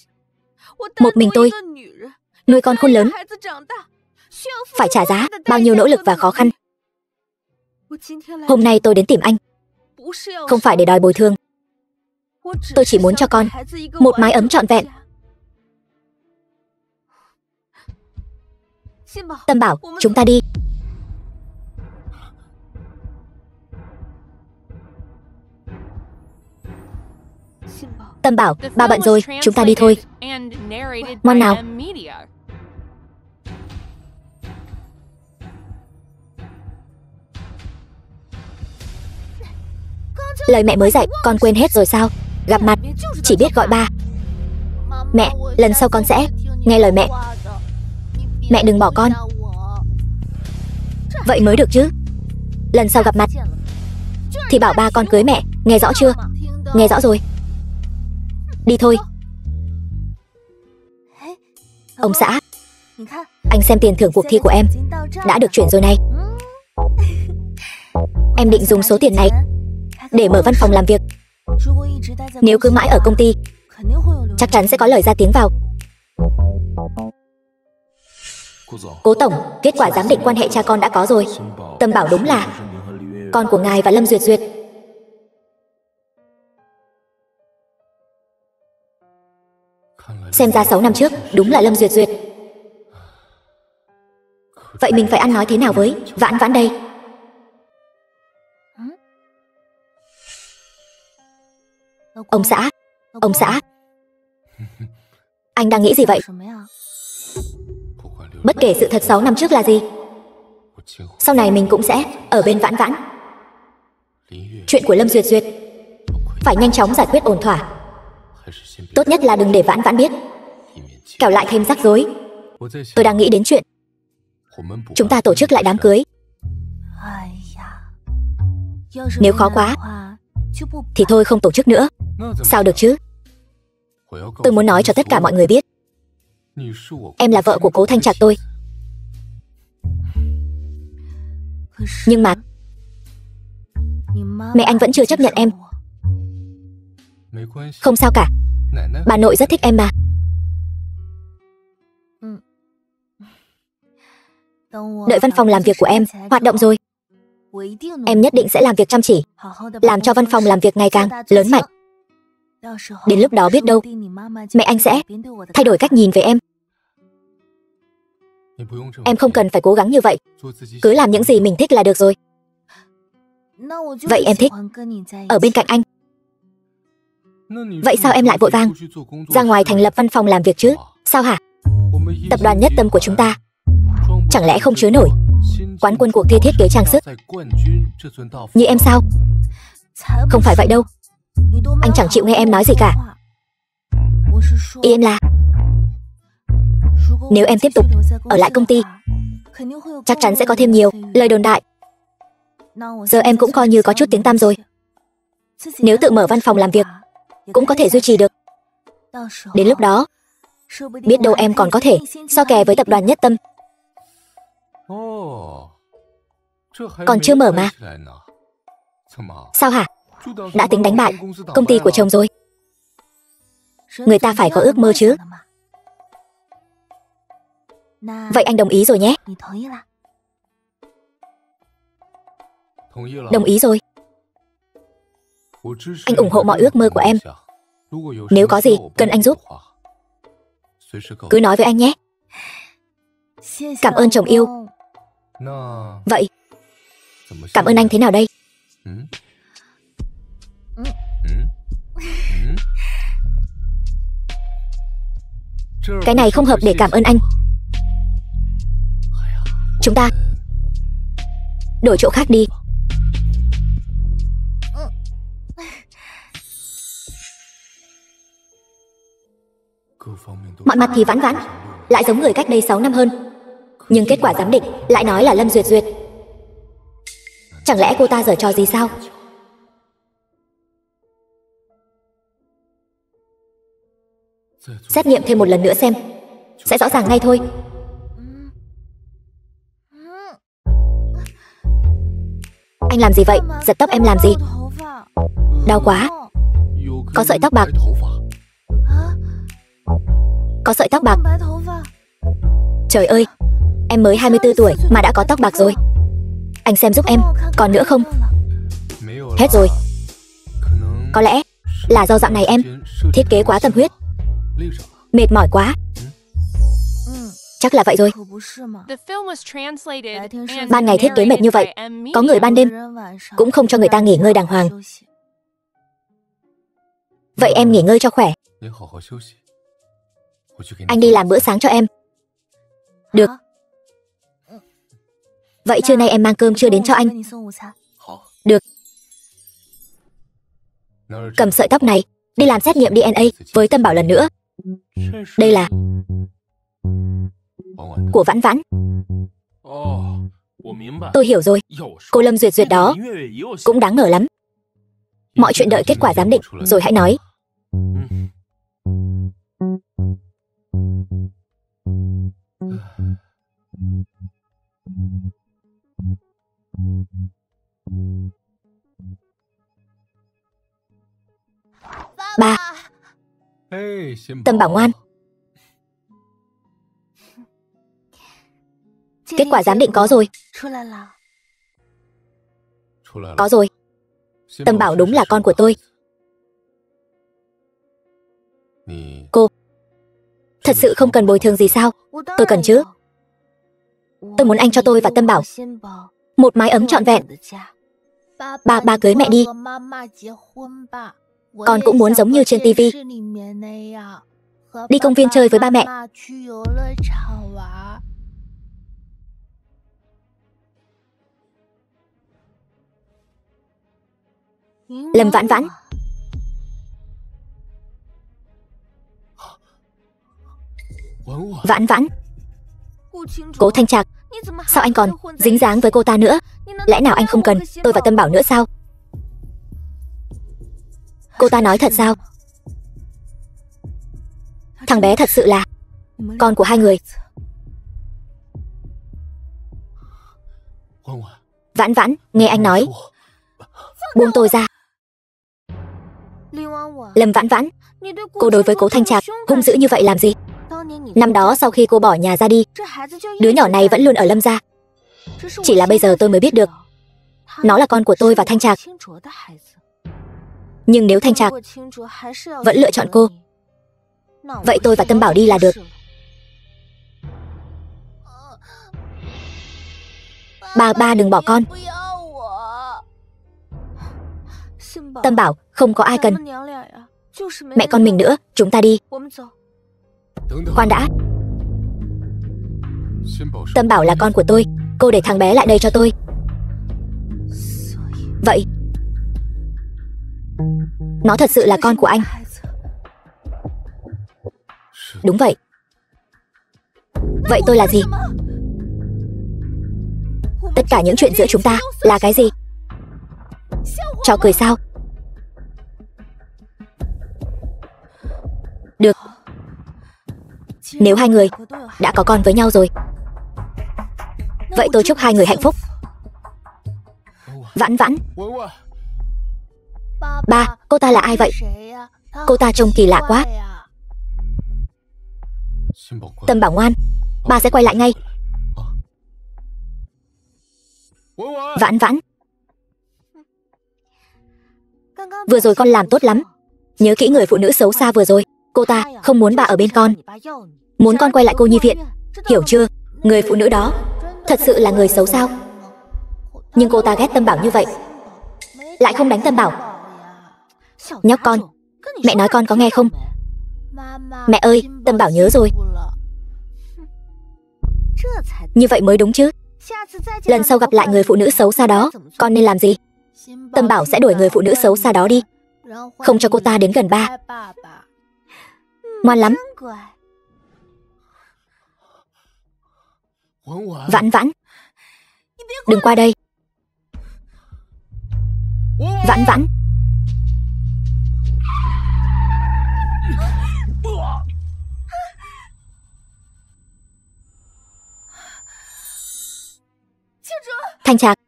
một mình tôi nuôi con khôn lớn, phải trả giá bao nhiêu nỗ lực và khó khăn. Hôm nay tôi đến tìm anh, không phải để đòi bồi thường. Tôi chỉ muốn cho con một mái ấm trọn vẹn. Tâm Bảo, chúng ta đi. Tâm Bảo, ba bận rồi, chúng ta đi thôi. Ngoan nào. Lời mẹ mới dạy, con quên hết rồi sao? Gặp mặt, chỉ biết gọi ba. Mẹ, lần sau con sẽ nghe lời mẹ. Mẹ đừng bỏ con. Vậy mới được chứ. Lần sau gặp mặt thì bảo ba con cưới mẹ, nghe rõ chưa? Nghe rõ rồi. Đi thôi. Ông xã, anh xem tiền thưởng cuộc thi của em đã được chuyển rồi này. Em định dùng số tiền này để mở văn phòng làm việc. Nếu cứ mãi ở công ty, chắc chắn sẽ có lời ra tiếng vào. Cố tổng, kết quả giám định quan hệ cha con đã có rồi. Tâm bảo đúng là con của ngài và Lâm Duyệt Duyệt. Xem ra 6 năm trước đúng là Lâm Duyệt Duyệt. Vậy mình phải ăn nói thế nào với Vãn Vãn đây? Ông xã, anh đang nghĩ gì vậy? Bất kể sự thật 6 năm trước là gì, sau này mình cũng sẽ ở bên Vãn Vãn. Chuyện của Lâm Duyệt Duyệt phải nhanh chóng giải quyết ổn thỏa. Tốt nhất là đừng để Vãn Vãn biết, kẻo lại thêm rắc rối. Tôi đang nghĩ đến chuyện chúng ta tổ chức lại đám cưới. Nếu khó quá thì thôi không tổ chức nữa. Sao được chứ? Tôi muốn nói cho tất cả mọi người biết em là vợ của Cố Thanh Trạc tôi. Nhưng mà mẹ anh vẫn chưa chấp nhận em. Không sao cả, bà nội rất thích em mà. Đợi văn phòng làm việc của em hoạt động rồi, em nhất định sẽ làm việc chăm chỉ, làm cho văn phòng làm việc ngày càng lớn mạnh. Đến lúc đó biết đâu mẹ anh sẽ thay đổi cách nhìn về em. Em không cần phải cố gắng như vậy, cứ làm những gì mình thích là được rồi. Vậy em thích ở bên cạnh anh. Vậy sao em lại vội vàng ra ngoài thành lập văn phòng làm việc chứ? Sao hả? Tập đoàn Nhất Tâm của chúng ta chẳng lẽ không chứa nổi quán quân cuộc thi thiết kế trang sức như em sao? Không phải vậy đâu, anh chẳng chịu nghe em nói gì cả. Ý em là nếu em tiếp tục ở lại công ty, chắc chắn sẽ có thêm nhiều lời đồn đại. Giờ em cũng coi như có chút tiếng tăm rồi. Nếu tự mở văn phòng làm việc cũng có thể duy trì được. Đến lúc đó biết đâu em còn có thể so kè với tập đoàn Nhất Tâm. Còn chưa mở mà. Sao hả? Đã tính đánh bại công ty của chồng rồi. Người ta phải có ước mơ chứ. Vậy anh đồng ý rồi nhé. Đồng ý rồi. Anh ủng hộ mọi ước mơ của em. Nếu có gì cần anh giúp, cứ nói với anh nhé. Cảm ơn chồng yêu. Vậy cảm ơn anh thế nào đây? Cái này không hợp để cảm ơn anh. Chúng ta đổi chỗ khác đi. Mọi mặt thì Vãn Vãn lại giống người cách đây 6 năm hơn, nhưng kết quả giám định lại nói là Lâm Duyệt Duyệt. Chẳng lẽ cô ta giở trò gì sao? Xét nghiệm thêm một lần nữa xem, sẽ rõ ràng ngay thôi. Anh làm gì vậy? Giật tóc em làm gì? Đau quá. Có sợi tóc bạc. Có sợi tóc bạc. Trời ơi, em mới 24 tuổi mà đã có tóc bạc rồi. Anh xem giúp em, còn nữa không? Hết rồi. Có lẽ là do dạo này em thiết kế quá tâm huyết, mệt mỏi quá. Chắc là vậy rồi. Ban ngày thiết kế mệt như vậy, có người ban đêm cũng không cho người ta nghỉ ngơi đàng hoàng. Vậy em nghỉ ngơi cho khỏe. Anh đi làm bữa sáng cho em. Được. Vậy trưa nay em mang cơm trưa đến cho anh. Được. Cầm sợi tóc này đi làm xét nghiệm DNA với Tâm Bảo lần nữa. Đây là của Vãn Vãn. Tôi hiểu rồi. Cô Lâm Duyệt Duyệt đó cũng đáng ngờ lắm. Mọi chuyện đợi kết quả giám định rồi hãy nói. Ba. Tâm Bảo ngoan. Kết quả giám định có rồi. Có rồi. Tâm Bảo đúng là con của tôi. Cô thật sự không cần bồi thường gì sao? Tôi cần chứ. Tôi muốn anh cho tôi và Tâm Bảo một mái ấm trọn vẹn. Ba cưới mẹ đi. Con cũng muốn giống như trên tivi, đi công viên chơi với ba mẹ. Lâm Vãn Vãn. Vãn Vãn. Cố Thanh Trạc, sao anh còn dính dáng với cô ta nữa? Lẽ nào anh không cần tôi và Tâm Bảo nữa sao? Cô ta nói thật sao? Thằng bé thật sự là con của hai người. Vãn Vãn, nghe anh nói. Buông tôi ra. Lâm Vãn Vãn, cô đối với Cố Thanh Trạc hung dữ như vậy làm gì? Năm đó sau khi cô bỏ nhà ra đi, đứa nhỏ này vẫn luôn ở Lâm gia. Chỉ là bây giờ tôi mới biết được nó là con của tôi và Thanh Trạc. Nhưng nếu Thanh Trạc vẫn lựa chọn cô, vậy tôi và Tâm Bảo đi là được. Ba đừng bỏ con. Tâm Bảo, không có ai cần mẹ con mình nữa, chúng ta đi. Khoan đã. Tâm Bảo là con của tôi, cô để thằng bé lại đây cho tôi. Vậy nó thật sự là con của anh? Đúng vậy. Vậy tôi là gì? Tất cả những chuyện giữa chúng ta là cái gì? Trò cười sao? Được. Nếu hai người đã có con với nhau rồi, vậy tôi chúc hai người hạnh phúc. Vãn Vãn. Ba, cô ta là ai vậy? Cô ta trông kỳ lạ quá. Tâm Bảo ngoan, ba sẽ quay lại ngay. Vãn Vãn. Vừa rồi con làm tốt lắm. Nhớ kỹ người phụ nữ xấu xa vừa rồi. Cô ta không muốn bà ở bên con, muốn con quay lại cô nhi viện. Hiểu chưa? Người phụ nữ đó thật sự là người xấu sao? Nhưng cô ta ghét Tâm Bảo như vậy, lại không đánh Tâm Bảo. Nhóc con, mẹ nói con có nghe không? Mẹ ơi, Tâm Bảo nhớ rồi. Như vậy mới đúng chứ. Lần sau gặp lại người phụ nữ xấu xa đó, con nên làm gì? Tâm Bảo sẽ đuổi người phụ nữ xấu xa đó đi, không cho cô ta đến gần ba. Ngoan lắm. Vãn Vãn, đừng qua đây. Vãn Vãn. Thanh Trạc.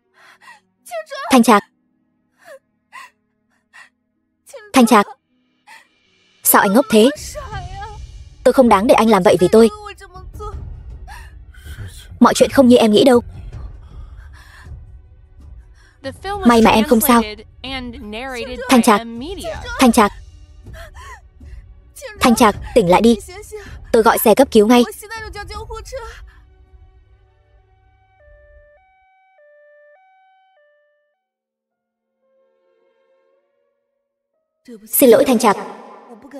Thanh Trạc. Thanh Trạc. Sao anh ngốc thế? Tôi không đáng để anh làm vậy vì tôi. Mọi chuyện không như em nghĩ đâu. May mà em không sao. Thanh Trạc. Thanh Trạc. Thanh Trạc, tỉnh lại đi. Tôi gọi xe cấp cứu ngay. Xin lỗi Thanh Trạc.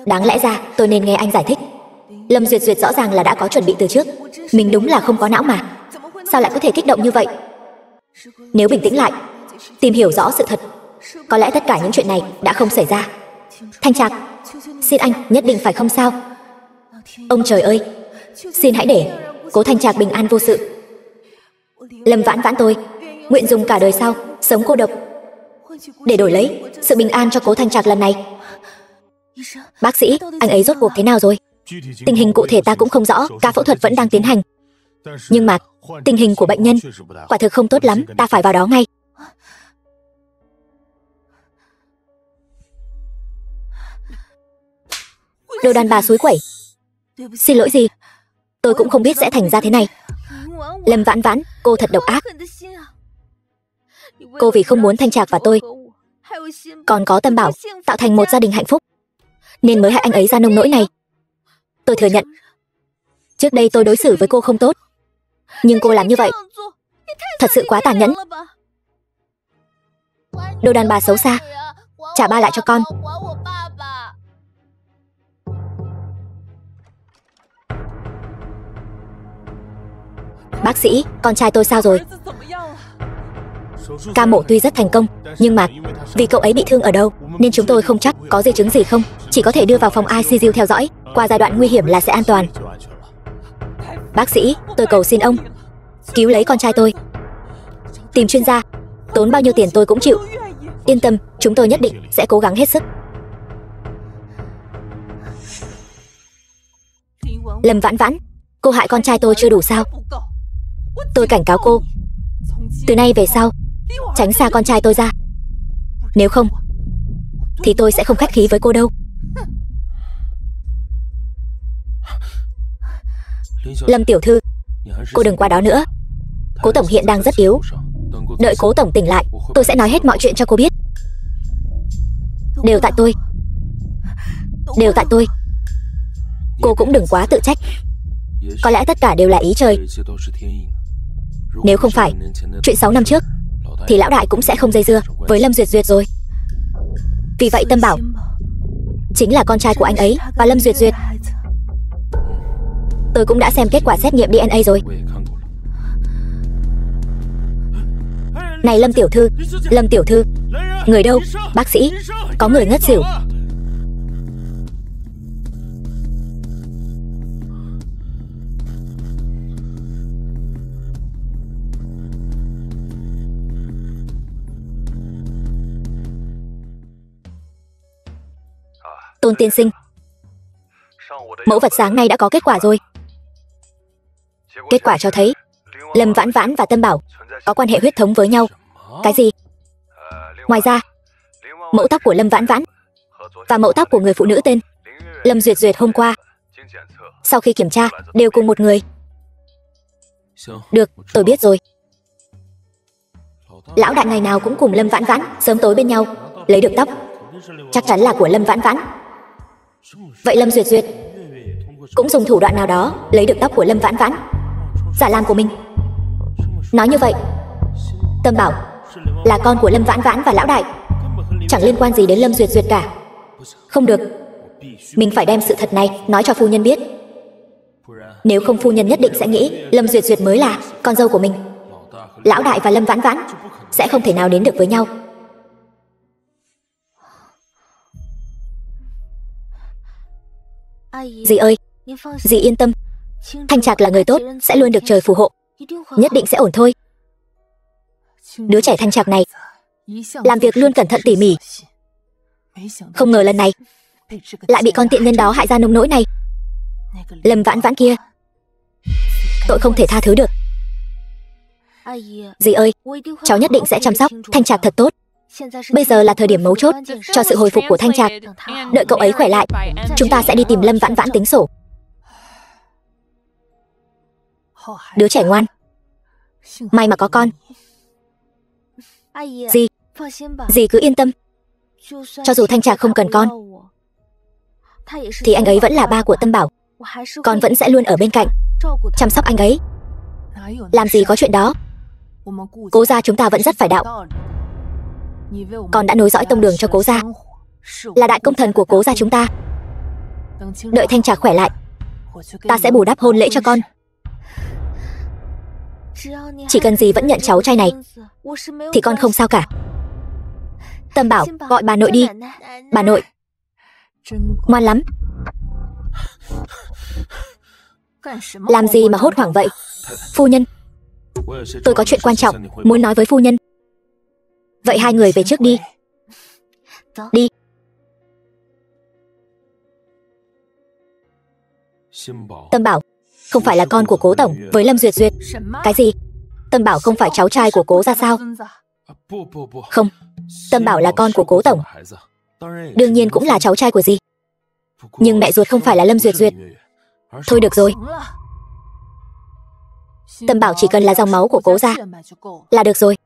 Đáng lẽ ra tôi nên nghe anh giải thích. Lâm Duyệt Duyệt rõ ràng là đã có chuẩn bị từ trước. Mình đúng là không có não mà. Sao lại có thể kích động như vậy? Nếu bình tĩnh lại, tìm hiểu rõ sự thật, có lẽ tất cả những chuyện này đã không xảy ra. Thanh Trạc, xin anh nhất định phải không sao. Ông trời ơi, xin hãy để Cố Thanh Trạc bình an vô sự. Lâm Vãn Vãn tôi nguyện dùng cả đời sau sống cô độc để đổi lấy sự bình an cho Cố Thanh Trạc lần này. Bác sĩ, anh ấy rốt cuộc thế nào rồi? Tình hình cụ thể ta cũng không rõ, ca phẫu thuật vẫn đang tiến hành. Nhưng mà tình hình của bệnh nhân quả thực không tốt lắm, ta phải vào đó ngay. Đồ đàn bà suối quẩy. Xin lỗi gì? Tôi cũng không biết sẽ thành ra thế này. Lâm Vãn Vãn, cô thật độc ác. Cô vì không muốn Thanh Trạc và tôi, còn có Tâm Bảo, tạo thành một gia đình hạnh phúc, nên mới hại anh ấy ra nông nỗi này. Tôi thừa nhận, trước đây tôi đối xử với cô không tốt, nhưng cô làm như vậy thật sự quá tàn nhẫn. Đồ đàn bà xấu xa, trả ba lại cho con. Bác sĩ, con trai tôi sao rồi? Ca mổ tuy rất thành công, nhưng mà vì cậu ấy bị thương ở đâu nên chúng tôi không chắc có di chứng gì không. Chỉ có thể đưa vào phòng ICU theo dõi, qua giai đoạn nguy hiểm là sẽ an toàn. Bác sĩ, tôi cầu xin ông cứu lấy con trai tôi. Tìm chuyên gia, tốn bao nhiêu tiền tôi cũng chịu. Yên tâm, chúng tôi nhất định sẽ cố gắng hết sức. Lâm Vãn Vãn, cô hại con trai tôi chưa đủ sao? Tôi cảnh cáo cô, từ nay về sau tránh xa con trai tôi ra. Nếu không thì tôi sẽ không khách khí với cô đâu. Lâm tiểu thư, cô đừng qua đó nữa. Cố tổng hiện đang rất yếu. Đợi cố tổng tỉnh lại, tôi sẽ nói hết mọi chuyện cho cô biết. Đều tại tôi. Đều tại tôi. Cô cũng đừng quá tự trách. Có lẽ tất cả đều là ý trời. Nếu không phải chuyện 6 năm trước thì lão đại cũng sẽ không dây dưa với Lâm Duyệt Duyệt rồi. Vì vậy Tâm Bảo chính là con trai của anh ấy và Lâm Duyệt Duyệt. Tôi cũng đã xem kết quả xét nghiệm DNA rồi. Này Lâm tiểu thư, người đâu? Bác sĩ, có người ngất xỉu. Tôn tiên sinh, mẫu vật sáng nay đã có kết quả rồi. Kết quả cho thấy Lâm Vãn Vãn và Tâm Bảo có quan hệ huyết thống với nhau. Cái gì? Ngoài ra, mẫu tóc của Lâm Vãn Vãn và mẫu tóc của người phụ nữ tên Lâm Duyệt Duyệt hôm qua, sau khi kiểm tra, đều cùng một người. Được, tôi biết rồi. Lão đại ngày nào cũng cùng Lâm Vãn Vãn sớm tối bên nhau, lấy được tóc chắc chắn là của Lâm Vãn Vãn. Vậy Lâm Duyệt Duyệt cũng dùng thủ đoạn nào đó lấy được tóc của Lâm Vãn Vãn, giả làm của mình. Nói như vậy, Tâm Bảo là con của Lâm Vãn Vãn và lão đại, chẳng liên quan gì đến Lâm Duyệt Duyệt cả. Không được, mình phải đem sự thật này nói cho phu nhân biết. Nếu không phu nhân nhất định sẽ nghĩ Lâm Duyệt Duyệt mới là con dâu của mình. Lão đại và Lâm Vãn Vãn sẽ không thể nào đến được với nhau. Dì ơi, dì yên tâm, Thanh Trạc là người tốt, sẽ luôn được trời phù hộ, nhất định sẽ ổn thôi. Đứa trẻ Thanh Trạc này làm việc luôn cẩn thận tỉ mỉ, không ngờ lần này lại bị con tiện nhân đó hại ra nông nỗi này. Lâm Vãn Vãn kia, tội không thể tha thứ được. Dì ơi, cháu nhất định sẽ chăm sóc Thanh Trạc thật tốt. Bây giờ là thời điểm mấu chốt cho sự hồi phục của Thanh Trạc. Đợi cậu ấy khỏe lại, chúng ta sẽ đi tìm Lâm Vãn Vãn tính sổ. Đứa trẻ ngoan, may mà có con. Dì cứ yên tâm, cho dù Thanh Trạc không cần con thì anh ấy vẫn là ba của Tâm Bảo. Con vẫn sẽ luôn ở bên cạnh chăm sóc anh ấy. Làm gì có chuyện đó. Cố gia chúng ta vẫn rất phải đạo. Con đã nối dõi tông đường cho cố gia, là đại công thần của cố gia chúng ta. Đợi Thanh Trạc khỏe lại, ta sẽ bù đắp hôn lễ cho con. Chỉ cần dì vẫn nhận cháu trai này thì con không sao cả. Tâm Bảo, gọi bà nội đi. Bà nội ngoan lắm. Làm gì mà hốt hoảng vậy? Phu nhân, tôi có chuyện quan trọng muốn nói với phu nhân. Vậy hai người về trước đi. Đi. Tâm Bảo không phải là con của cố tổng với Lâm Duyệt Duyệt. Cái gì? Tâm Bảo không phải cháu trai của cố ra sao? Không, Tâm Bảo là con của cố tổng, đương nhiên cũng là cháu trai của dì. Nhưng mẹ ruột không phải là Lâm Duyệt Duyệt. Thôi được rồi, Tâm Bảo chỉ cần là dòng máu của Cố gia là được rồi.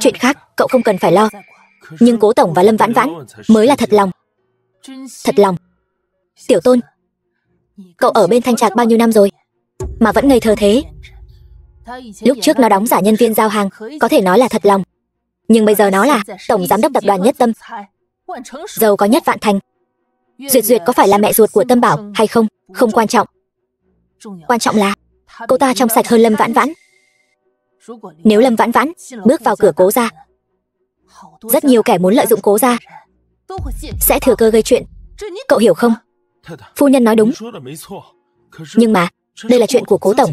Chuyện khác cậu không cần phải lo. Nhưng Cố tổng và Lâm Vãn Vãn mới là thật lòng. Thật lòng. Tiểu Tôn, cậu ở bên Thanh Trạc bao nhiêu năm rồi mà vẫn ngây thơ thế? Lúc trước nó đóng giả nhân viên giao hàng, có thể nói là thật lòng. Nhưng bây giờ nó là tổng giám đốc tập đoàn Nhất Tâm, giàu có nhất Vạn Thành. Duyệt Duyệt có phải là mẹ ruột của Tâm Bảo hay không, không quan trọng. Quan trọng là cô ta trong sạch hơn Lâm Vãn Vãn. Nếu Lâm Vãn Vãn bước vào cửa Cố gia, rất nhiều kẻ muốn lợi dụng Cố gia sẽ thừa cơ gây chuyện. Cậu hiểu không? Phu nhân nói đúng. Nhưng mà đây là chuyện của Cố tổng,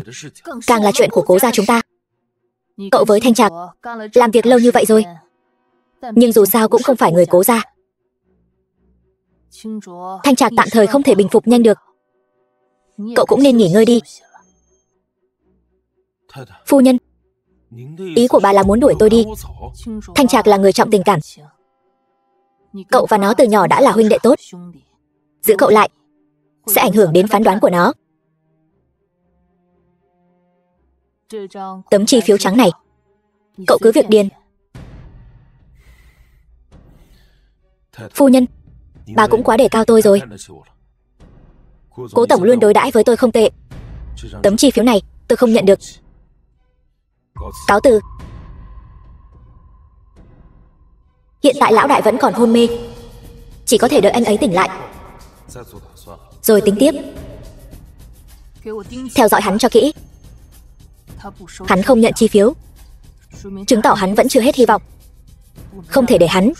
càng là chuyện của Cố gia chúng ta. Cậu với Thanh Trạc làm việc lâu như vậy rồi, nhưng dù sao cũng không phải người Cố gia. Thanh Trạc tạm thời không thể bình phục nhanh được. Cậu cũng nên nghỉ ngơi đi. Phu nhân, ý của bà là muốn đuổi tôi đi. Thanh Trạc là người trọng tình cảm. Cậu và nó từ nhỏ đã là huynh đệ tốt. Giữ cậu lại sẽ ảnh hưởng đến phán đoán của nó. Tấm chi phiếu trắng này cậu cứ việc điền. Phu nhân, bà cũng quá đề cao tôi rồi. Cố tổng luôn đối đãi với tôi không tệ. Tấm chi phiếu này tôi không nhận được. Cáo từ. Hiện tại lão đại vẫn còn hôn mê, chỉ có thể đợi anh ấy tỉnh lại rồi tính tiếp. Theo dõi hắn cho kỹ. Hắn không nhận chi phiếu, chứng tỏ hắn vẫn chưa hết hy vọng. Không thể để hắn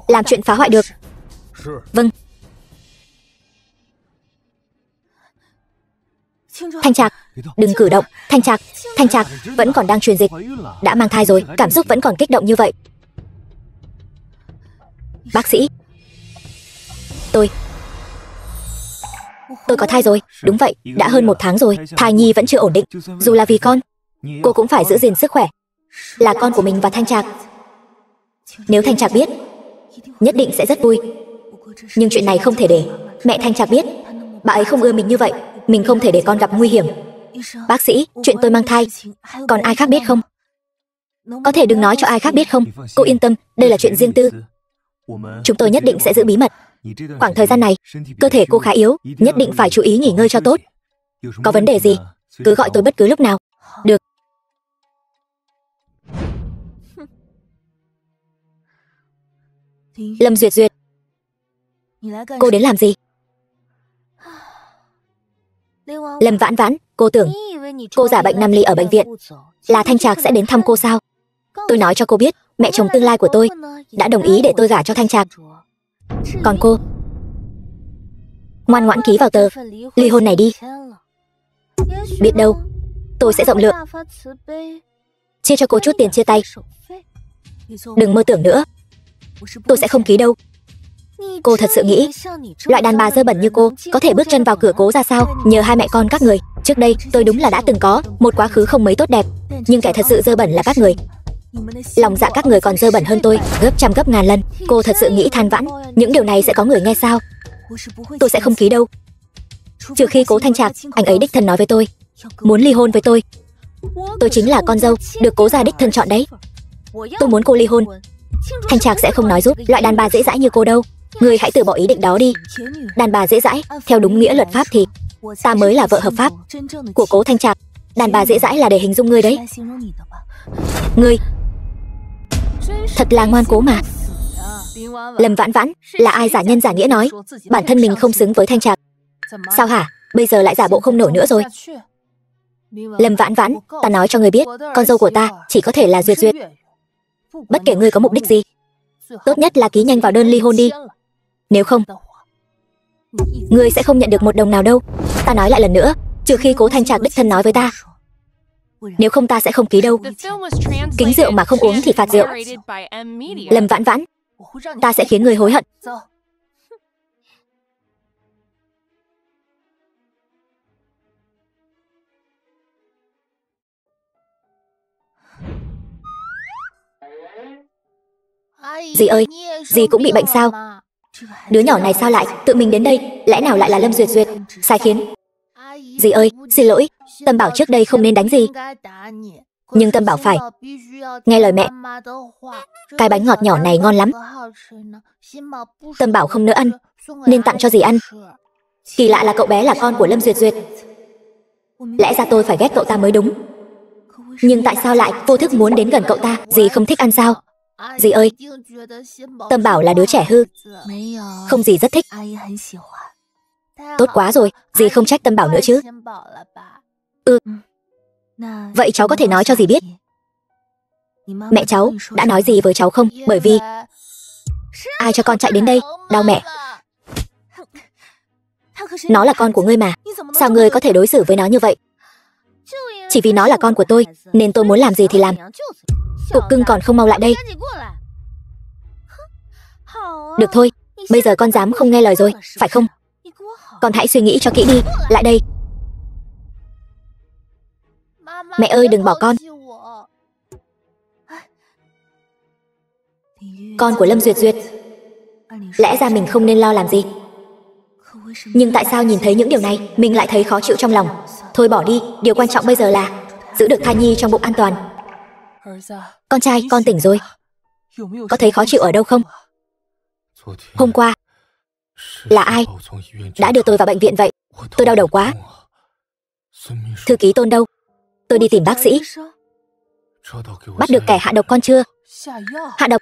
làm chuyện phá hoại được. Vâng. Thanh Trạc, đừng cử động. Thanh Trạc vẫn còn đang truyền dịch, đã mang thai rồi, cảm xúc vẫn còn kích động như vậy. Bác sĩ, tôi có thai rồi. Đúng vậy, đã hơn 1 tháng rồi. Thai nhi vẫn chưa ổn định. Dù là vì con, cô cũng phải giữ gìn sức khỏe. Là con của mình và Thanh Trạc. Nếu Thanh Trạc biết, nhất định sẽ rất vui. Nhưng chuyện này không thể để mẹ Thanh Trạc biết. Bà ấy không ưa mình như vậy. Mình không thể để con gặp nguy hiểm. Bác sĩ, chuyện tôi mang thai, còn ai khác biết không? Có thể đừng nói cho ai khác biết không? Cô yên tâm, đây là chuyện riêng tư. Chúng tôi nhất định sẽ giữ bí mật. Khoảng thời gian này, cơ thể cô khá yếu, nhất định phải chú ý nghỉ ngơi cho tốt. Có vấn đề gì, cứ gọi tôi bất cứ lúc nào. Được. Lâm Duyệt Duyệt, cô đến làm gì? Lâm Vãn Vãn, cô tưởng cô giả bệnh nằm ly ở bệnh viện là Thanh Trạc sẽ đến thăm cô sao? Tôi nói cho cô biết, mẹ chồng tương lai của tôi đã đồng ý để tôi gả cho Thanh Trạc. Còn cô, ngoan ngoãn ký vào tờ ly hôn này đi. Biết đâu tôi sẽ rộng lượng chia cho cô chút tiền chia tay. Đừng mơ tưởng nữa, tôi sẽ không ký đâu. Cô thật sự nghĩ loại đàn bà dơ bẩn như cô có thể bước chân vào cửa Cố ra sao? Nhờ hai mẹ con các người, trước đây tôi đúng là đã từng có một quá khứ không mấy tốt đẹp, nhưng kẻ thật sự dơ bẩn là các người. Lòng dạ các người còn dơ bẩn hơn tôi gấp trăm gấp ngàn lần. Cô thật sự nghĩ Than Vãn những điều này sẽ có người nghe sao? Tôi sẽ không ký đâu. Trừ khi Cố Thanh Trạc, anh ấy đích thân nói với tôi muốn ly hôn với tôi. Tôi chính là con dâu được Cố gia đích thân chọn đấy. Tôi muốn cô ly hôn. Thanh Trạc sẽ không nói giúp loại đàn bà dễ dãi như cô đâu. Người hãy từ bỏ ý định đó đi. Đàn bà dễ dãi, theo đúng nghĩa luật pháp thì ta mới là vợ hợp pháp của Cố Thanh Trạc. Đàn bà dễ dãi là để hình dung ngươi đấy. Ngươi thật là ngoan cố mà. Lâm Vãn Vãn là ai giả nhân giả nghĩa nói bản thân mình không xứng với Thanh Trạc. Sao hả? Bây giờ lại giả bộ không nổi nữa rồi. Lâm Vãn Vãn, ta nói cho ngươi biết, con dâu của ta chỉ có thể là Duyệt Duyệt. Bất kể ngươi có mục đích gì, tốt nhất là ký nhanh vào đơn ly hôn đi. Nếu không, ngươi sẽ không nhận được 1 đồng nào đâu. Ta nói lại lần nữa, trừ khi Cố Thanh Trạc đích thân nói với ta. Nếu không ta sẽ không ký đâu. Kính rượu mà không uống thì phạt rượu. Lâm Vãn Vãn, ta sẽ khiến ngươi hối hận. Dì ơi, dì cũng bị bệnh sao? Đứa nhỏ này sao lại tự mình đến đây? Lẽ nào lại là Lâm Duyệt Duyệt sai khiến? Dì ơi, xin lỗi, Tâm Bảo trước đây không nên đánh dì. Nhưng Tâm Bảo phải nghe lời mẹ. Cái bánh ngọt nhỏ này ngon lắm. Tâm Bảo không nỡ ăn, nên tặng cho dì ăn. Kỳ lạ là cậu bé là con của Lâm Duyệt Duyệt. Lẽ ra tôi phải ghét cậu ta mới đúng. Nhưng tại sao lại vô thức muốn đến gần cậu ta? Dì không thích ăn sao? Dì ơi, Tâm Bảo là đứa trẻ hư. Không, dì rất thích. Tốt quá rồi, dì không trách Tâm Bảo nữa chứ? Vậy cháu có thể nói cho dì biết mẹ cháu đã nói gì với cháu không? Bởi vì ai cho con chạy đến đây? Đau mẹ. Nó là con của ngươi mà. Sao ngươi có thể đối xử với nó như vậy? Chỉ vì nó là con của tôi, nên tôi muốn làm gì thì làm. Cục cưng còn không mau lại đây. Được thôi, bây giờ con dám không nghe lời rồi, phải không? Con hãy suy nghĩ cho kỹ đi. Lại đây. Mẹ ơi, đừng bỏ con. Con của Lâm Duyệt Duyệt. Lẽ ra mình không nên lo làm gì. Nhưng tại sao nhìn thấy những điều này, mình lại thấy khó chịu trong lòng. Thôi bỏ đi, điều quan trọng bây giờ là giữ được thai nhi trong bụng an toàn. Con trai, con tỉnh rồi. Có thấy khó chịu ở đâu không? Hôm qua là ai đã đưa tôi vào bệnh viện vậy? Tôi đau đầu quá. Thư ký Tôn đâu? Tôi đi tìm bác sĩ. Bắt được kẻ hạ độc con chưa? Hạ độc?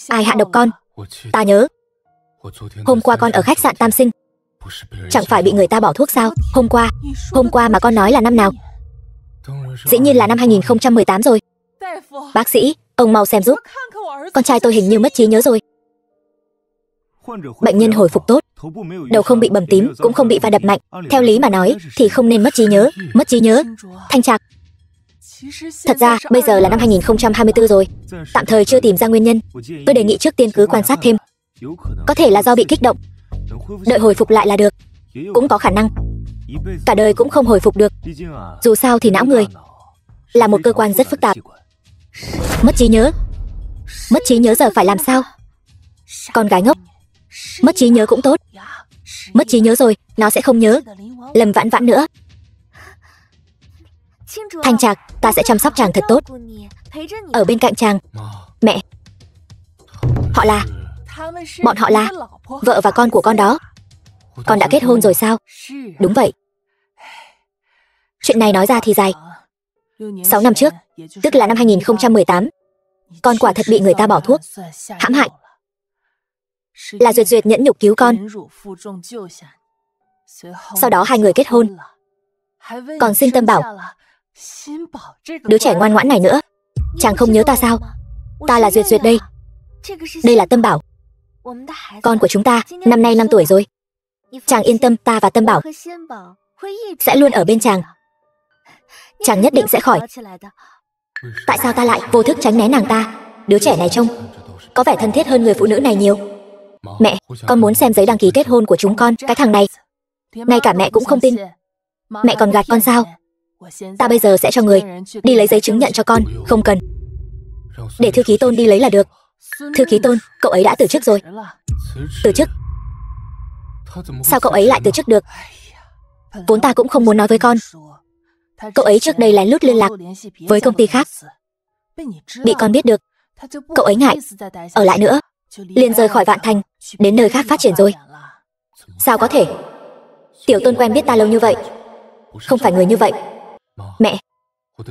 Ai hạ độc con? Ta nhớ hôm qua con ở khách sạn Tam Sinh. Chẳng phải bị người ta bỏ thuốc sao? Hôm qua mà con nói là năm nào? Dĩ nhiên là năm 2018 rồi. Bác sĩ, ông mau xem giúp. Con trai tôi hình như mất trí nhớ rồi. Bệnh nhân hồi phục tốt, đầu không bị bầm tím, cũng không bị va đập mạnh. Theo lý mà nói thì không nên mất trí nhớ. Mất trí nhớ? Thanh Trạc, thật ra bây giờ là năm 2024 rồi. Tạm thời chưa tìm ra nguyên nhân. Tôi đề nghị trước tiên cứ quan sát thêm. Có thể là do bị kích động. Đợi hồi phục lại là được. Cũng có khả năng cả đời cũng không hồi phục được. Dù sao thì não người là một cơ quan rất phức tạp. Mất trí nhớ? Mất trí nhớ giờ phải làm sao? Con gái ngốc. Mất trí nhớ cũng tốt. Mất trí nhớ rồi, nó sẽ không nhớ Lâm Vãn Vãn nữa. Thanh Trạc, ta sẽ chăm sóc chàng thật tốt, ở bên cạnh chàng. Mẹ, bọn họ là vợ và con của con đó. Con đã kết hôn rồi sao? Đúng vậy. Chuyện này nói ra thì dài. 6 năm trước, tức là năm 2018, con quả thật bị người ta bỏ thuốc hãm hại. Là Duyệt Duyệt nhẫn nhục cứu con. Sau đó hai người kết hôn, còn sinh Tâm Bảo, đứa trẻ ngoan ngoãn này nữa. Chàng không nhớ ta sao? Ta là Duyệt Duyệt đây. Đây là Tâm Bảo, con của chúng ta, năm nay 5 tuổi rồi. Chàng yên tâm, ta và Tâm Bảo sẽ luôn ở bên chàng. Chàng nhất định sẽ khỏi. Tại sao ta lại vô thức tránh né nàng ta? Đứa trẻ này trông có vẻ thân thiết hơn người phụ nữ này nhiều. Mẹ, con muốn xem giấy đăng ký kết hôn của chúng con. Cái thằng này, ngay cả mẹ cũng không tin. Mẹ còn gạt con sao? Ta bây giờ sẽ cho người đi lấy giấy chứng nhận cho con. Không cần, để thư ký Tôn đi lấy là được. Thư ký Tôn, cậu ấy đã từ chức rồi. Từ chức? Sao cậu ấy lại từ chức được? Vốn ta cũng không muốn nói với con. Cậu ấy trước đây lén lút liên lạc với công ty khác, bị con biết được. Cậu ấy ngại ở lại nữa, liền rời khỏi Vạn Thành, đến nơi khác phát triển rồi. Sao có thể? Tiểu Tôn quen biết ta lâu như vậy, không phải người như vậy. Mẹ,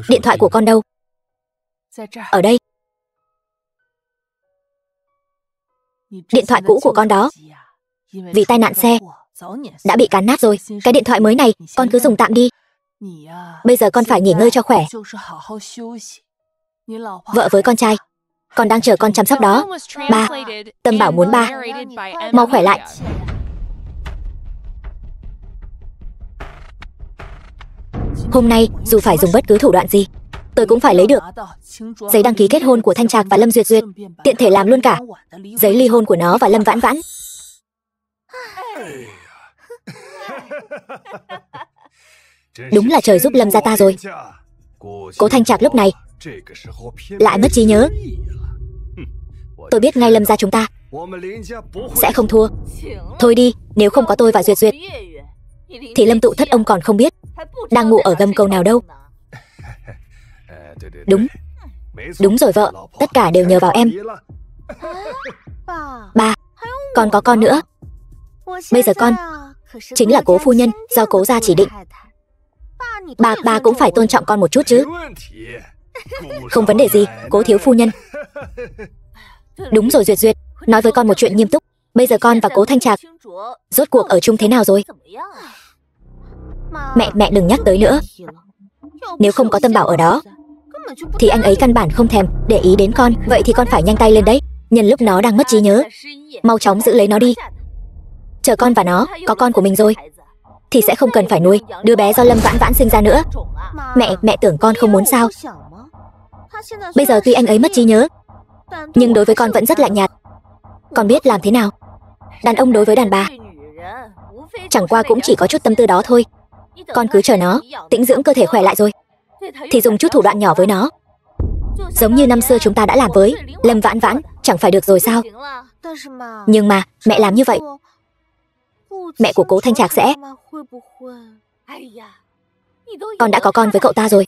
điện thoại của con đâu? Ở đây. Điện thoại cũ của con đó vì tai nạn xe đã bị cán nát rồi. Cái điện thoại mới này con cứ dùng tạm đi. Bây giờ con phải nghỉ ngơi cho khỏe. Vợ với con trai còn đang chờ con chăm sóc đó. Ba, Tâm Bảo muốn ba mau khỏe lại. Hôm nay dù phải dùng bất cứ thủ đoạn gì, tôi cũng phải lấy được giấy đăng ký kết hôn của Thanh Trạc và Lâm Duyệt Duyệt, tiện thể làm luôn cả giấy ly hôn của nó và Lâm Vãn Vãn. Đúng là trời giúp Lâm gia ta rồi. Cố Thanh Trạc lúc này lại mất trí nhớ. Tôi biết ngay Lâm gia chúng ta sẽ không thua. Thôi đi, nếu không có tôi và Duyệt Duyệt thì Lâm Tụ Thất ông còn không biết đang ngủ ở gầm cầu nào đâu. Đúng, đúng rồi vợ, tất cả đều nhờ vào em. Ba, còn có con nữa. Bây giờ con chính là cố phu nhân do cố gia chỉ định. Ba cũng phải tôn trọng con một chút chứ. Không vấn đề gì, cố thiếu phu nhân. Đúng rồi Duyệt Duyệt, nói với con một chuyện nghiêm túc. Bây giờ con và cố Thanh Trạc rốt cuộc ở chung thế nào rồi? Mẹ đừng nhắc tới nữa. Nếu không có Tâm Bảo ở đó thì anh ấy căn bản không thèm để ý đến con. Vậy thì con phải nhanh tay lên đấy. Nhân lúc nó đang mất trí nhớ, mau chóng giữ lấy nó đi. Chờ con và nó có con của mình rồi thì sẽ không cần phải nuôi đứa bé do Lâm Vãn Vãn sinh ra nữa. Mẹ tưởng con không muốn sao? Bây giờ tuy anh ấy mất trí nhớ, nhưng đối với con vẫn rất lạnh nhạt. Con biết làm thế nào? Đàn ông đối với đàn bà chẳng qua cũng chỉ có chút tâm tư đó thôi. Con cứ chờ nó tĩnh dưỡng cơ thể khỏe lại rồi thì dùng chút thủ đoạn nhỏ với nó, giống như năm xưa chúng ta đã làm với Lâm Vãn Vãn, chẳng phải được rồi sao? Nhưng mà mẹ làm như vậy, mẹ của cố Thanh Trạc sẽ... Con đã có con với cậu ta rồi,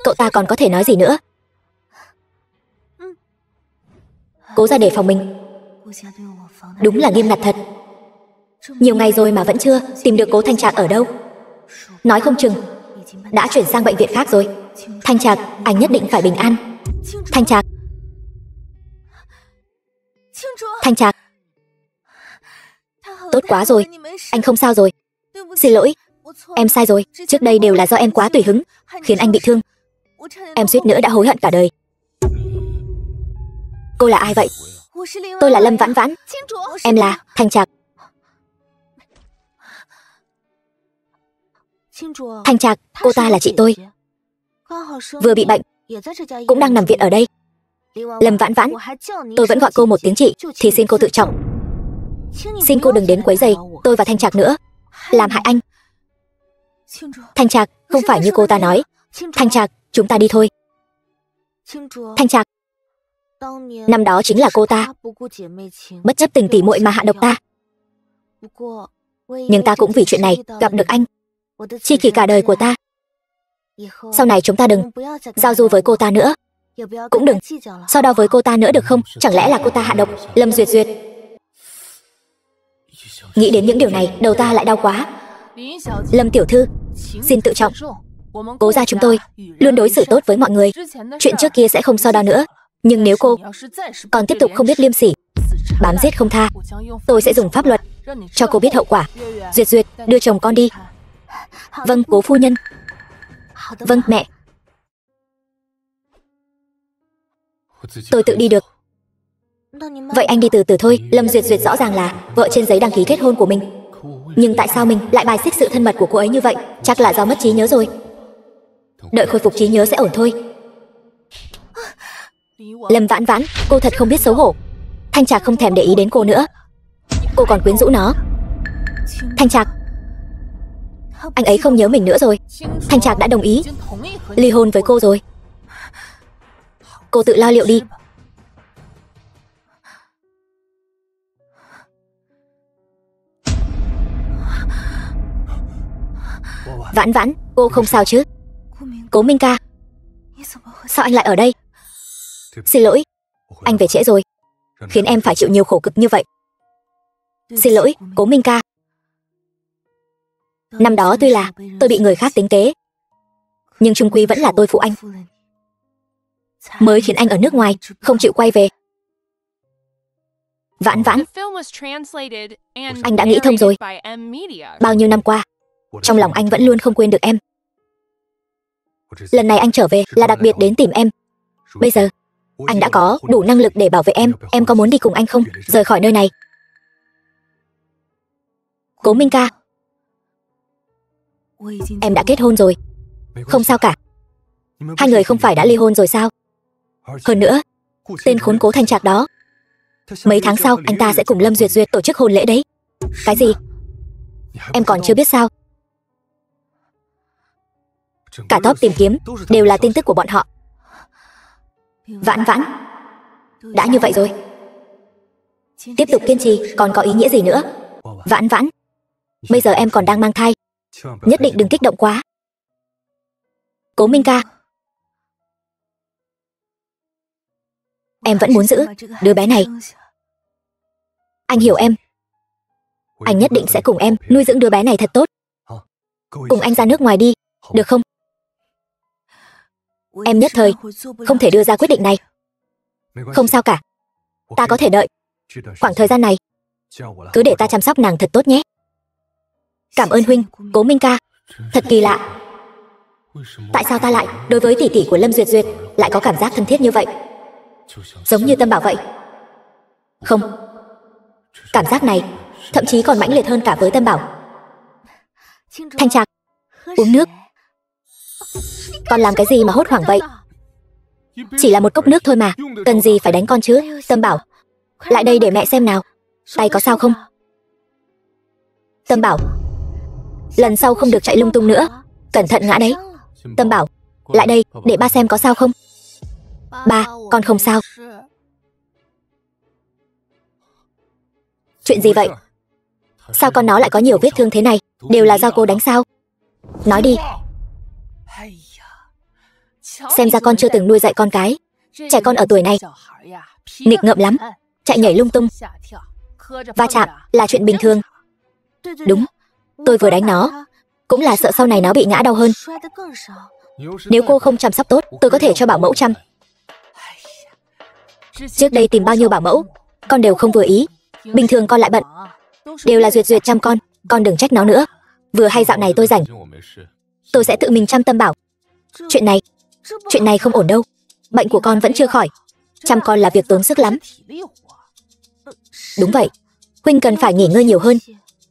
cậu ta còn có thể nói gì nữa? Cố gia đề phòng mình đúng là nghiêm ngặt thật. Nhiều ngày rồi mà vẫn chưa tìm được cố Thanh Trạc ở đâu. Nói không chừng đã chuyển sang bệnh viện khác rồi. Thanh Trạc, anh nhất định phải bình an. Thanh Trạc, Thanh Trạc. Tốt quá rồi, anh không sao rồi. Xin lỗi, em sai rồi. Trước đây đều là do em quá tùy hứng khiến anh bị thương. Em suýt nữa đã hối hận cả đời. Cô là ai vậy? Tôi là Lâm Vãn Vãn. Em là Thanh Trạc. Thanh Trạc, cô ta là chị tôi, vừa bị bệnh, cũng đang nằm viện ở đây. Lâm Vãn Vãn, tôi vẫn gọi cô một tiếng chị thì xin cô tự trọng. Xin cô đừng đến quấy rầy tôi và Thanh Trạc nữa, làm hại anh. Thanh Trạc, không phải như cô ta nói. Thanh Trạc, chúng ta đi thôi. Thanh Trạc, năm đó chính là cô ta bất chấp tình tỉ muội mà hạ độc ta. Nhưng ta cũng vì chuyện này gặp được anh, tri kỷ cả đời của ta. Sau này chúng ta đừng giao du với cô ta nữa, cũng đừng so đo với cô ta nữa được không? Chẳng lẽ là cô ta hạ độc Lâm Duyệt Duyệt? Nghĩ đến những điều này, đầu ta lại đau quá. Lâm tiểu thư, xin tự trọng. Cố gia chúng tôi luôn đối xử tốt với mọi người, chuyện trước kia sẽ không so đo nữa. Nhưng nếu cô còn tiếp tục không biết liêm sỉ, bám giết không tha, tôi sẽ dùng pháp luật cho cô biết hậu quả. Duyệt Duyệt, đưa chồng con đi. Vâng, cố phu nhân. Vâng, mẹ. Tôi tự đi được. Vậy anh đi từ từ thôi. Lâm Duyệt Duyệt rõ ràng là vợ trên giấy đăng ký kết hôn của mình, nhưng tại sao mình lại bài xích sự thân mật của cô ấy như vậy? Chắc là do mất trí nhớ rồi. Đợi khôi phục trí nhớ sẽ ổn thôi. Lâm Vãn Vãn, cô thật không biết xấu hổ. Thanh Trạc không thèm để ý đến cô nữa, cô còn quyến rũ nó. Thanh Trạc, anh ấy không nhớ mình nữa rồi. Thanh Trạc đã đồng ý ly hôn với cô rồi. Cô tự lo liệu đi. Vãn Vãn, cô không sao chứ? Cố Minh ca, sao anh lại ở đây? Xin lỗi, anh về trễ rồi, khiến em phải chịu nhiều khổ cực như vậy. Xin lỗi, Cố Minh ca. Năm đó tuy là tôi bị người khác tính kế, nhưng chung quy vẫn là tôi phụ anh, mới khiến anh ở nước ngoài không chịu quay về. Vãn Vãn, anh đã nghĩ thông rồi. Bao nhiêu năm qua, trong lòng anh vẫn luôn không quên được em. Lần này anh trở về là đặc biệt đến tìm em. Bây giờ anh đã có đủ năng lực để bảo vệ em có muốn đi cùng anh không? Rời khỏi nơi này. Cố Minh ca, em đã kết hôn rồi, không sao cả. Hai người không phải đã ly hôn rồi sao? Hơn nữa, tên khốn Cố Thanh Trạc đó, mấy tháng sau anh ta sẽ cùng Lâm Duyệt Duyệt tổ chức hôn lễ đấy. Cái gì? Em còn chưa biết sao? Cả top tìm kiếm đều là tin tức của bọn họ. Vãn Vãn, đã như vậy rồi, tiếp tục kiên trì còn có ý nghĩa gì nữa? Vãn Vãn, Bây giờ em còn đang mang thai, nhất định đừng kích động quá. Cố Minh ca, em vẫn muốn giữ đứa bé này. Anh hiểu em. Anh nhất định sẽ cùng em nuôi dưỡng đứa bé này thật tốt. Cùng anh ra nước ngoài đi, được không? Em nhất thời không thể đưa ra quyết định này. Không sao cả, ta có thể đợi. Khoảng thời gian này cứ để ta chăm sóc nàng thật tốt nhé. Cảm ơn huynh, Cố Minh ca. Thật kỳ lạ, tại sao ta lại đối với tỷ tỷ của Lâm Duyệt Duyệt lại có cảm giác thân thiết như vậy, giống như Tâm Bảo vậy? Không, cảm giác này thậm chí còn mãnh liệt hơn cả với Tâm Bảo. Thanh Trạc, uống nước. Con làm cái gì mà hốt hoảng vậy? Chỉ là một cốc nước thôi mà, cần gì phải đánh con chứ? Tâm Bảo, lại đây để mẹ xem nào, tay có sao không? Tâm Bảo, lần sau không được chạy lung tung nữa, cẩn thận ngã đấy. Tâm Bảo, lại đây để ba xem có sao không. Ba, con không sao. Chuyện gì vậy? Sao con nó lại có nhiều vết thương thế này? Đều là do cô đánh sao? Nói đi. Xem ra con chưa từng nuôi dạy con cái. Trẻ con ở tuổi này nghịch ngợm lắm, chạy nhảy lung tung, va chạm là chuyện bình thường. Đúng, tôi vừa đánh nó cũng là sợ sau này nó bị ngã đau hơn. Nếu cô không chăm sóc tốt, tôi có thể cho bảo mẫu chăm. Trước đây tìm bao nhiêu bảo mẫu, con đều không vừa ý. Bình thường con lại bận, đều là Duyệt Duyệt chăm con đừng trách nó nữa. Vừa hay dạo này tôi rảnh, tôi sẽ tự mình chăm Tâm Bảo. Chuyện này không ổn đâu. Bệnh của con vẫn chưa khỏi, chăm con là việc tốn sức lắm. Đúng vậy, huynh cần phải nghỉ ngơi nhiều hơn.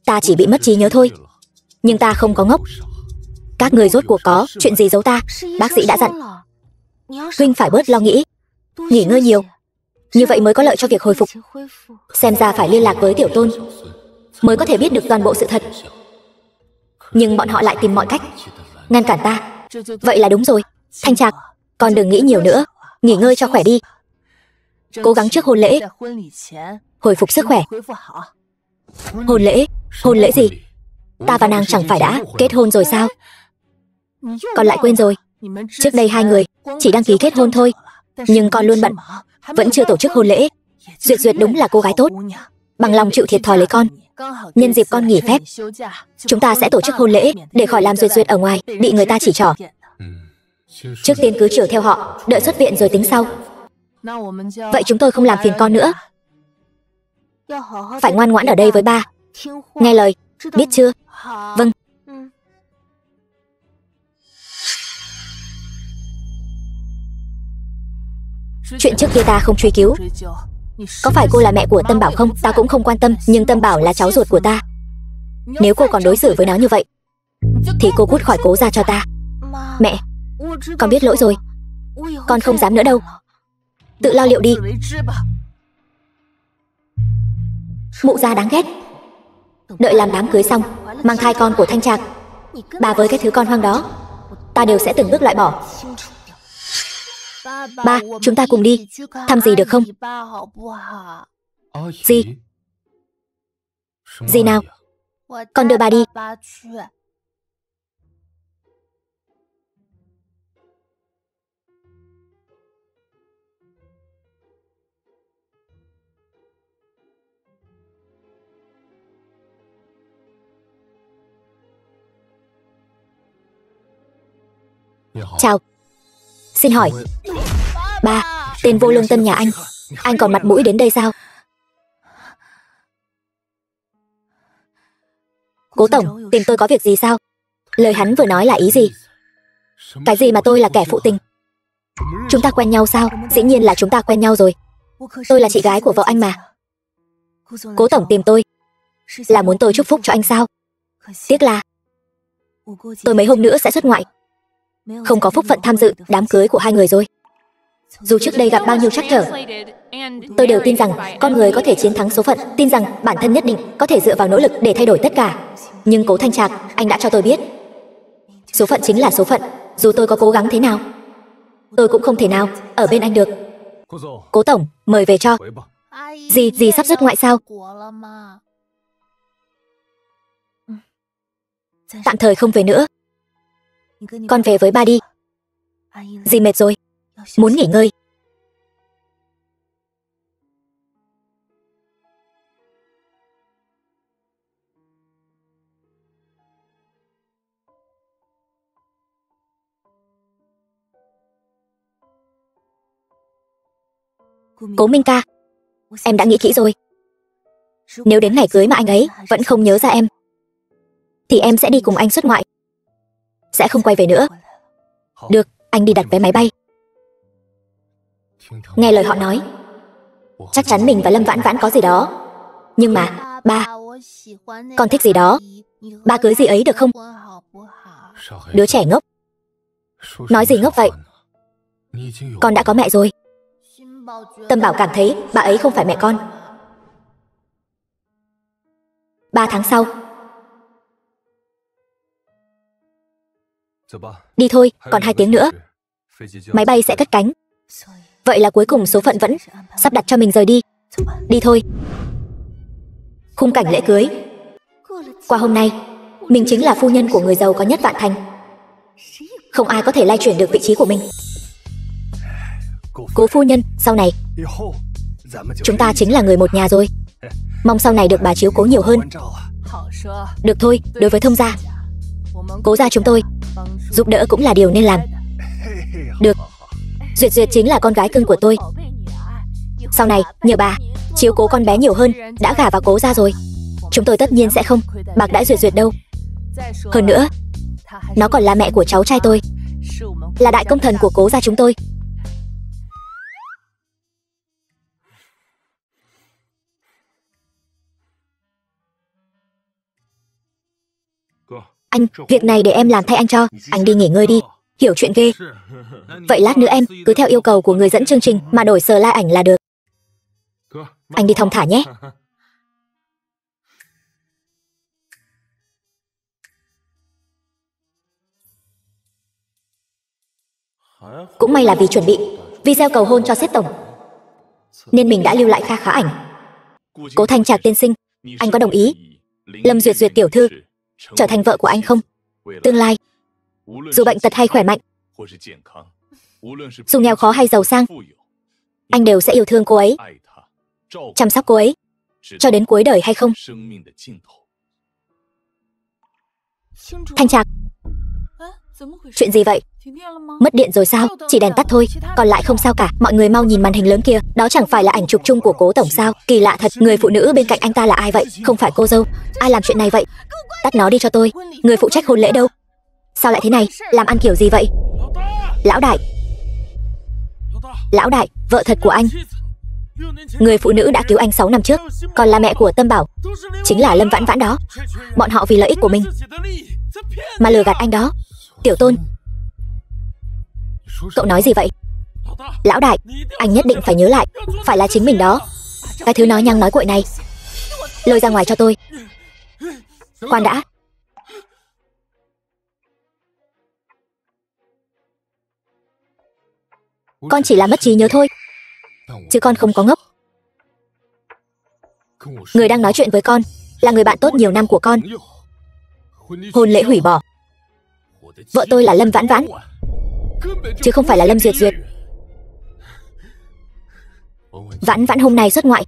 Ta chỉ bị mất trí nhớ thôi, nhưng ta không có ngốc. Các người rốt cuộc có chuyện gì giấu ta? Bác sĩ đã dặn huynh phải bớt lo nghĩ, nghỉ ngơi nhiều, như vậy mới có lợi cho việc hồi phục. Xem ra phải liên lạc với Tiểu Tôn mới có thể biết được toàn bộ sự thật. Nhưng bọn họ lại tìm mọi cách ngăn cản ta. Vậy là đúng rồi. Thanh Trạc, con đừng nghĩ nhiều nữa, nghỉ ngơi cho khỏe đi. Cố gắng trước hôn lễ hồi phục sức khỏe. Hôn lễ gì? Ta và nàng chẳng phải đã kết hôn rồi sao? Con lại quên rồi. Trước đây hai người chỉ đăng ký kết hôn thôi, nhưng con luôn bận, vẫn chưa tổ chức hôn lễ. Duyệt Duyệt đúng là cô gái tốt, bằng lòng chịu thiệt thòi lấy con. Nhân dịp con nghỉ phép, chúng ta sẽ tổ chức hôn lễ để khỏi làm Duyệt Duyệt ở ngoài bị người ta chỉ trỏ. Trước tiên cứ chiều theo họ, đợi xuất viện rồi tính sau. Vậy chúng tôi không làm phiền con nữa, phải ngoan ngoãn ở đây với ba, nghe lời, biết chưa? Vâng. Chuyện trước kia ta không truy cứu. Có phải cô là mẹ của Tâm Bảo không? Ta cũng không quan tâm, nhưng Tâm Bảo là cháu ruột của ta. Nếu cô còn đối xử với nó như vậy thì cô cút khỏi Cố gia cho ta. Mẹ, con biết lỗi rồi, con không dám nữa đâu. Tự lo liệu đi. Mụ gia đáng ghét. Đợi làm đám cưới xong, mang thai con của Thanh Trạc, bà với cái thứ con hoang đó, ta đều sẽ từng bước loại bỏ. Ba, chúng ta cùng đi thăm dì được không? Dì? Dì nào? Con đưa bà đi. Chào. Xin hỏi, ba, tên vô lương tâm nhà anh còn mặt mũi đến đây sao? Cố tổng, tìm tôi có việc gì sao? Lời hắn vừa nói là ý gì? Cái gì mà tôi là kẻ phụ tình? Chúng ta quen nhau sao? Dĩ nhiên là chúng ta quen nhau rồi. Tôi là chị gái của vợ anh mà. Cố tổng tìm tôi là muốn tôi chúc phúc cho anh sao? Tiếc là tôi mấy hôm nữa sẽ xuất ngoại, không có phúc phận tham dự đám cưới của hai người rồi. Dù trước đây gặp bao nhiêu trắc trở, tôi đều tin rằng con người có thể chiến thắng số phận, tin rằng bản thân nhất định có thể dựa vào nỗ lực để thay đổi tất cả. Nhưng Cố Thanh Trạc, anh đã cho tôi biết, số phận chính là số phận. Dù tôi có cố gắng thế nào, tôi cũng không thể nào ở bên anh được. Cố tổng, mời về cho. Dì sắp xuất ngoại sao? Tạm thời không về nữa. Con về với ba đi. Dì mệt rồi, muốn nghỉ ngơi. Cố Minh ca, em đã nghĩ kỹ rồi. Nếu đến ngày cưới mà anh ấy vẫn không nhớ ra em, thì em sẽ đi cùng anh xuất ngoại, sẽ không quay về nữa. Được, anh đi đặt vé máy bay. Nghe lời họ nói, chắc chắn mình và Lâm Vãn Vãn có gì đó. Nhưng mà, ba, con thích gì đó, ba cưới gì ấy được không? Đứa trẻ ngốc. Nói gì ngốc vậy? Con đã có mẹ rồi. Tâm Bảo cảm thấy bà ấy không phải mẹ con. 3 tháng sau. Đi thôi, còn 2 tiếng nữa máy bay sẽ cất cánh. Vậy là cuối cùng số phận vẫn sắp đặt cho mình rời đi. Đi thôi. Khung cảnh lễ cưới. Qua hôm nay, mình chính là phu nhân của người giàu có nhất Vạn Thành. Không ai có thể lay chuyển được vị trí của mình. Cố phu nhân, sau này chúng ta chính là người một nhà rồi. Mong sau này được bà chiếu cố nhiều hơn. Được thôi, đối với Thông gia, Cố gia chúng tôi giúp đỡ cũng là điều nên làm. Được. Duyệt Duyệt chính là con gái cưng của tôi. Sau này nhờ bà chiếu cố con bé nhiều hơn. Đã gả vào Cố gia rồi, chúng tôi tất nhiên sẽ không bạc đãi Duyệt Duyệt đâu. Hơn nữa, nó còn là mẹ của cháu trai tôi, là đại công thần của Cố gia chúng tôi. Anh, việc này để em làm thay anh cho. Anh đi nghỉ ngơi đi, hiểu chuyện ghê. Vậy lát nữa em cứ theo yêu cầu của người dẫn chương trình mà đổi slide ảnh là được. Anh đi thong thả nhé. Cũng may là vì chuẩn bị video cầu hôn cho sếp tổng, nên mình đã lưu lại kha khá ảnh. Cố Thanh Trạc tiên sinh, anh có đồng ý Lâm Duyệt Duyệt tiểu thư trở thành vợ của anh không? Tương lai, dù bệnh tật hay khỏe mạnh, dù nghèo khó hay giàu sang, anh đều sẽ yêu thương cô ấy, chăm sóc cô ấy cho đến cuối đời hay không? Thanh Trạc, chuyện gì vậy? Mất điện rồi sao? Chỉ đèn tắt thôi, còn lại không sao cả. Mọi người mau nhìn màn hình lớn kia, đó chẳng phải là ảnh chụp chung của Cố tổng sao? Kỳ lạ thật, người phụ nữ bên cạnh anh ta là ai vậy? Không phải cô dâu. Ai làm chuyện này vậy? Tắt nó đi cho tôi. Người phụ trách hôn lễ đâu? Sao lại thế này? Làm ăn kiểu gì vậy? Lão đại, lão đại, vợ thật của anh, người phụ nữ đã cứu anh 6 năm trước, còn là mẹ của Tâm Bảo, chính là Lâm Vãn Vãn đó. Bọn họ vì lợi ích của mình mà lừa gạt anh đó. Tiểu Tôn, cậu nói gì vậy? Lão đại, anh nhất định phải nhớ lại, phải là chính mình đó. Cái thứ nói nhăng nói cuội này, lôi ra ngoài cho tôi. Khoan đã. Con chỉ là mất trí nhớ thôi, chứ con không có ngốc. Người đang nói chuyện với con là người bạn tốt nhiều năm của con. Hôn lễ hủy bỏ. Vợ tôi là Lâm Vãn Vãn, chứ không phải là Lâm Duyệt Duyệt. Vãn Vãn hôm nay xuất ngoại.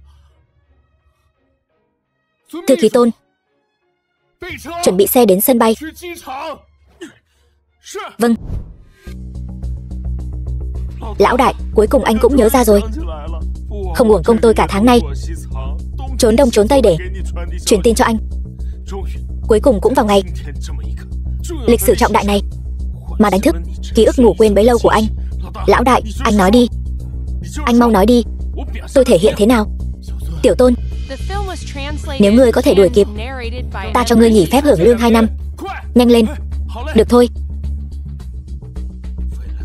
Thư ký Tôn, chuẩn bị xe đến sân bay. Vâng. Lão đại, cuối cùng anh cũng nhớ ra rồi. Không uổng công tôi cả tháng nay trốn đông trốn tây để truyền tin cho anh. Cuối cùng cũng vào ngày lịch sử trọng đại này mà đánh thức ký ức ngủ quên bấy lâu của anh. Lão đại, anh nói đi. Anh mau nói đi. Tôi thể hiện thế nào? Tiểu Tôn, nếu ngươi có thể đuổi kịp, ta cho ngươi nghỉ phép hưởng lương 2 năm. Nhanh lên. Được thôi.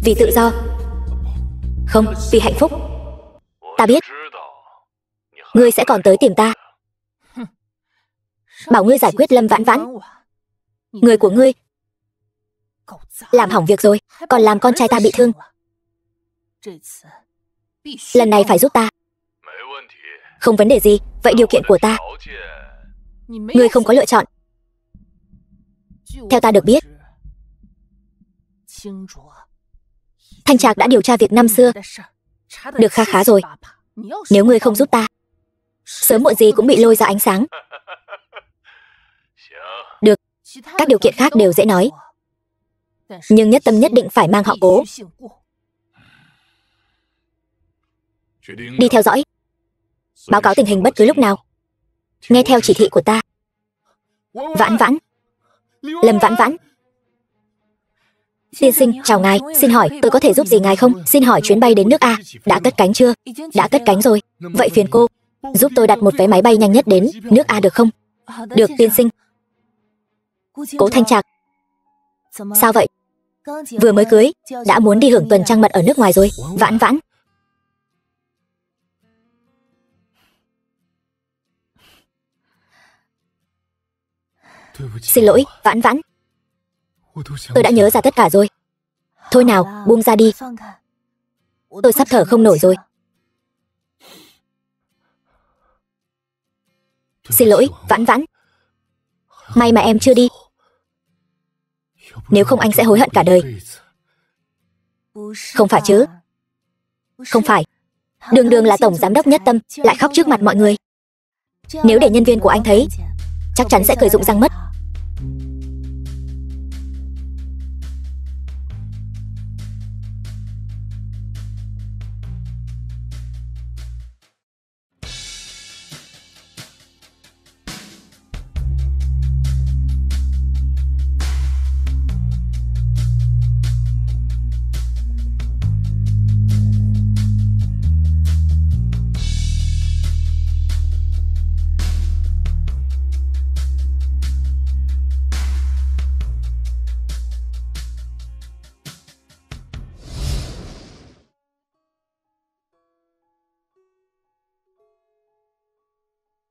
Vì tự do. Không, vì hạnh phúc. Ta biết ngươi sẽ còn tới tìm ta. Bảo ngươi giải quyết Lâm Vãn Vãn, người của ngươi làm hỏng việc rồi, còn làm con trai ta bị thương. Lần này phải giúp ta. Không vấn đề gì. Vậy điều kiện của ta, ngươi không có lựa chọn. Theo ta được biết, Thanh Trạc đã điều tra việc năm xưa được khá khá rồi. Nếu ngươi không giúp ta, sớm muộn gì cũng bị lôi ra ánh sáng. Được, các điều kiện khác đều dễ nói, nhưng nhất tâm nhất định phải mang họ Cố. Đi theo dõi, báo cáo tình hình bất cứ lúc nào. Nghe theo chỉ thị của ta. Vãn Vãn, Lâm Vãn Vãn. Tiên sinh, chào ngài, xin hỏi tôi có thể giúp gì ngài không? Xin hỏi chuyến bay đến nước A đã cất cánh chưa? Đã cất cánh rồi. Vậy phiền cô giúp tôi đặt một vé máy bay nhanh nhất đến nước A được không? Được tiên sinh. Cố Thanh Trạc. Sao vậy? Vừa mới cưới đã muốn đi hưởng tuần trăng mật ở nước ngoài rồi. Vãn Vãn. Xin lỗi, Vãn Vãn. Tôi đã nhớ ra tất cả rồi. Thôi nào, buông ra đi. Tôi sắp thở không nổi rồi. Xin lỗi, Vãn Vãn. May mà em chưa đi. Nếu không anh sẽ hối hận cả đời. Không phải chứ? Không phải. Đường đường là tổng giám đốc Nhất Tâm lại khóc trước mặt mọi người. Nếu để nhân viên của anh thấy, chắc chắn sẽ cười rụng răng mất.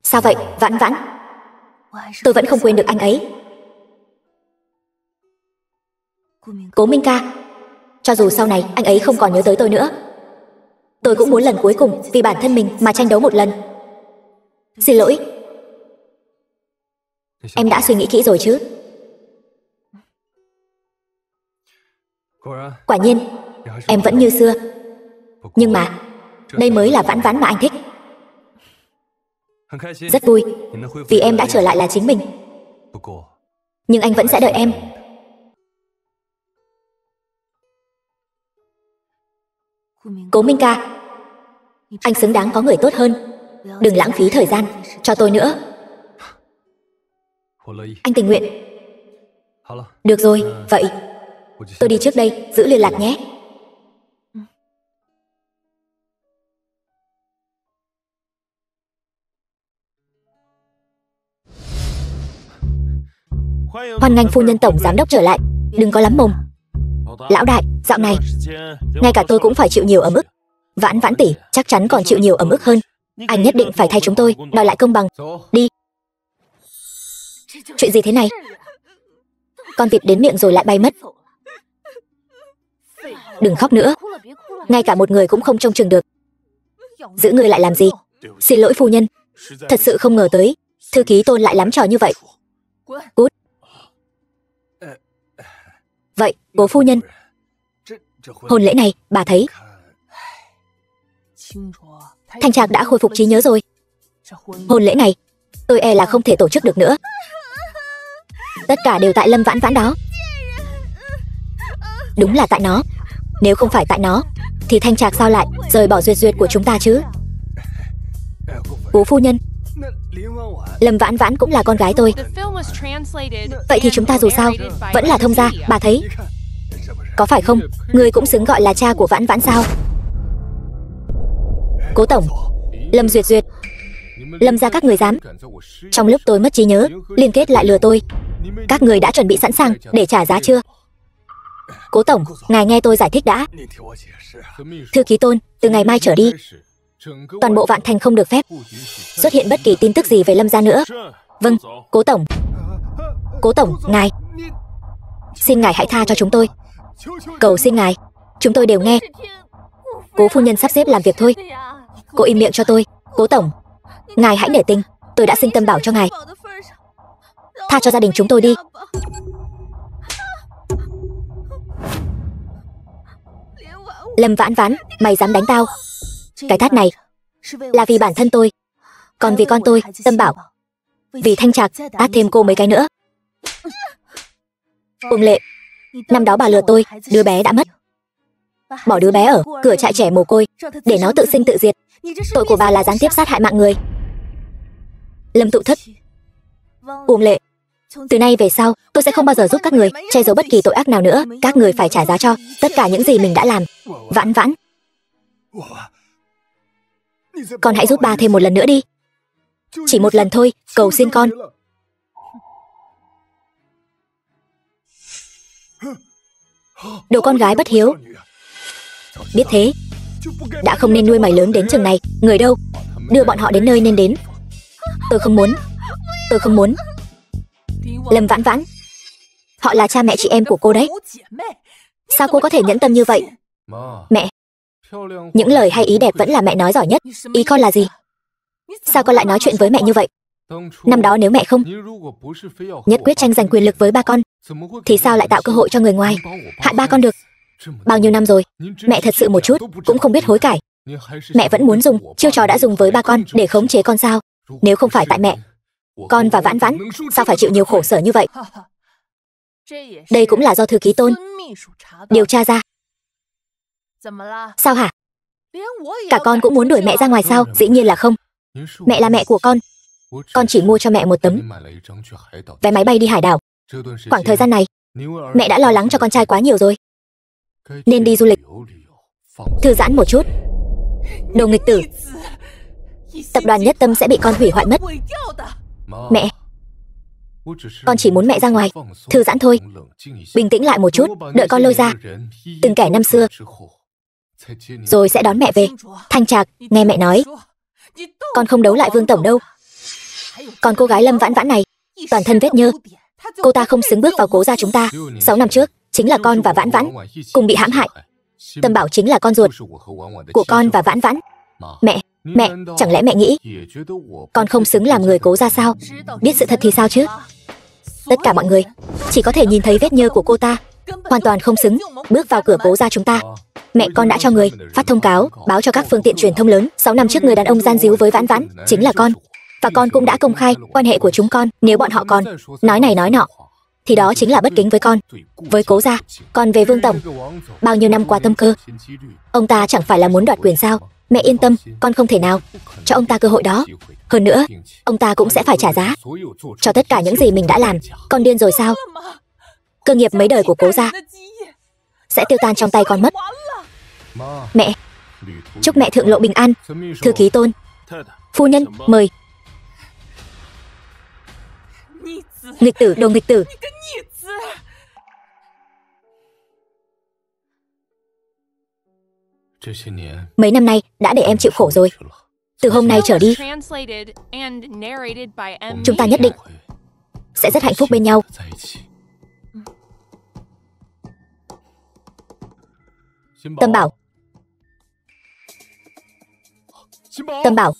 Sao vậy, Vãn Vãn? Tôi vẫn không quên được anh ấy. Cố Minh ca, cho dù sau này anh ấy không còn nhớ tới tôi nữa, tôi cũng muốn lần cuối cùng vì bản thân mình mà tranh đấu một lần. Xin lỗi. Em đã suy nghĩ kỹ rồi chứ? Quả nhiên, em vẫn như xưa. Nhưng mà, đây mới là Vãn Vãn mà anh thích. Rất vui, vì em đã trở lại là chính mình. Nhưng anh vẫn sẽ đợi em. Cố Minh ca, anh xứng đáng có người tốt hơn. Đừng lãng phí thời gian cho tôi nữa. Anh tình nguyện. Được rồi, vậy tôi đi trước đây, giữ liên lạc nhé. Hoan nghênh phu nhân tổng giám đốc trở lại. Đừng có lắm mồm. Lão đại, dạo này ngay cả tôi cũng phải chịu nhiều ấm ức. Vãn Vãn tỷ chắc chắn còn chịu nhiều ấm ức hơn. Anh nhất định phải thay chúng tôi đòi lại công bằng. Đi. Chuyện gì thế này? Con vịt đến miệng rồi lại bay mất. Đừng khóc nữa. Ngay cả một người cũng không trông chừng được. Giữ người lại làm gì? Xin lỗi phu nhân. Thật sự không ngờ tới thư ký Tôn lại lắm trò như vậy. Cút. Vậy, cố phu nhân, hôn lễ này, bà thấy Thanh Trạc đã khôi phục trí nhớ rồi. Hôn lễ này, tôi e là không thể tổ chức được nữa. Tất cả đều tại Lâm Vãn Vãn đó. Đúng là tại nó. Nếu không phải tại nó, thì Thanh Trạc sao lại rời bỏ Duyệt Duyệt của chúng ta chứ? Cố phu nhân, Lâm Vãn Vãn cũng là con gái tôi. Vậy thì chúng ta dù sao vẫn là thông gia, bà thấy. Có phải không? Người cũng xứng gọi là cha của Vãn Vãn sao? Cố tổng, Lâm Duyệt Duyệt, Lâm gia các người dám trong lúc tôi mất trí nhớ liên kết lại lừa tôi. Các người đã chuẩn bị sẵn sàng để trả giá chưa? Cố tổng, ngài nghe tôi giải thích đã. Thư ký Tôn, từ ngày mai trở đi, toàn bộ Vạn Thành không được phép xuất hiện bất kỳ tin tức gì về Lâm gia nữa. Vâng, cố tổng. Cố tổng, ngài, xin ngài hãy tha cho chúng tôi. Cầu xin ngài, chúng tôi đều nghe. Cố phu nhân sắp xếp làm việc thôi. Cô im miệng cho tôi. Cố tổng, ngài hãy nể tình, tôi đã sinh tâm bảo cho ngài. Tha cho gia đình chúng tôi đi. Lâm Vãn Vãn, mày dám đánh tao? Cái tát này là vì bản thân tôi, còn vì con tôi, Tâm Bảo. Vì Thanh Trạc, tát thêm cô mấy cái nữa. Ung Lệ, năm đó bà lừa tôi, đứa bé đã mất. Bỏ đứa bé ở cửa trại trẻ mồ côi, để nó tự sinh tự diệt. Tội của bà là gián tiếp sát hại mạng người. Lâm Tụ Thất, Ung Lệ, từ nay về sau, tôi sẽ không bao giờ giúp các người che giấu bất kỳ tội ác nào nữa. Các người phải trả giá cho tất cả những gì mình đã làm. Vãn Vãn, con hãy giúp ba thêm một lần nữa đi. Chỉ một lần thôi, cầu xin con. Đồ con gái bất hiếu. Biết thế, đã không nên nuôi mày lớn đến chừng này. Người đâu? Đưa bọn họ đến nơi nên đến. Tôi không muốn. Tôi không muốn. Lâm Vãn Vãn, họ là cha mẹ chị em của cô đấy. Sao cô có thể nhẫn tâm như vậy? Mẹ, những lời hay ý đẹp vẫn là mẹ nói giỏi nhất. Ý con là gì? Sao con lại nói chuyện với mẹ như vậy? Năm đó nếu mẹ không nhất quyết tranh giành quyền lực với ba con, thì sao lại tạo cơ hội cho người ngoài hại ba con được? Bao nhiêu năm rồi, mẹ thật sự một chút cũng không biết hối cải. Mẹ vẫn muốn dùng chiêu trò đã dùng với ba con để khống chế con sao? Nếu không phải tại mẹ, con và Vãn Vãn sao phải chịu nhiều khổ sở như vậy? Đây cũng là do thư ký Tôn điều tra ra. Sao hả? Cả con cũng muốn đuổi mẹ ra ngoài sao? Dĩ nhiên là không. Mẹ là mẹ của con chỉ mua cho mẹ một tấm vé máy bay đi hải đảo. Khoảng thời gian này, mẹ đã lo lắng cho con trai quá nhiều rồi, nên đi du lịch, thư giãn một chút. Đồ nghịch tử, tập đoàn Nhất Tâm sẽ bị con hủy hoại mất. Mẹ, con chỉ muốn mẹ ra ngoài, thư giãn thôi. Bình tĩnh lại một chút, đợi con lôi ra từng kẻ năm xưa, rồi sẽ đón mẹ về. Thanh Trạc, nghe mẹ nói, con không đấu lại Vương Tổng đâu. Còn cô gái Lâm Vãn Vãn này, toàn thân vết nhơ, cô ta không xứng bước vào Cố gia chúng ta. 6 năm trước, chính là con và Vãn Vãn cùng bị hãm hại. Tâm Bảo chính là con ruột của con và Vãn Vãn. Mẹ, chẳng lẽ mẹ nghĩ con không xứng làm người Cố gia sao? Biết sự thật thì sao chứ? Tất cả mọi người chỉ có thể nhìn thấy vết nhơ của cô ta, hoàn toàn không xứng bước vào cửa Cố gia chúng ta. Mẹ con đã cho người phát thông cáo, báo cho các phương tiện truyền thông lớn. 6 năm trước người đàn ông gian díu với Vãn Vãn chính là con. Và con cũng đã công khai quan hệ của chúng con. Nếu bọn họ còn nói này nói nọ, thì đó chính là bất kính với con, với Cố gia. Còn về Vương Tổng, bao nhiêu năm qua tâm cơ, ông ta chẳng phải là muốn đoạt quyền sao? Mẹ yên tâm, con không thể nào cho ông ta cơ hội đó. Hơn nữa, ông ta cũng sẽ phải trả giá cho tất cả những gì mình đã làm. Con điên rồi sao? Cơ nghiệp mấy đời của Cố gia sẽ tiêu tan trong tay con mất. Mẹ, chúc mẹ thượng lộ bình an. Thư ký Tôn, phu nhân, mời. Nghịch tử, đồ nghịch tử. Mấy năm nay đã để em chịu khổ rồi. Từ hôm nay trở đi, chúng ta nhất định sẽ rất hạnh phúc bên nhau. Tâm Bảo, Tâm Bảo.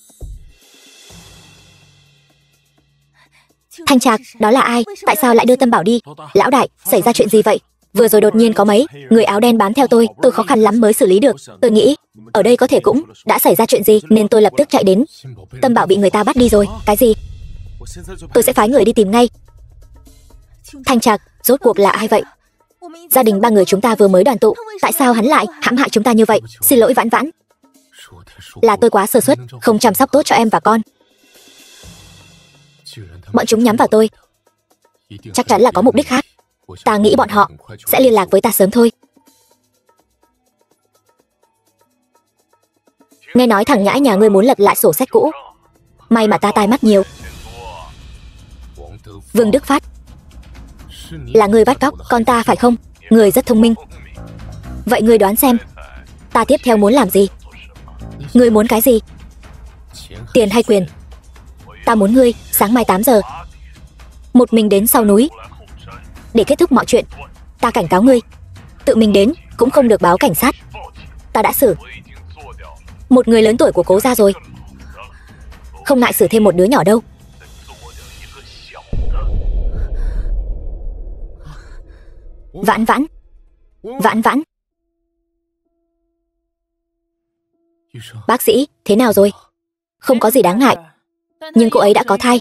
Thanh Trạc, đó là ai? Tại sao lại đưa Tâm Bảo đi? Lão đại, xảy ra chuyện gì vậy? Vừa rồi đột nhiên có mấy người áo đen bám theo tôi khó khăn lắm mới xử lý được. Tôi nghĩ ở đây có thể cũng đã xảy ra chuyện gì, nên tôi lập tức chạy đến. Tâm Bảo bị người ta bắt đi rồi. Cái gì? Tôi sẽ phái người đi tìm ngay. Thanh Trạc, rốt cuộc là ai vậy? Gia đình ba người chúng ta vừa mới đoàn tụ, tại sao hắn lại hãm hại chúng ta như vậy? Xin lỗi Vãn Vãn, là tôi quá sơ suất, không chăm sóc tốt cho em và con. Bọn chúng nhắm vào tôi, chắc chắn là có mục đích khác. Ta nghĩ bọn họ sẽ liên lạc với ta sớm thôi. Nghe nói thằng nhãi nhà ngươi muốn lật lại sổ sách cũ. May mà ta tai mắt nhiều. Vương Đức Phát, là ngươi bắt cóc con ta phải không? Ngươi rất thông minh. Vậy ngươi đoán xem, ta tiếp theo muốn làm gì? Ngươi muốn cái gì? Tiền hay quyền? Ta muốn ngươi sáng mai 8 giờ một mình đến sau núi để kết thúc mọi chuyện. Ta cảnh cáo ngươi, tự mình đến cũng không được báo cảnh sát. Ta đã xử một người lớn tuổi của Cố gia rồi, không ngại xử thêm một đứa nhỏ đâu. Vãn Vãn, Vãn Vãn. Bác sĩ, thế nào rồi? Không có gì đáng ngại. Nhưng cô ấy đã có thai.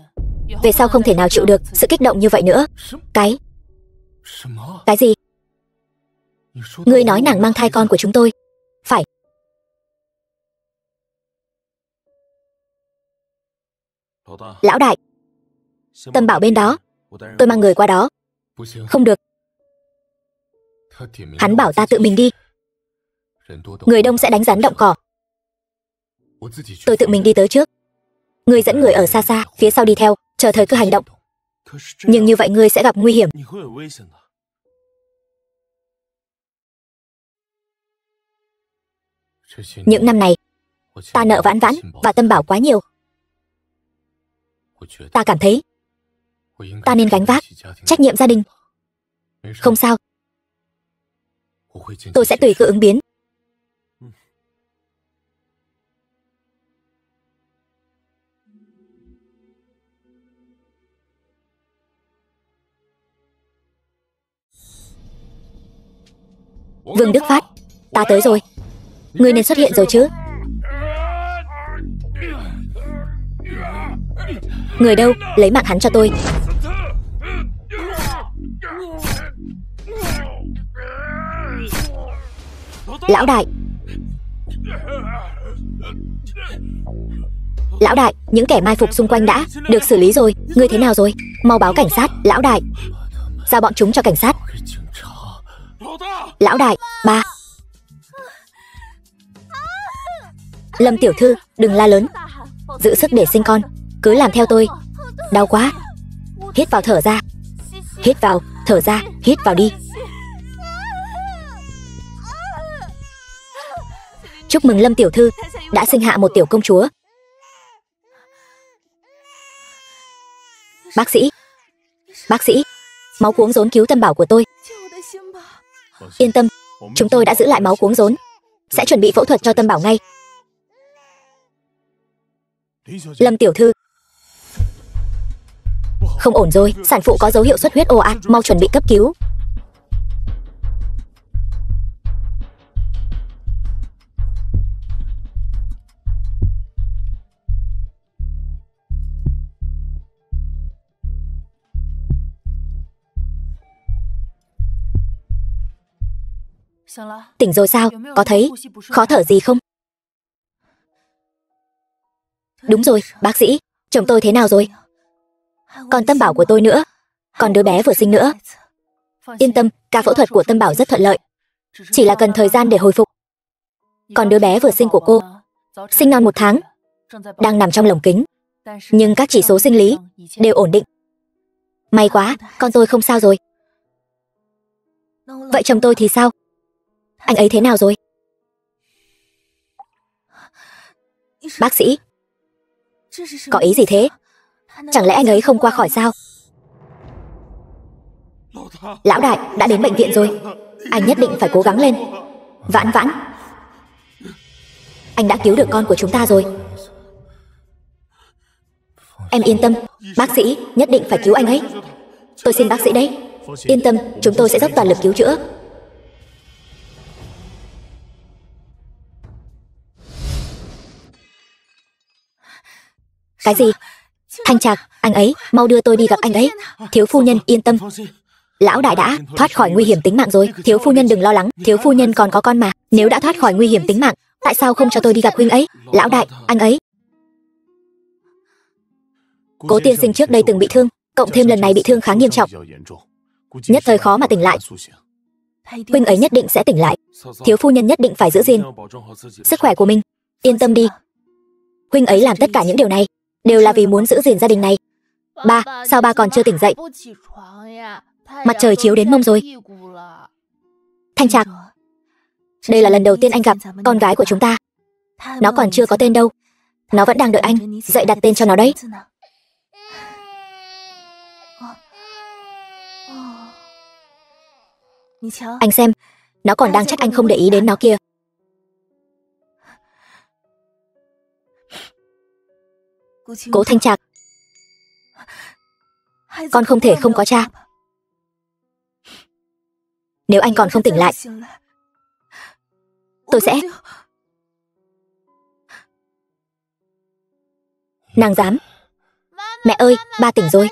Về sau không thể nào chịu được sự kích động như vậy nữa. Cái gì? Ngươi nói nàng mang thai con của chúng tôi. Phải. Lão đại, Tâm Bảo bên đó, tôi mang người qua đó. Không được. Hắn bảo ta tự mình đi. Người đông sẽ đánh rắn động cỏ. Tôi tự mình đi tới trước. Ngươi dẫn người ở xa xa, phía sau đi theo, chờ thời cơ hành động. Nhưng như vậy ngươi sẽ gặp nguy hiểm. Những năm này, ta nợ Vãn Vãn và Tâm Bảo quá nhiều. Ta cảm thấy ta nên gánh vác trách nhiệm gia đình. Không sao. Tôi sẽ tùy cơ ứng biến. Vương Đức Phát, ta tới rồi. Ngươi nên xuất hiện rồi chứ. Người đâu, lấy mạng hắn cho tôi. Lão đại. Lão đại, những kẻ mai phục xung quanh đã được xử lý rồi. Ngươi thế nào rồi? Mau báo cảnh sát, lão đại. Giao bọn chúng cho cảnh sát. Lão đại, ba. Lâm tiểu thư, đừng la lớn. Giữ sức để sinh con. Cứ làm theo tôi. Đau quá. Hít vào thở ra. Hít vào, thở ra, hít vào đi. Chúc mừng Lâm tiểu thư đã sinh hạ một tiểu công chúa. Bác sĩ. Bác sĩ, máu cuống rốn cứu Tâm Bảo của tôi. Yên tâm, chúng tôi đã giữ lại máu cuống rốn. Sẽ chuẩn bị phẫu thuật cho Tâm Bảo ngay. Lâm tiểu thư. Không ổn rồi, sản phụ có dấu hiệu xuất huyết ồ ạt, mau chuẩn bị cấp cứu. Tỉnh rồi sao? Có thấy khó thở gì không? Đúng rồi, bác sĩ, chồng tôi thế nào rồi? Còn Tâm Bảo của tôi nữa, còn đứa bé vừa sinh nữa. Yên tâm, ca phẫu thuật của Tâm Bảo rất thuận lợi. Chỉ là cần thời gian để hồi phục. Còn đứa bé vừa sinh của cô, sinh non 1 tháng, đang nằm trong lồng kính. Nhưng các chỉ số sinh lý đều ổn định. May quá, con tôi không sao rồi. Vậy chồng tôi thì sao? Anh ấy thế nào rồi? Bác sĩ, có ý gì thế? Chẳng lẽ anh ấy không qua khỏi sao? Lão đại đã đến bệnh viện rồi. Anh nhất định phải cố gắng lên. Vãn Vãn, anh đã cứu được con của chúng ta rồi. Em yên tâm, bác sĩ nhất định phải cứu anh ấy. Tôi xin bác sĩ đấy. Yên tâm, chúng tôi sẽ dốc toàn lực cứu chữa. Cái gì? Thanh Trạc, anh ấy, mau đưa tôi đi gặp anh ấy. Thiếu phu nhân yên tâm. Lão đại đã thoát khỏi nguy hiểm tính mạng rồi. Thiếu phu nhân đừng lo lắng, thiếu phu nhân còn có con mà. Nếu đã thoát khỏi nguy hiểm tính mạng, tại sao không cho tôi đi gặp huynh ấy? Lão đại, anh ấy. Cố tiên sinh trước đây từng bị thương, cộng thêm lần này bị thương khá nghiêm trọng, nhất thời khó mà tỉnh lại. Huynh ấy nhất định sẽ tỉnh lại. Thiếu phu nhân nhất định phải giữ gìn sức khỏe của mình. Yên tâm đi. Huynh ấy làm tất cả những điều này đều là vì muốn giữ gìn gia đình này. Ba, sao ba còn chưa tỉnh dậy? Mặt trời chiếu đến mông rồi. Thanh Trạc, đây là lần đầu tiên anh gặp con gái của chúng ta. Nó còn chưa có tên đâu. Nó vẫn đang đợi anh dậy đặt tên cho nó đấy. Anh xem, nó còn đang trách anh không để ý đến nó kia. Cố Thanh Trạc, con không thể không có cha. Nếu anh còn không tỉnh lại, tôi sẽ... Nàng dám. Mẹ ơi, ba tỉnh rồi.